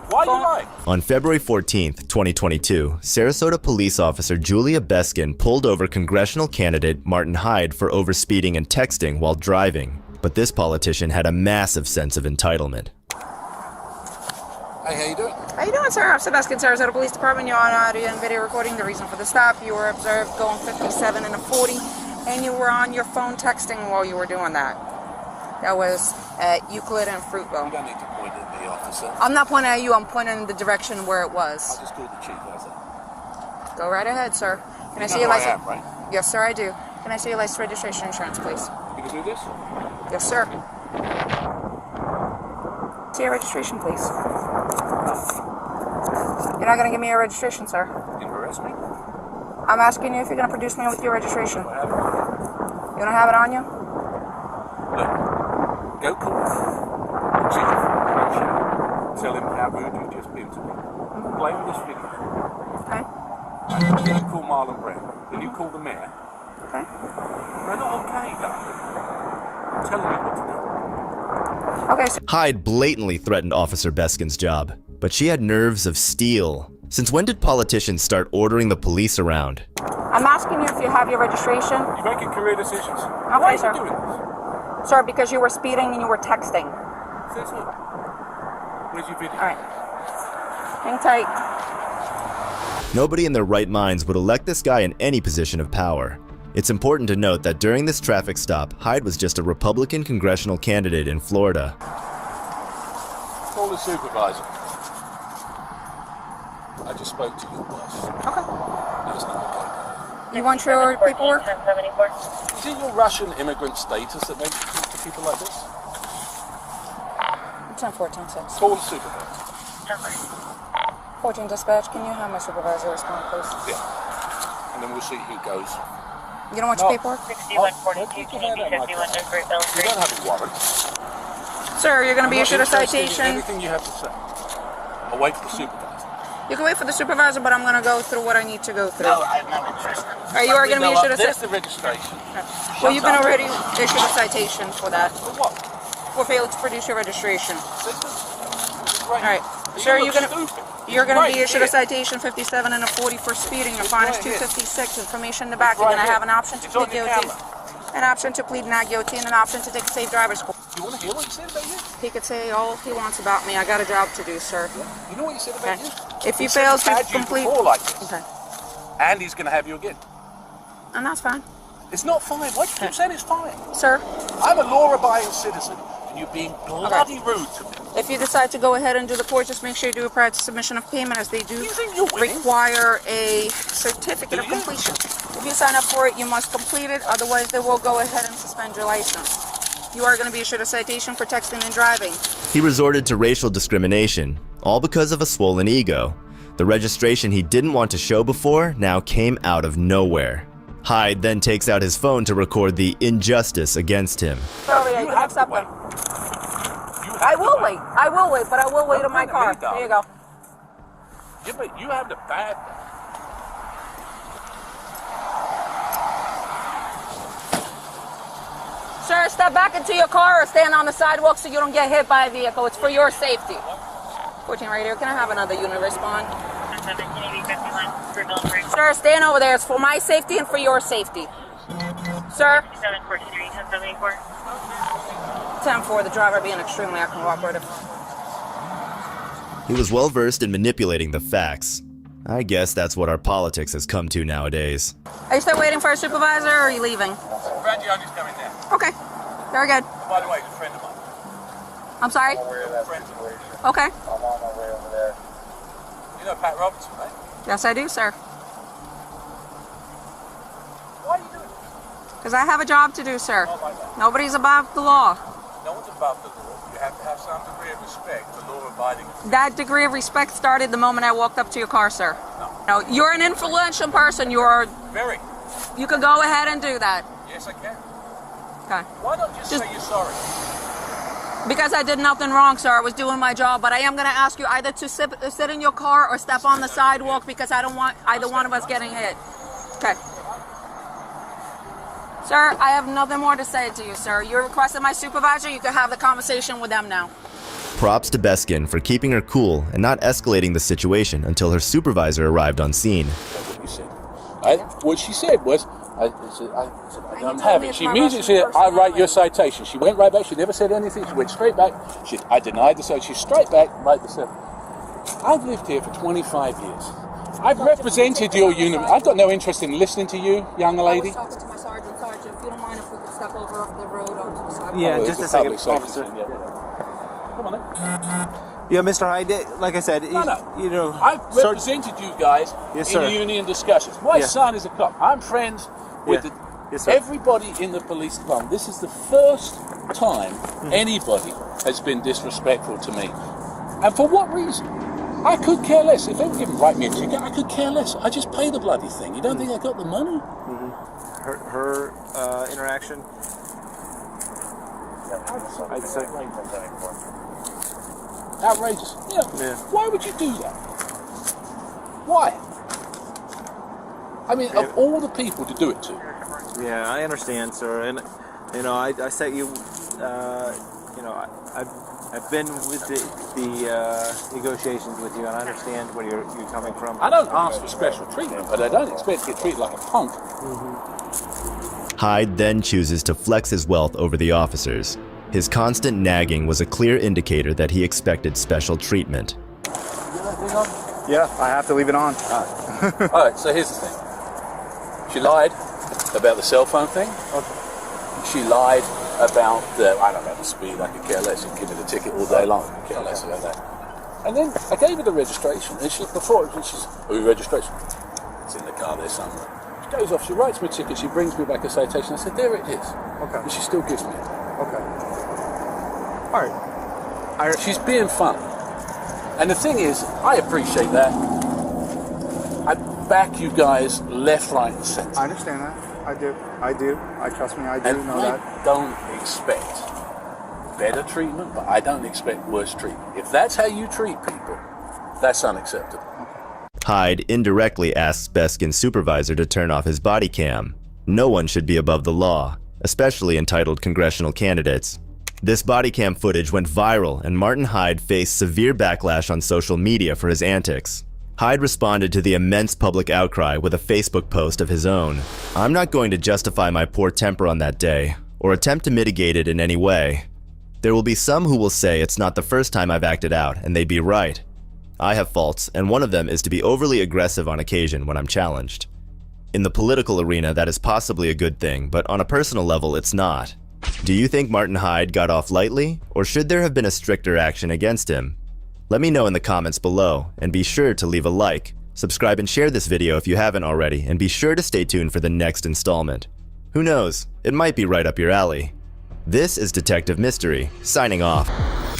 Why you lying? On February 14th, 2022, Sarasota police officer Julia Beskin pulled over congressional candidate Martin Hyde for overspeeding and texting while driving. But this politician had a massive sense of entitlement. Hey, how you doing? How you doing, sir? Officer Beskin, Sarasota Police Department. You're on audio and video recording. The reason for the stop, you were observed going 57 and a 40, and you were on your phone texting while you were doing that. That was at Euclid and Fruitville. You don't need to point at me, officer. I'm not pointing at you, I'm pointing in the direction where it was. I'll just call the chief, how's that? Go right ahead, sir. Can I see your license? Right? Yes, sir, I do. Can I see your license, registration, insurance, please? You can do this? Yes, sir. See your registration, please. You're not going to give me your registration, sir. You can arrest me? I'm asking you if you're going to produce me with your registration. You don't have it on you? Look. Go call the chief. Tell him how rude you just been to me. Play with this video. Okay. Then you call Marlon Brown. Then you call the mayor. Okay. They're not okay, though. I'm telling you what to do. Okay, sir. Hyde blatantly threatened Officer Beskin's job, but she had nerves of steel. Since when did politicians start ordering the police around? I'm asking you if you have your registration. You're making career decisions. Okay, Why sir. are you doing this? Sir, because you were speeding and you were texting. Says who? Where's your video? All right. Hang tight. Nobody in their right minds would elect this guy in any position of power. It's important to note that during this traffic stop, Hyde was just a Republican congressional candidate in Florida. Call the supervisor. I just spoke to your boss. Okay. That's not okay. You want your paperwork? Is it your Russian immigrant status that makes you talk to people like this? 10-4-10-6. Call the supervisor. 14 dispatch, can you have my supervisor respond, please? Yeah. And then we'll see who goes. You don't want your paperwork? 6142, can you be 51 Oakbrook Bell Street? You don't have a warrant. Sir, you're going to be I'm not issued a interested in citation. Anything you have to say. I'll wait for the supervisor. You can wait for the supervisor, but I'm going to go through what I need to go through. No, I'm not interested. All right, you are going to be issued a There's citation. the registration. Well, you've been already issued a citation for that. For what? For failure to produce your registration. All right, You sir, look you're going to Right be issued a here. citation 57 and a 40 for speeding. Your fine is right here. $256. Information in the back. It's You're right going to have here. an option to It's on plead your guilty, camera. an option to plead not guilty, and an option to take a safe driver's course. You want to hear what he said about you? He could say all he wants about me. I got a job to do, sir. You know what he said about Okay. you? If you He said fail he's to had you complete, before like this. okay, And he's going to have you again. and that's fine, It's not fine. Why do you keep saying it's fine? sir. I'm a law-abiding citizen, and you're being bloody rude to me. If you decide to go ahead and do the course, just make sure you do a prior to submission of payment, as they do You think you're winning? require a certificate of completion. If you sign up for it, you must complete it. Otherwise, they will go ahead and suspend your license. You are going to be issued a citation for texting and driving. He resorted to racial discrimination, all because of a swollen ego. The registration he didn't want to show before now came out of nowhere. Hyde then takes out his phone to record the injustice against him. Sorry, I can accept them. I will wait, but I will wait in my car. There you go. Yeah, but you have the bad. Sir, step back into your car or stand on the sidewalk so you don't get hit by a vehicle. It's for your safety. 14 right here. Can I have another unit respond? Sir, stand over there. It's for my safety and for your safety. Sir? 10-4, the driver being extremely uncooperative. He was well versed in manipulating the facts. I guess that's what our politics has come to nowadays. Are you still waiting for a supervisor or are you leaving? Rangioni's coming down. Okay. Very good. By the way, he's a friend of mine. I'm sorry? Okay. I'm on my way over there. You know Pat Robertson, right? Yes, I do, sir. Why are you doing this? Because I have a job to do, sir. Nobody's above the law. No one's above the law. You have to have some degree of respect for law-abiding. That degree of respect started the moment I walked up to your car, sir. No, you're an influential person. You're. Very. You can go ahead and do that. Yes, I can. Okay. Why not just say you're sorry? Because I did nothing wrong, sir. I was doing my job, but I am going to ask you either to sit in your car or step on the sidewalk because I don't want either one of us getting hit. Okay. Sir, I have nothing more to say to you, sir. You requested my supervisor. You can have the conversation with them now. Props to Beskin for keeping her cool and not escalating the situation until her supervisor arrived on scene. What she said was, I don't have it. She immediately said, I write your citation. She went right back. She never said anything. She went straight back. I denied the citation. She's straight back, right the seven. I've lived here for 25 years. I've represented your unit. I've got no interest in listening to you, young lady. I was talking to my sergeant. Sergeant, if you don't mind if we could step over off the road onto the sidewalk. Yeah, Oh, just a it's second, public officer. safety, Come on then. Yeah, Mr. Hyde, like I said, you know... I've represented you guys Yes, in sir. union discussions. My Yeah. son is a cop. I'm friends with Yes, sir. everybody in the police department. This is the first time anybody has been disrespectful to me. And for what reason? I could care less. If they were going to write me a ticket, I could care less. I just pay the bloody thing. You don't think I got the money? Her interaction... I'd say... Outrageous. Yeah. Why would you do that? Why? I mean, of all the people to do it to. Yeah, I understand, sir, and you know, I set you. You know, I've been with the negotiations with you, and I understand where you're coming from. I don't ask for special treatment, but I don't expect to get treated like a punk. Hyde then chooses to flex his wealth over the officers. His constant nagging was a clear indicator that he expected special treatment. Yeah, I have to leave it on. All right, so here's the thing. She lied. about the cell phone thing. Okay. She lied about I don't know the speed. I could care less. She'd give me the ticket all day long. I could care less about that. And then I gave her the registration, and she's registration. It's in the car there somewhere. She goes off. She writes me a ticket. She brings me back a citation. I said, there it is. Okay. And she still gives me it. Okay. All right. She's being fun. And the thing is, I appreciate that. I back you guys left, right, and centre. I understand that. I do. Trust me, I do know that. I don't expect better treatment, but I don't expect worse treatment. If that's how you treat people, that's unacceptable. Hyde indirectly asks Beskin's supervisor to turn off his body cam. No one should be above the law, especially entitled congressional candidates. This body cam footage went viral, and Martin Hyde faced severe backlash on social media for his antics. Hyde responded to the immense public outcry with a Facebook post of his own. I'm not going to justify my poor temper on that day, or attempt to mitigate it in any way. There will be some who will say it's not the first time I've acted out, and they'd be right. I have faults, and one of them is to be overly aggressive on occasion when I'm challenged. In the political arena, that is possibly a good thing, but on a personal level, it's not. Do you think Martin Hyde got off lightly, or should there have been a stricter action against him? Let me know in the comments below, and be sure to leave a like, subscribe and share this video if you haven't already, and be sure to stay tuned for the next installment. Who knows, it might be right up your alley. This is Detective Mystery, signing off.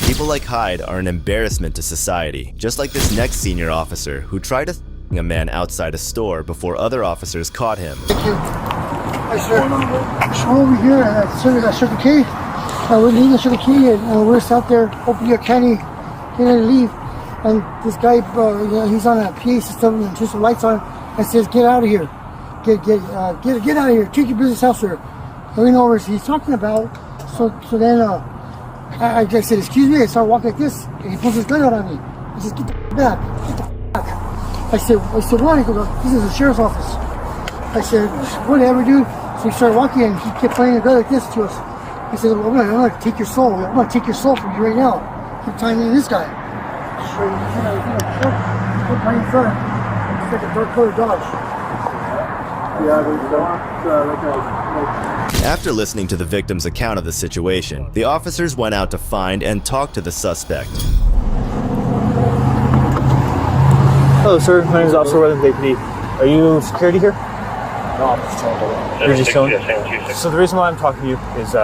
People like Hyde are an embarrassment to society, just like this next senior officer who tried to a man outside a store before other officers caught him. Thank you. Hi, sir. I'm over here, and I shook the key. We're leaving, shook the key, and we're just out there opening your candy. Getting ready to leave, and this guy, he's on a PA system and turns some lights on and says, "Get out of here! Get out of here! Take your business elsewhere." And we know what he's talking about. So then I said, "Excuse me." I started walking like this, and he pulls his gun out on me. I said, "Get the back! Get the back!" I said, "Why?" He goes, "This is the sheriff's office." I said, "Whatever, dude." So he started walking, and he kept pointing the gun like this to us. He said, "I'm gonna take your soul. I'm gonna take your soul from you right now." Keep tying me to this guy. So he's right in front. It's like a dark colored Dodge. After listening to the victim's account of the situation, the officers went out to find and talk to the suspect. Hello, sir. My name is Officer Weather Deputy. Are you security here? No, I'm just chilling. You're just chilling? So the reason why I'm talking to you is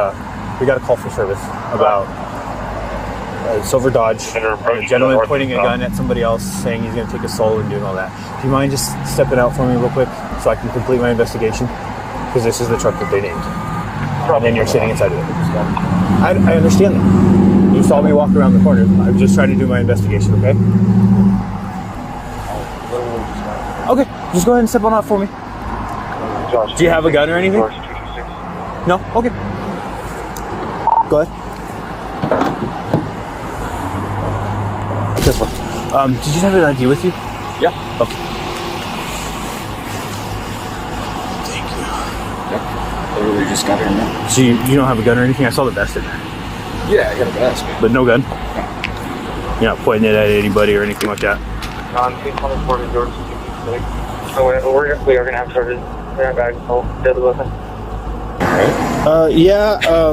we got a call for service about silver Dodge, a gentleman pointing a gun at somebody else saying he's going to take a soul and doing all that. Do you mind just stepping out for me real quick so I can complete my investigation? Because this is the truck that they named. And then you're sitting inside of it. I understand that. You saw me walk around the corner. I'm just trying to do my investigation, okay? Okay, just go ahead and step on out for me. Do you have a gun or anything? No? Okay. Go ahead. This one. Did you have an ID with you? Yeah. Okay. Thank you. Yep. I really just got here now. So you don't have a gun or anything? I saw the vest in there. Yeah, I got a vest. But no gun? You're not pointing it at anybody or anything like that? I'm reporting George. So we are going to have started bags full deadly weapon.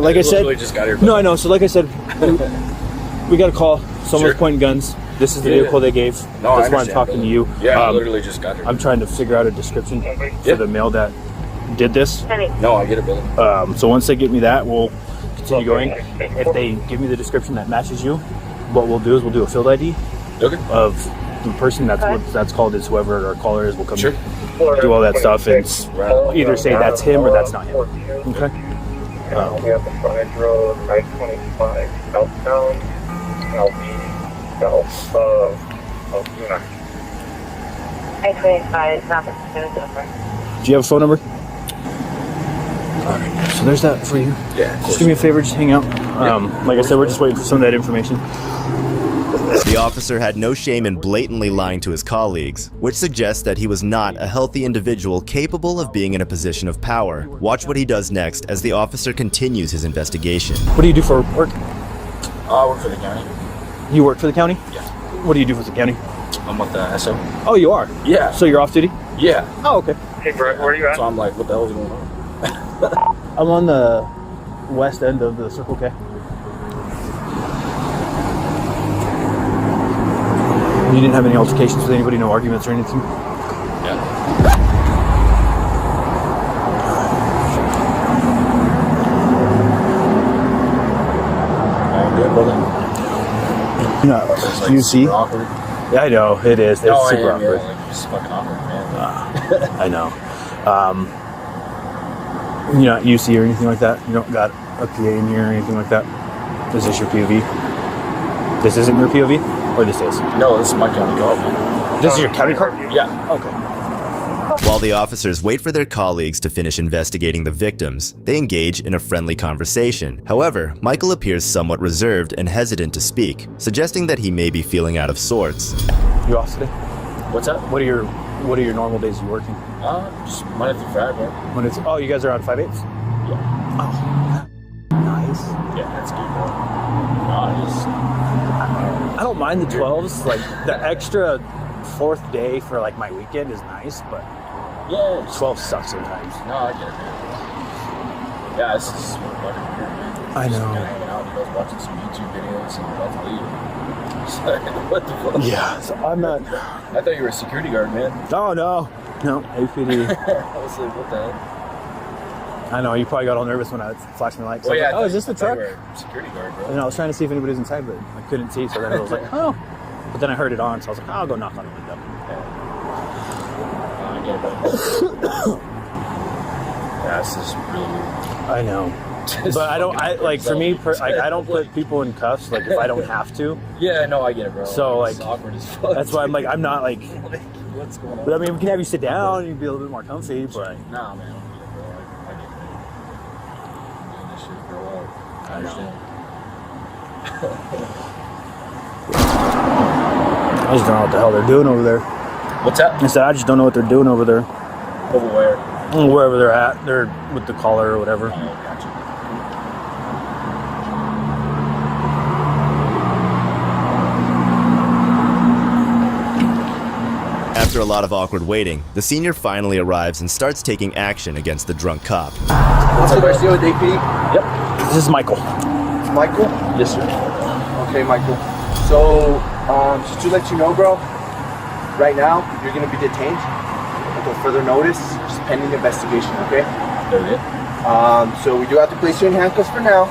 Like I said. Just got here. No, I know. So like I said, we got a call. Someone was pointing guns. This is the vehicle they gave. No, that's why I'm talking to you. Yeah, I literally just got here. I'm trying to figure out a description for the male that did this. No, I get it, Billy. So once they get me that, we'll continue going. If they give me the description that matches you, what we'll do is we'll do a field ID of the person. That's what that's called. Is whoever our caller is will come do all that stuff and either say that's him or that's not him. Okay. We have the frontage road, 925 southbound, LP. South of Luna. 825 is not the number. Do you have a phone number? Alright, so there's that for you. Yeah. Just do me a favor, just hang out. Like I said, we're just waiting for some of that information. The officer had no shame in blatantly lying to his colleagues, which suggests that he was not a healthy individual capable of being in a position of power. Watch what he does next as the officer continues his investigation. What do you do for work? I work for the county. You work for the county? Yeah. What do you do for the county? I'm with the SO. Oh, you are? Yeah. So you're off duty? Yeah. Oh, okay. Hey, Brett, where are you at? So I'm like, what the hell is going on? I'm on the west end of the Circle K. You didn't have any altercations with anybody, no arguments or anything? Yeah. All good, brother. No, Like you see? awkward. Yeah, I know it is. It's No, super yeah, awkward. Yeah, like, it's fucking awkward, man. I know. You're not UC or anything like that? You don't got a PA in here or anything like that? Is this your POV? This isn't your POV? Or this is? No, this is my county car. This is your county car? Yeah. Okay. While the officers wait for their colleagues to finish investigating the victims, they engage in a friendly conversation. However, Michael appears somewhat reserved and hesitant to speak, suggesting that he may be feeling out of sorts. You off today? What's that? What are your normal days you working? Just Monday through Friday. When it's you guys are on 5/8? Yeah. Oh, nice. Yeah, that's good, bro. No, I don't mind the 12s. Like the extra fourth day for like my weekend is nice, but yeah, 12 sucks sometimes. No, I get it, man. Yeah, this is what we're here, man. I know. Just hanging out, you guys watching some YouTube videos and about to leave. What the fuck? Yeah, so I'm not. I thought you were a security guard, man. Oh no, APD. I was like, what the hell? I know, you probably got all nervous when I flashed my lights. Well, yeah, like, oh, is this the truck? You were a security guard, bro. And I was trying to see if anybody was inside, but I couldn't see, so then I was like, oh. But then I heard it on, so I was like, I'll go knock on the window. I get it. Yeah, this is really weird. I know. But I don't, for me, I don't put people in cuffs, like, if I don't have to. Yeah, no, I get it, bro. So, like, it's awkward as fuck. that's why I'm like, I'm not like, what's going on? But I mean, we can have you sit down and you'd be a little bit more comfy, but. Nah, man, I don't get it, bro. I get it. I'm doing this shit for a while. I understand. I just don't know what the hell they're doing over there. What's that? I said, I just don't know what they're doing over there. Over where? Wherever they're at. They're with the collar or whatever. Oh, gotcha. After a lot of awkward waiting, the senior finally arrives and starts taking action against the drunk cop. What's up, Garcia with AP? Yep. This is Michael. Michael? Yes, sir. Okay, Michael. So, just to let you know, bro, right now, you're going to be detained until further notice, just pending investigation, okay? Okay. So we do have to place you in handcuffs for now,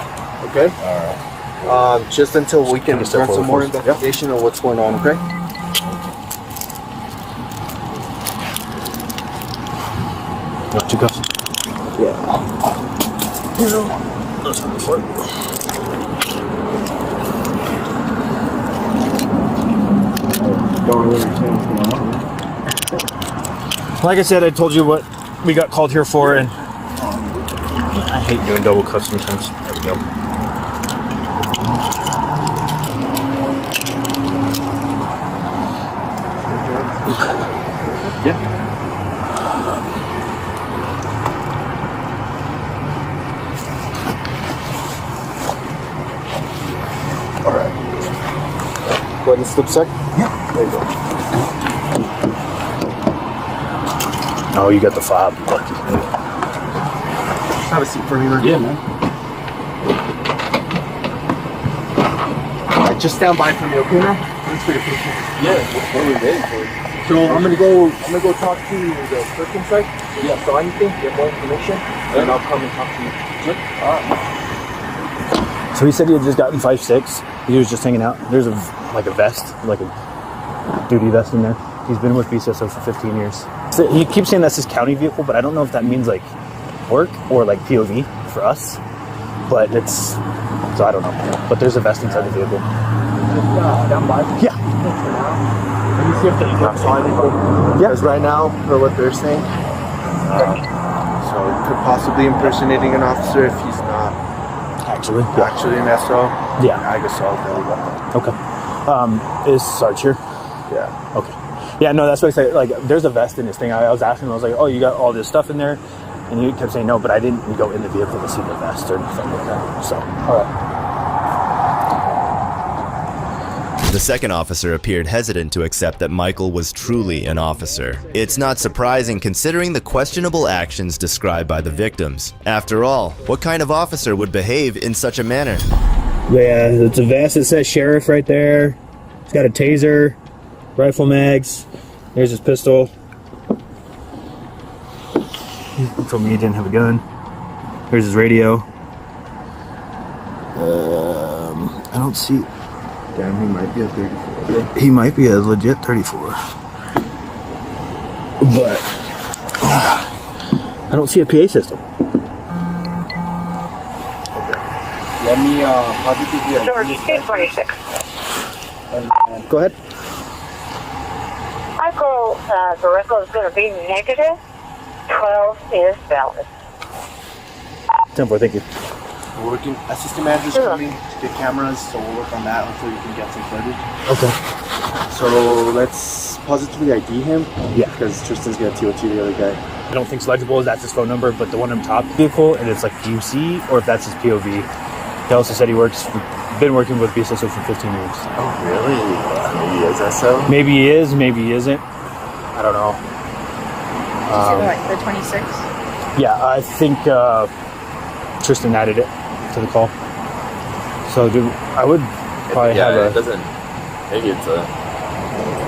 okay? Alright. Just until we can run some more investigation of what's going on, okay? Got you cuffs? Yeah. Let's go for it. Don't really understand what's going on. Like I said, I told you what we got called here for, and I hate doing double cuffs sometimes. There we go. Yeah. All right. Go ahead and slip sec. Yeah. There you go. Oh, you got the fob. Lucky. Have a seat for me, right? Yeah, man. All right, just stand by for me, okay, man? Thanks for your patience. Yeah, what are we waiting for? So I'm gonna go talk to the clerk inside. If you saw anything, get more information, and I'll come and talk to you. Sure. All right. So he said he had just gotten 5'6". He was just hanging out. There's a vest, like a duty vest in there. He's been with VCSO for 15 years. So he keeps saying that's his county vehicle, but I don't know if that means like work or like POV for us. But so I don't know. But there's a vest inside the vehicle. Down by? Yeah. Let me see if the clerk saw anything. Yeah. Because right now, for what they're saying, so it could possibly impersonating an officer if he's not actually an SO. Yeah. I guess so. Okay. Is Sarge here? Yeah. Okay. Yeah, no, that's what I said. Like, there's a vest in this thing. I was asking him, I was like, oh, you got all this stuff in there? And he kept saying no, but I didn't go in the vehicle to see the vest or anything like that. So, all right. The second officer appeared hesitant to accept that Michael was truly an officer. It's not surprising considering the questionable actions described by the victims. After all, what kind of officer would behave in such a manner? Yeah, it's a vest that says sheriff right there. It's got a taser, rifle mags. There's his pistol. He told me he didn't have a gun. Here's his radio. I don't see. Damn, he might be a 34. He might be a legit 34. But I don't see a PA system. Let me positively. George 226. Go ahead. Michael Barreto is going to be negative. 12 is valid. 10-4, thank you. We're working. Assistant manager's coming to get cameras, so we'll work on that until we can get some footage. Okay. So let's positively ID him. Yeah. Because Tristan's gonna TOT the other guy. I don't think it's legible as that's his phone number, but the one on top vehicle, and it's like UC, or if that's his POV. He also said he been working with BSSO for 15 years. Oh, really? Maybe he is SO? Maybe he is, maybe he isn't. I don't know. The 26? Yeah, I think Tristan added it to the call. So I would probably have a... it doesn't... Maybe it's a...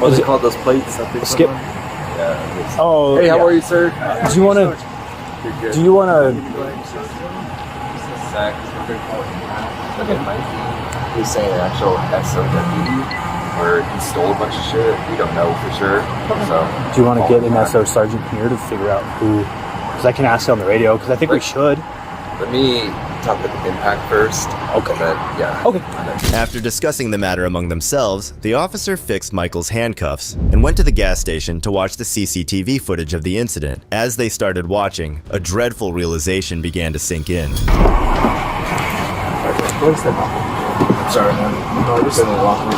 What do they call those plates? That they put skip? on? Yeah. Oh, hey, how are you, sir? Do you want to... Do you want to... He's saying an actual SO deputy where he stole a bunch of shit. We don't know for sure. So do you want to get an SO sergeant here to figure out who? Because I can ask it on the radio. Because I think we should. Let me talk with the impact first. Okay. Then, yeah. Okay. After discussing the matter among themselves, the officer fixed Michael's handcuffs and went to the gas station to watch the CCTV footage of the incident. As they started watching, a dreadful realization began to sink in. What's that? Sorry, man. No, we're sitting walking.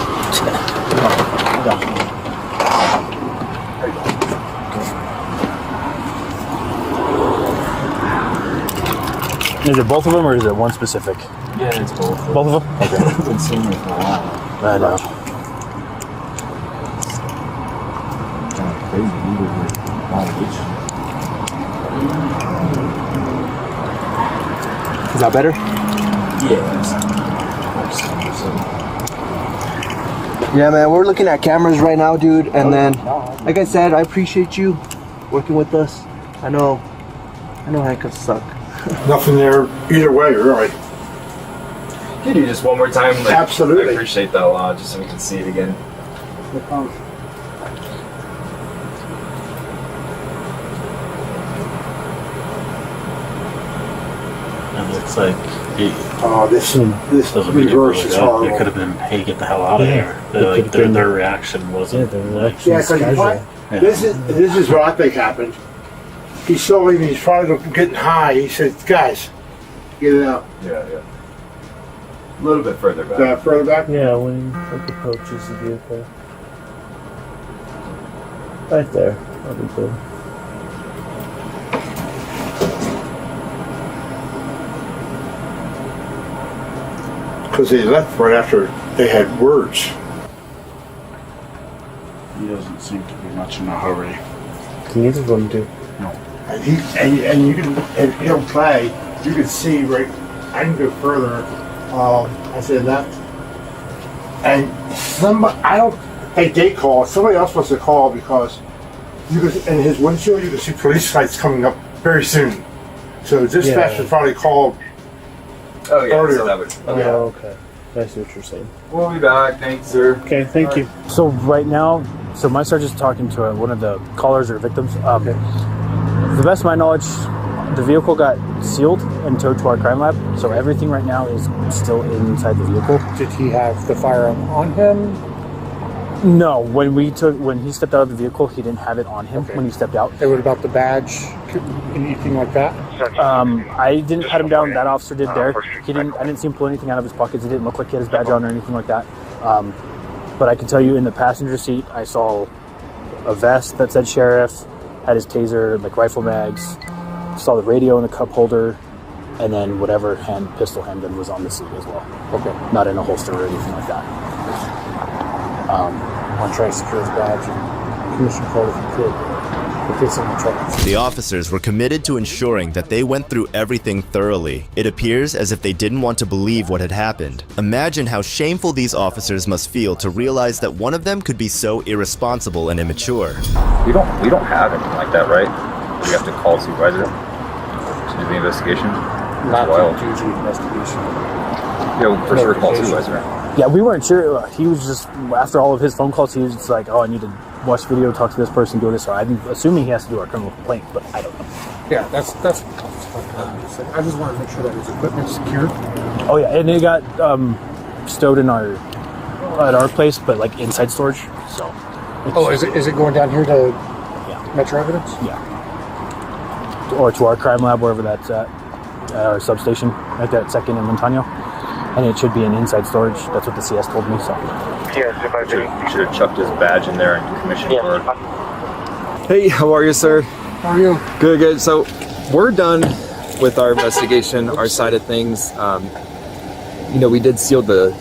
Is it both of them or is it one specific? Yeah, it's both. Both of them? Okay. I've been seeing it for a while. I know. Kind of crazy. We were with Is that better? Yeah, man, we're looking at cameras right now, dude. And then, like I said, I appreciate you working with us. I know handcuffs suck. Nothing there either way, really. Can you do just one more time? Like, Absolutely. I appreciate that a lot, just so we can see it again. No problem. And it's like, this doesn't mean reverse is horrible. it could have been, hey, get the hell out of here. Like, their reaction wasn't. Yeah, because this is what I think happened. He saw him, he's probably getting high. He said, guys, get it out. Yeah. A little bit further back. Further back? Yeah, when he approaches the vehicle. Right there. That'll be good. Because they left right after they had words. He doesn't seem to be much in a hurry. Neither of them do. No. And you can, and he'll play, you can see right, I can go further, I said left. And somebody, I don't think they called, somebody else must have called because you could, in his windshield, you can see police lights coming up very soon. So dispatch was probably called earlier. So that would, Oh, okay. I see what you're saying. We'll be back. Thanks, sir. Okay, thank you. So right now, my sergeant's talking to one of the callers or victims. To the best of my knowledge, the vehicle got sealed and towed to our crime lab. So everything right now is still inside the vehicle. Did he have the firearm on him? No, when he stepped out of the vehicle, he didn't have it on him when he stepped out. And what about the badge? Anything like that? I didn't pat him down. That officer did there. I didn't see him pull anything out of his pockets. It didn't look like he had his badge on or anything like that. But I can tell you, in the passenger seat, I saw a vest that said sheriff, had his taser, like rifle mags, saw the radio in the cup holder, and then whatever pistol handgun was on the seat as well. Okay. Not in a holster or anything like that. I want to try to secure his badge and commission card if you could. If it's in the truck. The officers were committed to ensuring that they went through everything thoroughly. It appears as if they didn't want to believe what had happened. Imagine how shameful these officers must feel to realize that one of them could be so irresponsible and immature. We don't have anything like that, right? We have to call supervisor to do the investigation. Not to do the investigation. Yeah, well, for sure call supervisor. Yeah, we weren't sure. He was just, after all of his phone calls, he was just like, oh, I need to watch video, talk to this person, do this. So I'm assuming he has to do our criminal complaint, but I don't know. Yeah, that's I just want to make sure that his equipment's secure. Oh yeah, and it got stowed in at our place, but like inside storage. So. Oh, is it going down here to Metro Evidence? Yeah. Or to our crime lab, wherever that's at our substation, right there at 2nd and Montano. And it should be in inside storage. That's what the CS told me. So. Yes, if I should have chucked his badge in there and commissioned for. Hey, how are you, sir? How are you? Good, good. So we're done with our investigation, our side of things. We did seal the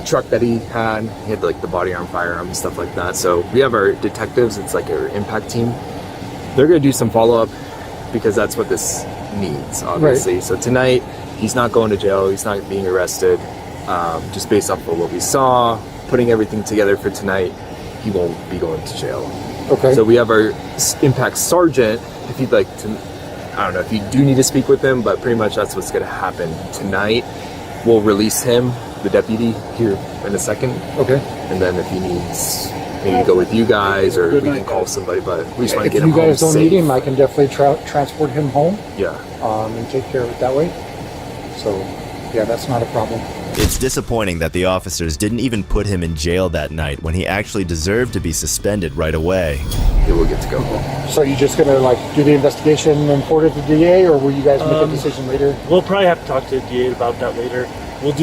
truck that he had. He had like the body armor, firearm, and stuff like that. So we have our detectives. It's like our impact team. They're gonna do some follow up because that's what this needs, obviously. Right. So tonight, he's not going to jail. He's not being arrested. Just based off of what we saw, putting everything together for tonight, he won't be going to jail. Okay. So we have our impact sergeant. If you'd like to, I don't know if you do need to speak with him, but pretty much that's what's going to happen tonight. We'll release him, the deputy, here in a second. Okay. And then if he needs maybe go with you guys, or we can call somebody, but we just want to get him home. If you guys don't safe. need him, I can definitely transport him home. Yeah. And take care of it that way. So, yeah, that's not a problem. It's disappointing that the officers didn't even put him in jail that night when he actually deserved to be suspended right away. He will get to go home. So you just gonna do the investigation and report it to the DA, or will you guys make a decision later? We'll probably have to talk to the DA about that later. We'll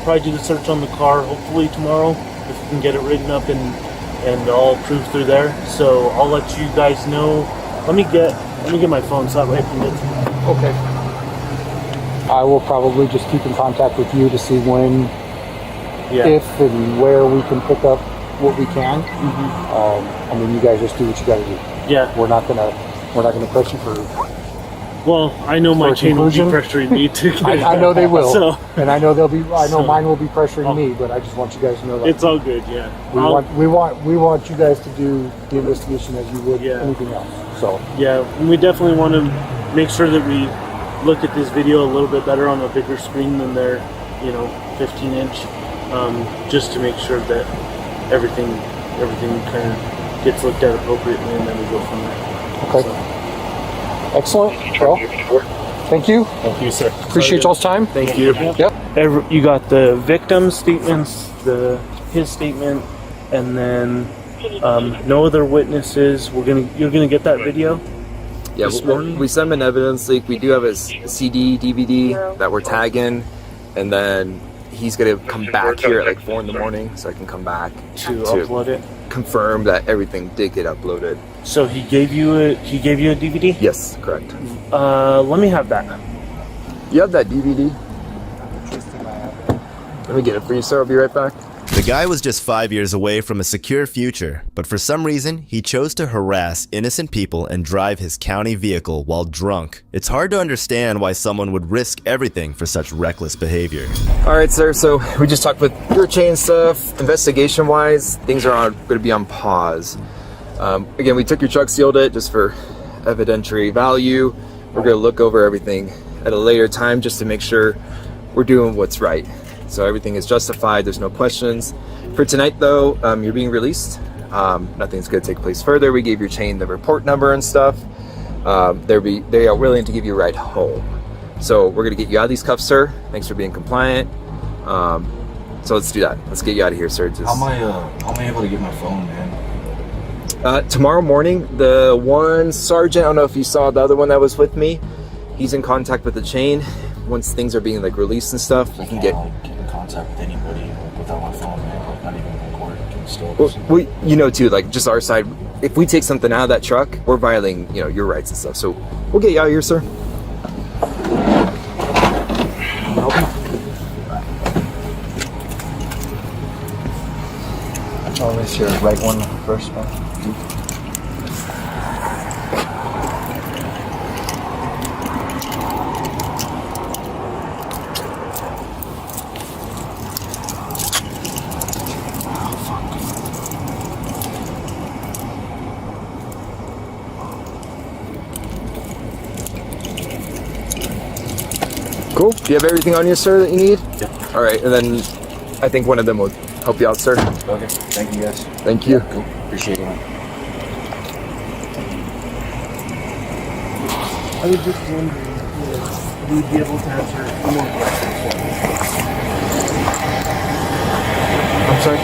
probably do the search on the car hopefully tomorrow if we can get it written up and all approved through there. So I'll let you guys know. Let me get my phone so that way I can get. Okay. I will probably just keep in contact with you to see when, if and where we can pick up what we can. Mm-hmm. And then you guys just do what you got to do. Yeah. We're not gonna press you for. Well, I know my chain will be pressuring me to. I know they will, so, and I know mine will be pressuring me. But I just want you guys to know that it's all good. Yeah. We want you guys to do the investigation as you would anything else. So. Yeah, we definitely want to make sure that we look at this video a little bit better on a bigger screen than their 15-inch, just to make sure that everything kind of gets looked at appropriately, and then we go from there. Okay. So. Excellent. Well, thank you. Thank you, sir. Appreciate y'all's time. Thank you. Yep. You got the victim's statements, his statement, and then no other witnesses. You're gonna get that video. Yeah, we sent him an evidence leak. We do have a CD, DVD that we're tagging, and then he's gonna come back here at like 4 in the morning, so I can come back to upload it, confirm that everything did get uploaded. So he gave you a DVD? Yes, correct. Let me have that. You have that DVD? Let me get it for you, sir. I'll be right back. The guy was just 5 years away from a secure future, but for some reason, he chose to harass innocent people and drive his county vehicle while drunk. It's hard to understand why someone would risk everything for such reckless behavior. All right, sir, so we just talked with your chain stuff. Investigation-wise, things are going to be on pause. Again, we took your truck, sealed it just for evidentiary value. We're going to look over everything at a later time just to make sure we're doing what's right. So everything is justified, there's no questions. For tonight though, you're being released. Nothing's gonna take place further. We gave your chain the report number and stuff. They are willing to give you a ride home. So we're gonna get you out of these cuffs, sir. Thanks for being compliant. So let's do that. Let's get you out of here, sir. How am I able to get my phone, man? Tomorrow morning, the one sergeant, I don't know if you saw the other one that was with me, he's in contact with the chain. Once things are being released and stuff, you can get in contact with anybody without my phone, man. Not even record. Can still. Well, too, just our side. If we take something out of that truck, we're violating, your rights and stuff. So we'll get you out of here, sir. your right one first, man. Cool. Do you have everything on you, sir, that you need? Yeah. All right, and then I think one of them will help you out, sir. Okay. Thank you, guys. Thank you. Cool. Appreciate it. I was just wondering if we'd be able to answer more questions for me. I'm sorry?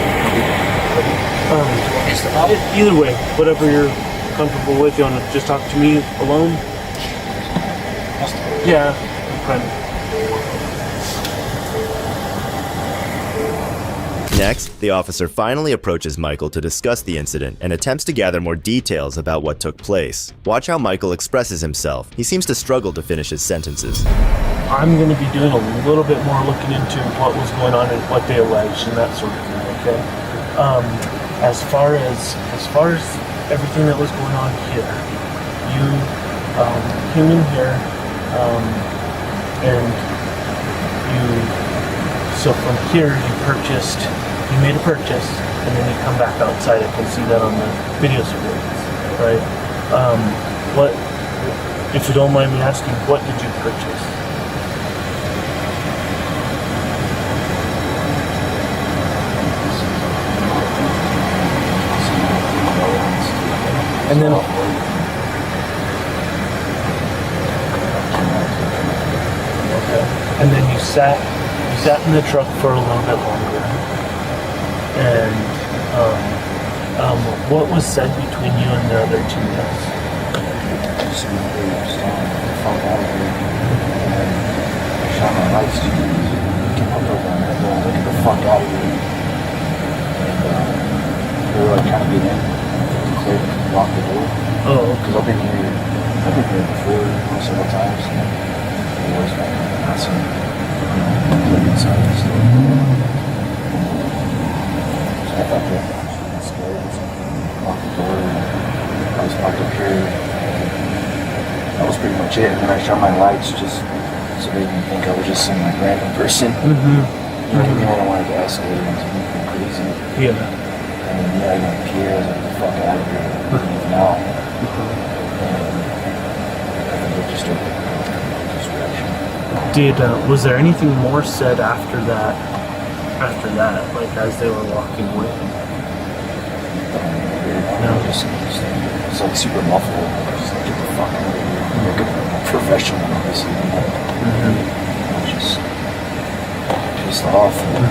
Either way, whatever you're comfortable with, you want to just talk to me alone? Yeah, fine. Next, the officer finally approaches Michael to discuss the incident and attempts to gather more details about what took place. Watch how Michael expresses himself. He seems to struggle to finish his sentences. I'm going to be doing a little bit more looking into what was going on and what they alleged and that sort of thing, okay? As far as everything that was going on here, you came in here and so from here you made a purchase and then you come back outside. I can see that on the video surveillance, right? What, if you don't mind me asking, what did you purchase? And then and then you sat in the truck for a little bit longer. And what was said between you and the other two guys? I shot my lights to you. Came up over and I go, get the fuck out of here. And they were like trying to get in. They locked the door. Oh, because I've been here before several times. It was like awesome. Inside and stuff. So I thought that I was scared or something. Locked the door. I was parked up here. That was pretty much it. And then I shot my lights just so they didn't think I was just some like random person. You know what I mean? I don't want to escalate into anything crazy. Yeah. And then I got Pierre. I was like, get the fuck out of here. Leave now. And I think it just took distraction. Was there anything more said after that, like as they were walking away? No, just it's like super muffled. Just like, get the fuck out of here. Like a professional, obviously. Just pissed off and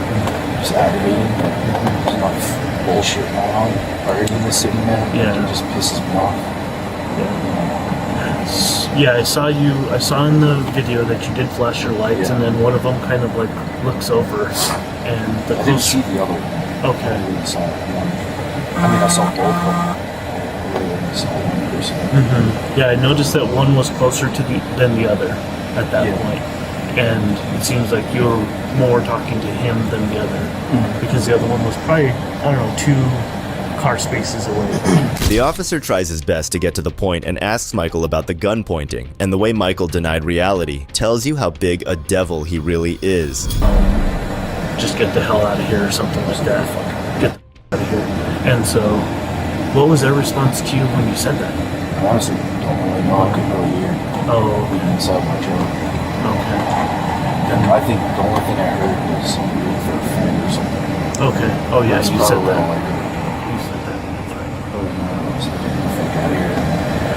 just aggravating. There's enough bullshit going on already in the city, man. Yeah. It just pisses me off. Yeah, I saw in the video that you did flash your lights, and then one of them kind of like looks over, and I didn't see the other one. Okay. I really saw one. I mean, I saw both of them. I really only saw one person. Yeah, I noticed that one was closer to than the other at that point, and it seems like you were more talking to him than the other, because the other one was probably, I don't know, 2 car spaces away. The officer tries his best to get to the point and asks Michael about the gun pointing, and the way Michael denied reality tells you how big a devil he really is. Just get the hell out of here or something like that. Get the out of here. And so, what was their response to you when you said that? I honestly don't really know. I couldn't really hear. Oh. Inside my truck. Okay. And I think the only thing I heard was something for a friend or something. Okay. Oh yeah, you said that.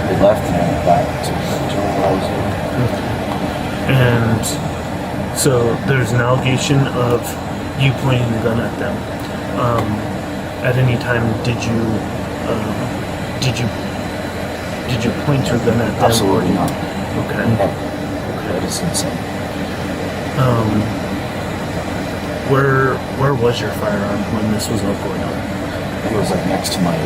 They left and I went back to where I was in. And so there's an allegation of you pointing the gun at them. At any time, did you point your gun at them? Absolutely not. Okay. That is insane. Where was your firearm when this was all going on? It was like next to my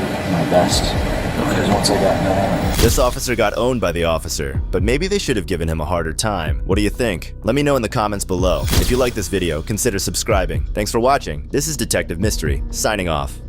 vest. Because once I got that. This officer got owned by the officer, but maybe they should have given him a harder time. What do you think? Let me know in the comments below. If you like this video, consider subscribing. Thanks for watching. This is Detective Mystery, signing off.